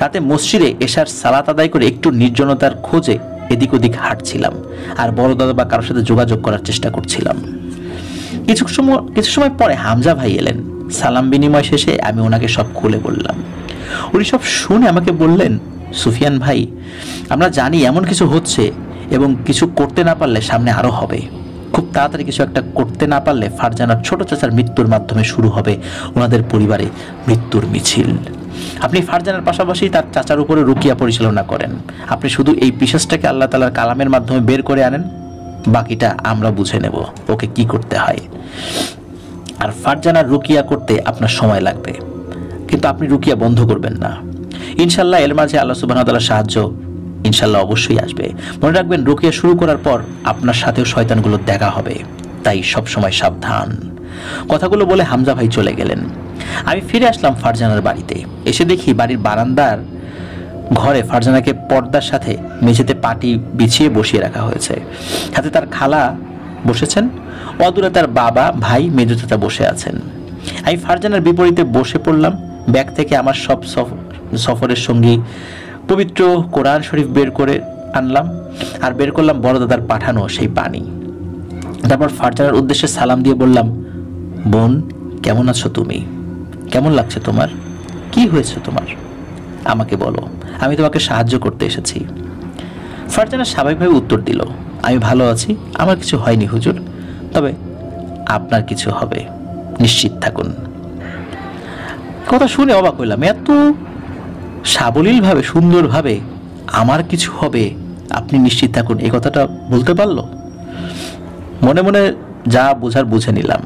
রাতে মসজিদে এশার সালাত আদায় করে একটু নির্জনতার খোঁজে এদিক ওদিক হাঁটছিলাম, আর বড় দাদা বা কারোর সাথে যোগাযোগ করার চেষ্টা করছিলাম। কিছু সময় পরে হামজা ভাই এলেন। সালাম বিনিময় শেষে আমি ওনাকে সব খুলে বললাম। উনি সব শুনে আমাকে বললেন, সুফিয়ান ভাই, আমরা জানি এমন কিছু হচ্ছে এবং কিছু করতে না পারলে সামনে আরো হবে। খুব তাড়াতাড়ি কিছু একটা করতে না পারলে ফারজানার ছোট চাচার মৃত্যুর মাধ্যমে শুরু হবে ওনাদের পরিবারে মৃত্যুর মিছিল। আপনি ফারজানার পাশাপাশি তার চাচার উপরে রুকিয়া পরিচালনা করেন। আপনি শুধু এই পিশাচটাকে আল্লাহ তাআলার কালামের মাধ্যমে বের করে আনেন, বাকিটা আমরা বুঝে নেব ওকে কি করতে হয়। আর ফারজানার রুকিয়া করতে আপনার সময় লাগবে, কিন্তু আপনি রুকিয়া বন্ধ করবেন না। ইনশাল্লাহ এর মাঝে আল্লাহ সুবহানাহু ওয়া তাআলার সাহায্য ইনশাল্লাহ অবশ্যই আসবে। মনে রাখবেন, রুকিয়া শুরু করার পর আপনার সাথেও শয়তানগুলো দেখা হবে, তাই সব সময় সাবধান। কথাগুলো বলে হামজা ভাই চলে গেলেন। আমি ফিরে আসলাম ফারজানার বাড়িতে। এসে দেখি বাড়ির বারান্দার ঘরে ফারজানাকে পর্দার সাথে মেঝেতে পাটি বিছিয়ে বসিয়ে রাখা হয়েছে। হাতে তার খালা বসেছেন, অদূরে তার বাবা, ভাই, মেজো চাচা বসে আছেন। আমি ফারজানার বিপরীতে বসে পড়লাম। ব্যাগ থেকে আমার সব সফরের সঙ্গী পবিত্র কোরআন শরীফ বের করে আনলাম, আর বের করলাম বড় দাদার পাঠানো সেই পানি। তারপর ফারজানার উদ্দেশ্যে সালাম দিয়ে বললাম, বোন কেমন আছো তুমি? কেমন লাগছে তোমার? কি হয়েছে তোমার? আমাকে বলো, আমি তোমাকে সাহায্য করতে এসেছি। ফারজানা স্বাভাবিকভাবে উত্তর দিল, আমি ভালো আছি, আমার কিছু হয়নি হুজুর, তবে আপনার কিছু হবে, নিশ্চিত থাকুন। কথা শুনে অবাক হইলাম, এত সাবলীলভাবে সুন্দরভাবে আমার কিছু হবে, আপনি নিশ্চিত থাকুন, এই কথাটা বলতে পারলো। মনে মনে যা বোঝার বুঝে নিলাম।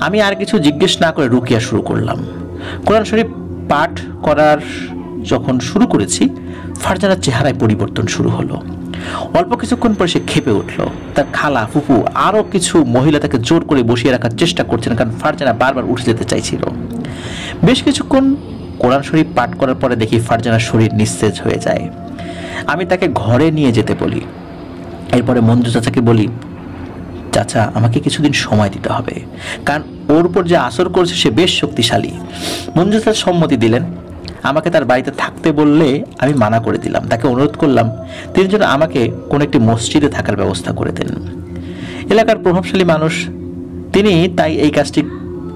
আমি আর কিছু জিজ্ঞেস না করে রুকিয়া শুরু করলাম। কোরআন শরীফ পাঠ করার যখন শুরু করেছি, ফারজানার চেহারায় পরিবর্তন শুরু হলো। অল্প কিছুক্ষণ পরে সে ক্ষেপে উঠল। তার খালা, ফুফু, আরও কিছু মহিলা তাকে জোর করে বসিয়ে রাখার চেষ্টা করছেন, কারণ ফারজানা বারবার উঠে যেতে চাইছিল। বেশ কিছুক্ষণ কোরআন শরীফ পাঠ করার পরে দেখি ফারজানার শরীর নিস্তেজ হয়ে যায়। আমি তাকে ঘরে নিয়ে যেতে বলি। এরপরে মঞ্জু চাচাকে বলি, চাচা আমাকে কিছুদিন সময় দিতে হবে, কারণ ওর উপর যে আসর করছে সে বেশ শক্তিশালী। মঞ্জু চাচা সম্মতি দিলেন। আমাকে তার বাড়িতে থাকতে বললে আমি মানা করে দিলাম। তাকে অনুরোধ করলাম তিনি যেন আমাকে কোনো একটি মসজিদে থাকার ব্যবস্থা করে দেন। এলাকার প্রভাবশালী মানুষ তিনি, তাই এই কাজটি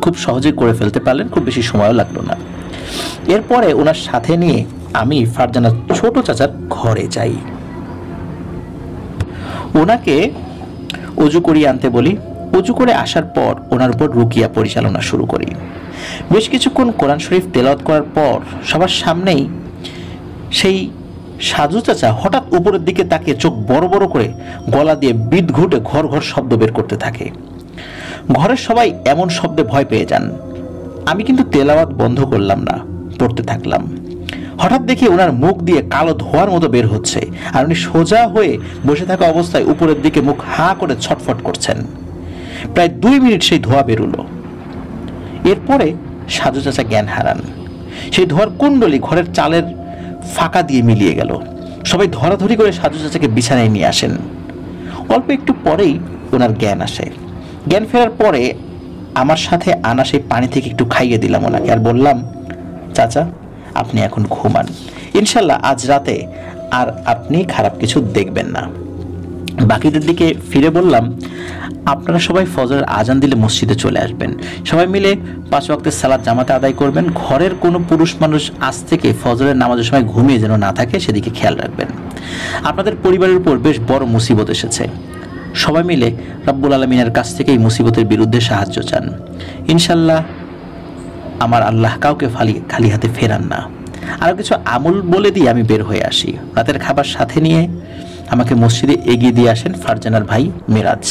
খুব সহজেই করে ফেলতে পারলেন, খুব বেশি সময়ও লাগলো না। এরপরে ওনার সাথে নিয়ে আমি ফারজানার ছোট চাচার ঘরে যাই। ওনাকে অজু করিয়ে আনতে বলি। অজু করে আসার পর ওনার উপর রুকিয়া পরিচালনা শুরু করি। বেশ কিছুক্ষণ কোরআন শরীফ তেলাওয়াত করার পর সবার সামনেই সেই সাজু চাচা হঠাৎ উপরের দিকে তাকিয়ে চোখ বড় বড় করে গলা দিয়ে বিদঘুটে ঘর ঘর শব্দ বের করতে থাকে। ঘরের সবাই এমন শব্দে ভয় পেয়ে যান। আমি কিন্তু তেলাওয়াত বন্ধ করলাম না, পড়তে থাকলাম। হঠাৎ দেখি ওনার মুখ দিয়ে কালো ধোঁয়ার মতো বের হচ্ছে, আর উনি সোজা হয়ে বসে থাকা অবস্থায় উপরের দিকে মুখ হাঁ করে ছটফট করছেন। প্রায় 2 মিনিট সেই ধোঁয়া বেরোলো। এরপরে সাজু চাচা জ্ঞান হারান। সেই ধোঁয়ার কুণ্ডলি ঘরের চালের ফাঁকা দিয়ে মিলিয়ে গেল। সবাই ধরাধরি করে সাজু চাচাকে বিছানায় নিয়ে আসেন। অল্প একটু পরেই ওনার জ্ঞান আসে। জ্ঞান ফেরার পরে আমার সাথে আনা সেই পানি থেকে একটু খাইয়ে দিলাম ওনাকে, আর বললাম, চাচা আপনি এখন ঘুমান, ইনশাল্লাহ আজ রাতে আর আপনি খারাপ কিছু দেখবেন না। বাকিদের দিকে ফিরে বললাম, আপনারা সবাই ফজরের আজান দিলে মসজিদে চলে আসবেন। সবাই মিলে 5 ওয়াক্তের সালাত জামাতে আদায় করবেন। ঘরের কোনো পুরুষ মানুষ আজ থেকে ফজরের নামাজের সময় ঘুমিয়ে যেন না থাকে সেদিকে খেয়াল রাখবেন। আপনাদের পরিবারের উপর বেশ বড় মুসিবত এসেছে। সবাই মিলে রব্বুল আলামিনের কাছ থেকে এই মুসিবতের বিরুদ্ধে সাহায্য চান। ইনশাল্লাহ আমার আল্লাহ কাউকে খালি হাতে ফেরান না। আরও কিছু আমল বলে দিয়ে আমি বের হয়ে আসি। রাতের খাবার সাথে নিয়ে আমাকে মসজিদে এগিয়ে দিয়ে আসেন ফারজানার ভাই মিরাজ।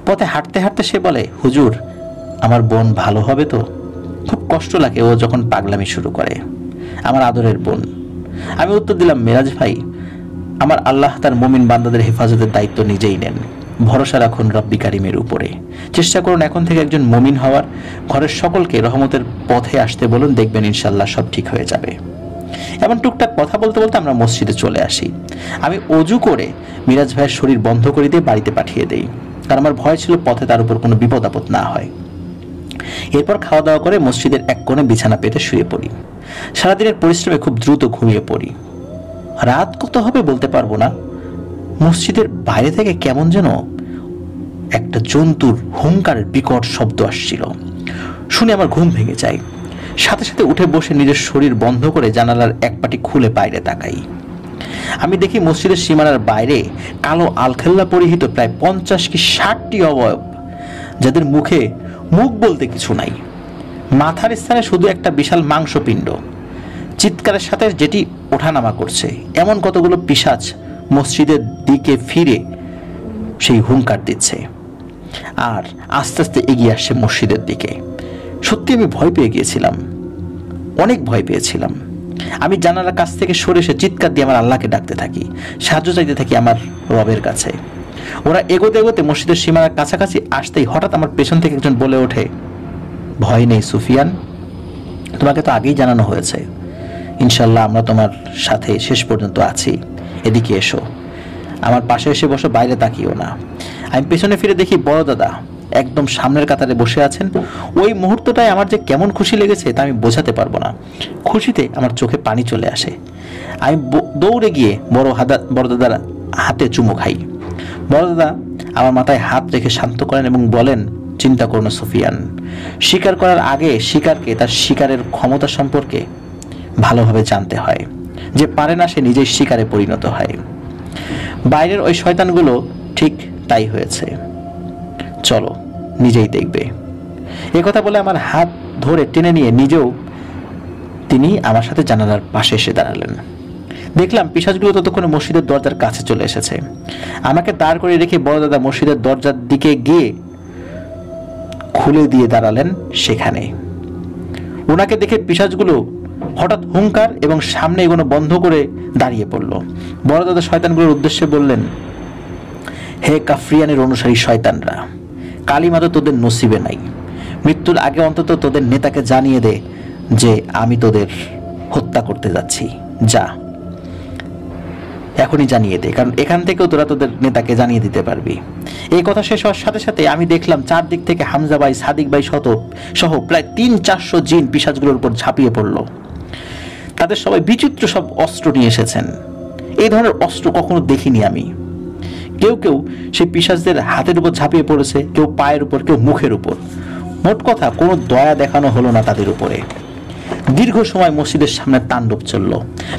পথে হাঁটতে হাঁটতে সে বলে, হুজুর আমার বোন ভালো হবে তো? খুব কষ্ট লাগে ও যখন পাগলামি শুরু করে, আমার আদরের বোন। আমি উত্তর দিলাম, মিরাজ ভাই, আমার আল্লাহ তার মুমিন বান্দাদের হেফাজতের দায়িত্ব নিজেই নেন। ভরসা রাখুন রব্বি কারিমের উপরে। চেষ্টা করুন এখন থেকে একজন মুমিন হওয়ার। ঘরের সকলকে রহমতের পথে আসতে বলুন, দেখবেন ইনশাল্লাহ সব ঠিক হয়ে যাবে। এমন টুকটাক কথা বলতে বলতে আমরা মসজিদে চলে আসি। আমি অজু করে মিরাজ ভাইয়ের শরীর বন্ধ করে দিয়ে বাড়িতে পাঠিয়ে দেই, কারণ আমার ভয় ছিল পথে তার উপর কোনো বিপদ আপদ না হয়। এরপর খাওয়া দাওয়া করে মসজিদের এক কোণে বিছানা পেতে শুয়ে পড়ি। সারাদিনের পরিশ্রমে খুব দ্রুত ঘুমিয়ে পড়ি। রাত কত হবে বলতে পারবো না। মসজিদের বাইরে থেকে কেমন যেন একটা জন্তুর হুঙ্কারের বিকট শব্দ আসছিল। শুনে আমার ঘুম ভেঙে যায়। সাথে সাথে উঠে বসে নিজের শরীর বন্ধ করে জানালার এক পাটি খুলে বাইরে তাকাই। আমি দেখি মসজিদের সীমানার বাইরে কালো আলখেল্লা পরিহিত প্রায় 50 কি 60টি অবয়ব, যাদের মুখে মুখ বলতে কিছু নাই। মাথার স্থানে শুধু একটা বিশাল মাংসপিণ্ড। চিৎকারের সাথে যেটি ওঠানামা করছে, এমন কতগুলো পিশাচ মসজিদের দিকে ফিরে সেই হুঙ্কার দিচ্ছে আর আস্তে আস্তে এগিয়ে আসছে মসজিদের দিকে। সত্যি আমি ভয় পেয়ে গিয়েছিলাম, অনেক ভয় পেয়েছিলাম। আমি জানালার কাছ থেকে সরে এসে চিৎকার দিয়ে আমার আল্লাহকে ডাকতে থাকি, সাহায্য চাইতে থাকি আমার রবের কাছে। ওরা এগোতে এগোতে মসজিদের সীমানার কাছাকাছি আসতেই হঠাৎ আমার পেছন থেকে একজন বলে ওঠে, ভয় নেই সুফিয়ান, তোমাকে তো আগেই জানানো হয়েছে, ইনশাল্লাহ আমরা তোমার সাথে শেষ পর্যন্ত আছি। এদিকে এসো, আমার পাশে এসে বসো, বাইরে তাকিও না। আমি পেছনে ফিরে দেখি বড় দাদা একদম সামনের কাতারে বসে আছেন। ওই মুহূর্তটায় আমার যে কেমন খুশি লেগেছে তা আমি বোঝাতে পারবো না। খুশিতে আমার চোখে পানি চলে আসে। আমি দৌড়ে গিয়ে বড় দাদার হাতে চুমু খাই। বড় দাদা আমার মাথায় হাত রেখে শান্ত করেন এবং বলেন, চিন্তা করো না সুফিয়ান, শিকার করার আগে শিকারকে তার শিকারের ক্ষমতা সম্পর্কে ভালোভাবে জানতে হয়। যে পারে না সে নিজেই শিকারে পরিণত হয়। বাইরের ওই শয়তানগুলো ঠিক তাই হয়েছে, চলো নিজেই দেখবে। এ কথা বলে আমার হাত ধরে টেনে নিয়ে নিজেও তিনি আমার সাথে জানালার পাশে এসে দাঁড়ালেন। দেখলাম পিশাচগুলো ততক্ষণে মসজিদের দরজার কাছে চলে এসেছে। আমাকে দাঁড় করে রেখে বড় দাদা মসজিদের দরজার দিকে গিয়ে খুলে দিয়ে দাঁড়ালেন সেখানে। ওনাকে দেখে পিশাচগুলো হঠাৎ হুঙ্কার এবং সামনে এগোনো বন্ধ করে দাঁড়িয়ে পড়ল। বড় দাদা শয়তানগুলোর উদ্দেশ্যে বললেন, হে কাফরিয়ানের অনুসারী শয়তানরা, কালিমা তো তোদের নসিবে নাই। মৃত্যুর আগে অন্তত তোদের নেতাকে জানিয়ে দে যে আমি তোদের হত্যা করতে যাচ্ছি। যা, এখনই জানিয়ে দে, কারণ এখান থেকেও তোরা তোদের নেতাকে জানিয়ে দিতে পারবি। এই কথা শেষ হওয়ার সাথে সাথে আমি দেখলাম চারদিক থেকে হামজা ভাই, সাদিক ভাই সহ প্রায় 300-400 জিন পিশাচগুলোর উপর ঝাঁপিয়ে পড়ল। তাদের সবাই বিচিত্র সব অস্ত্র নিয়ে এসেছেন। এই ধরনের অস্ত্র কখনো দেখিনি আমি। কেউ কেউ সেই পিশাচদের হাতের উপর ঝাঁপিয়ে পড়েছে, কেউ পায়ের উপর, কেউ মুখের উপর। মোট কথা কোনো দয়া দেখানো হলো না তাদের উপরে। দীর্ঘ সময় মসজিদের সামনে তাণ্ডব চলল।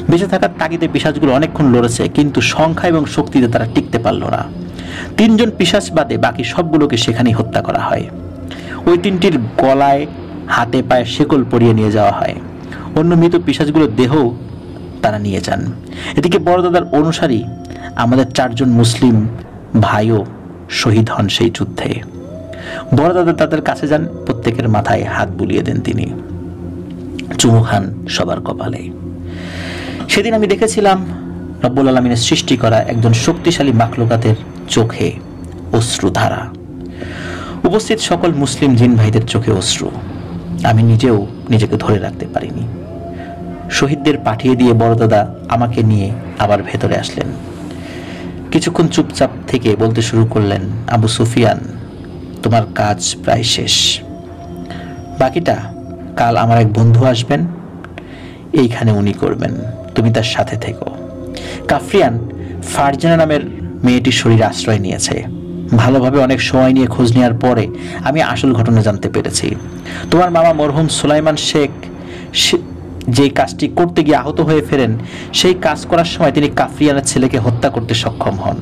বেঁচে থাকার তাগিদে পিশাচগুলো অনেকক্ষণ লড়েছে, কিন্তু সংখ্যা এবং শক্তিতে তারা টিকতে পারল না। 3 জন পিশাচ বাদে বাকি সবগুলোকে সেখানেই হত্যা করা হয়। ওই 3টির গলায়, হাতে পায়ে শেকল পরিয়ে নিয়ে যাওয়া হয়। অন্য মৃত পিশাচগুলোর দেহ তারা নিয়ে যান। এদিকে বড় দাদার অনুসারী আমাদের 4 জন মুসলিম ভাইও শহীদ হন সেই যুদ্ধে। বড় দাদা তাদের কাছে যান, প্রত্যেকের মাথায় হাত বুলিয়ে দেন তিনি, চুমু খান সবার কপালে। সেদিন আমি দেখেছিলাম রব্বুল আলামিনের সৃষ্টি করা একজন শক্তিশালী মাখলুকাতের চোখে অশ্রুধারা। উপস্থিত সকল মুসলিম জিন ভাইদের চোখে অশ্রু। আমি নিজেও নিজেকে ধরে রাখতে পারিনি। শহীদদের পাঠিয়ে দিয়ে বড় দাদা আমাকে নিয়ে আবার ভেতরে আসলেন। কিছুক্ষণ চুপচাপ থেকে বলতে শুরু করলেন, আবু সুফিয়ান, তোমার কাজ প্রায় শেষ। বাকিটা কাল আমার এক বন্ধু আসবেন, এইখানে উনি করবেন, তুমি তার সাথে থেকো। কাফরিয়ান ফারজানা নামের মেয়েটির শরীরে আশ্রয় নিয়েছে। ভালোভাবে অনেক সময় নিয়ে খোঁজ নেওয়ার পরে আমি আসল ঘটনা জানতে পেরেছি। তোমার মামা মরহুম সুলাইমান শেখ যে কাজটি করতে গিয়ে আহত হয়ে ফেরেন, সেই কাজ করার সময় তিনি কাফরিয়ানের ছেলেকে হত্যা করতে সক্ষম হন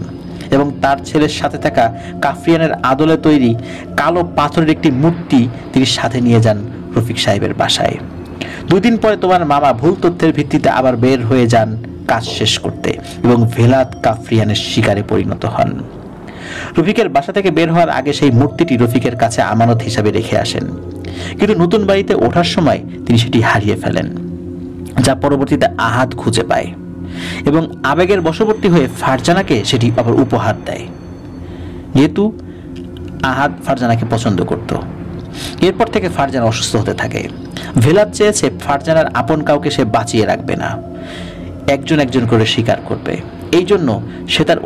এবং তার ছেলের সাথে থাকা কাফরিয়ানের আদলে তৈরি কালো পাথরের একটি মূর্তি তিনি সাথে নিয়ে যান রফিক সাহেবের বাসায়। 2 দিন পরে তোমার মামা ভুল তথ্যের ভিত্তিতে আবার বের হয়ে যান কাজ শেষ করতে এবং ভেলাত কাফরিয়ানের শিকারে পরিণত হন। রফিকের বাসা থেকে বের হওয়ার আগে সেই মূর্তিটি রফিকের কাছে আমানত হিসাবে রেখে আসেন, কিন্তু নতুন বাড়িতে ওঠার সময় তিনি সেটি হারিয়ে ফেলেন, যা পরবর্তীতে আহাদ খুঁজে পায় এবং আবেগের বশবর্তী হয়ে ফারজানাকে সেটি আবার উপহার দেয়, যেহেতু আহাদ ফারজানাকে পছন্দ করত। এরপর থেকে ফারজানা অসুস্থ হতে থাকে। ভেলাত চেয়েছে ফারজানার আপন কাউকে সে বাঁচিয়ে রাখবে না, একজন একজন করে শিকার করবে। এই জন্য সে তার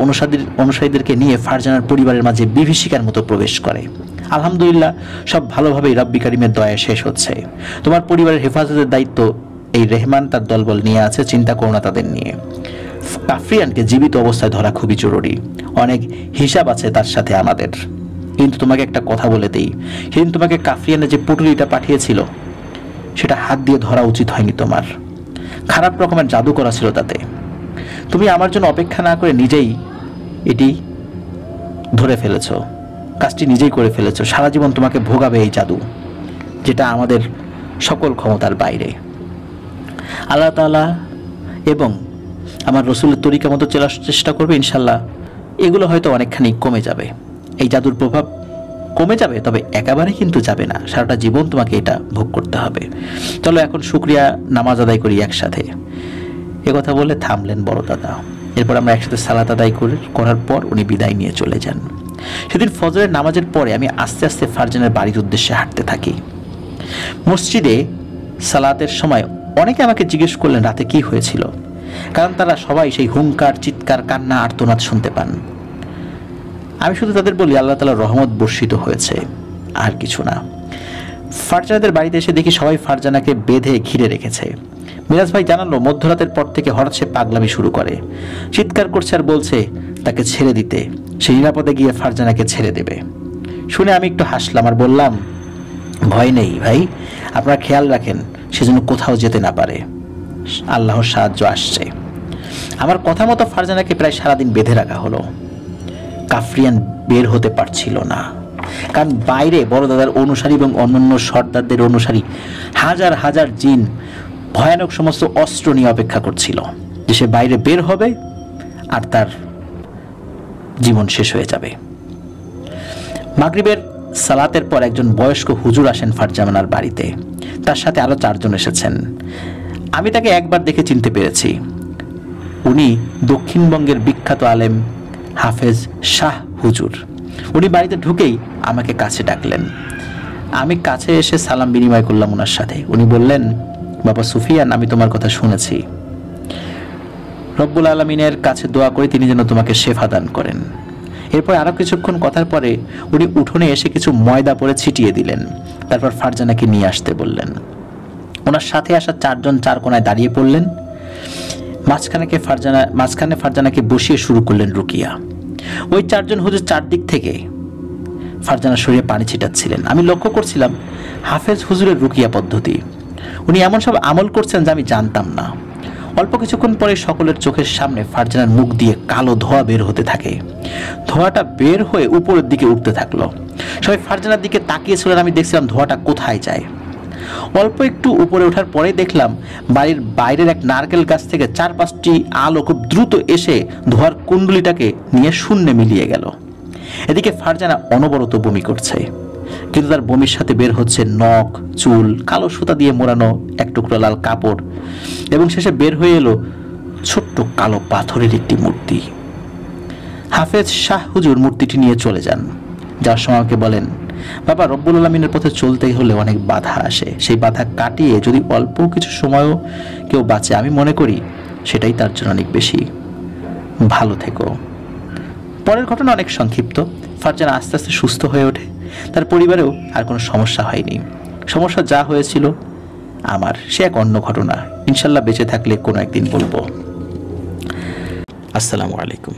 অনুসারীদেরকে নিয়ে ফারজানার পরিবারের মাঝে বিভীষিকার মতো প্রবেশ করে। আলহামদুলিল্লাহ, সব ভালোভাবেই রব্বি কারিমের দয়ায় শেষ হচ্ছে। তোমার পরিবারের হেফাজতের দায়িত্ব এই রেহমান তার দলবল নিয়ে আছে, চিন্তা করো না তাদের নিয়ে। কাফরিয়ানকে জীবিত অবস্থায় ধরা খুবই জরুরি, অনেক হিসাব আছে তার সাথে আমাদের। কিন্তু তোমাকে একটা কথা বলে দেই, সেদিন তোমাকে কাফরিয়ানের যে পুটুলিটা পাঠিয়েছিল সেটা হাত দিয়ে ধরা উচিত হয়নি তোমার। খারাপ রকমের জাদু করা ছিল তাতে। তুমি আমার জন্য অপেক্ষা না করে নিজেই এটি ধরে ফেলেছ, কাজটি নিজেই করে ফেলেছ। সারা জীবন তোমাকে ভোগাবে এই জাদু, যেটা আমাদের সকল ক্ষমতার বাইরে। আল্লাহ তাআলা এবং আমার রসুলের তরিকা মতো চলার চেষ্টা করবে, ইনশাল্লাহ এগুলো হয়তো অনেকখানি কমে যাবে, এই জাদুর প্রভাব কমে যাবে, তবে একেবারে কিন্তু যাবে না। সারাটা জীবন তোমাকে এটা ভোগ করতে হবে। চলো এখন শুকরিয়া নামাজ আদায় করি একসাথে। কথা বলে থামলেন বড় দাদা। এরপর আমরা একসাথে সালাত আদায় করার পর উনি বিদায় নিয়ে চলে যান। সেদিন ফজরের নামাজের পরে আমি আস্তে আস্তে ফারজানের বাড়ির উদ্দেশ্যে হাঁটতে থাকি। মসজিদে সালাতের সময় অনেকে আমাকে জিজ্ঞেস করলেন রাতে কি হয়েছিল, কারণ তারা সবাই সেই হুঙ্কার, চিৎকার, কান্না, আর্তনাদ শুনতে পান। আমি শুধু তাদের বলি আল্লাহ তাআলার রহমত বর্ষিত হয়েছে, আর কিছু না। ফারজানাদের বাড়িতে এসে দেখি সবাই ফারজানাকে বেঁধে ঘিরে রেখেছে। মিরাজ ভাই জানালো মধ্যরাতের পর থেকে হঠাৎ সে পাগলামি শুরু করে, চিৎকার করছে আর বলছে তাকে ছেড়ে দিতে, সে নিরাপদে গিয়ে ফারজানাকে ছেড়ে দেবে। শুনে আমি একটু হাসলাম আর বললাম, ভয় নেই ভাই, আপনারা খেয়াল রাখেন সে যেন কোথাও যেতে না পারে, আল্লাহর সাহায্য আসছে। আমার কথা মতো ফারজানাকে প্রায় সারাদিন বেঁধে রাখা হলো। কাফরিয়ান বের হতে পারছিল না, কারণ বাইরে বড় দাদার অনুসারী এবং অন্যান্য সর্দারদের অনুসারী হাজার হাজার জিন ভয়ানক সমস্ত অস্ত্র নিয়ে অপেক্ষা করছিল যে সে বাইরে বের হবে আর তার জীবন শেষ হয়ে যাবে। মাগরিবের সালাতের পর একজন বয়স্ক হুজুর আসেন ফারজানার বাড়িতে। তার সাথে আরো 4 জন এসেছেন। আমি তাকে একবার দেখে চিনতে পেরেছি। উনি দক্ষিণবঙ্গের বিখ্যাত আলেম হাফেজ শাহ হুজুর। উনি বাড়িতে ঢুকেই আমাকে কাছে ডাকলেন। আমি কাছে এসে সালাম বিনিময় করলাম ওনার সাথে। উনি বললেন, বাবা সুফিয়ান, আমি তোমার কথা শুনেছি। রব্বুল আলামিনের কাছে দোয়া করে তিনি যেন তোমাকে শেফা দান করেন। এরপর আরো কিছুক্ষণ কথার পরে উনি উঠোনে এসে কিছু ময়দা পরে ছিটিয়ে দিলেন। তারপর ফারজানাকে নিয়ে আসতে বললেন। ওনার সাথে আসা 4 জন 4 কোণায় দাঁড়িয়ে পড়লেন। মাঝখানে ফারজানাকে বসিয়ে শুরু করলেন রুকিয়া। ওই 4 জন হুজুর চারদিক থেকে ফারজানার শরীরে পানি ছিটাচ্ছিলেন। আমি লক্ষ্য করছিলাম হাফেজ হুজুরের রুকিয়া পদ্ধতি। উনি এমন সব আমল করছেন যা আমি জানতাম না। অল্প কিছুক্ষণ পরে সকলের চোখের সামনে ফারজানার মুখ দিয়ে কালো ধোঁয়া বের হতে থাকে। ধোঁয়াটা বের হয়ে উপরের দিকে উঠতে থাকলো। সবাই ফারজানার দিকে তাকিয়েছিলেন। আমি দেখছিলাম ধোঁয়াটা কোথায় যায়। অল্প একটু উপরে ওঠার পরে দেখলাম বাড়ির বাইরের এক নারকেল গাছ থেকে 4-5টি আলো খুব দ্রুত এসে ধোঁয়ার কুণ্ডলিটাকে নিয়ে শূন্যে মিলিয়ে গেল। এদিকে ফারজানা অনবরত বমি করছে, কিন্তু তার বমির সাথে বের হচ্ছে নখ, চুল, কালো সুতা দিয়ে মোড়ানো এক টুকরো লাল কাপড়, এবং শেষে বের হয়ে এলো ছোট্ট কালো পাথরের একটি মূর্তি। হাফেজ শাহ হুজুর মূর্তিটি নিয়ে চলে যান। যার সময় আমাকে বলেন, বাবা, রব্বুল আলামিনের পথে চলতে হলে অনেক বাধা আসে। সেই বাধা কাটিয়ে যদি অল্প কিছু সময়ও কেউ বাঁচে, আমি মনে করি সেটাই তার জন্য অনেক বেশি। ভালো থেকো। পরের ঘটনা অনেক সংক্ষিপ্ত। ফারজানা আস্তে আস্তে সুস্থ হয়ে ওঠে। তার পরিবারেও আর কোনো সমস্যা হয়নি। সমস্যা যা হয়েছিল আমার, সে এক অন্য ঘটনা। ইনশাল্লাহ বেঁচে থাকলে কোনো একদিন বলবো। আসসালামু আলাইকুম।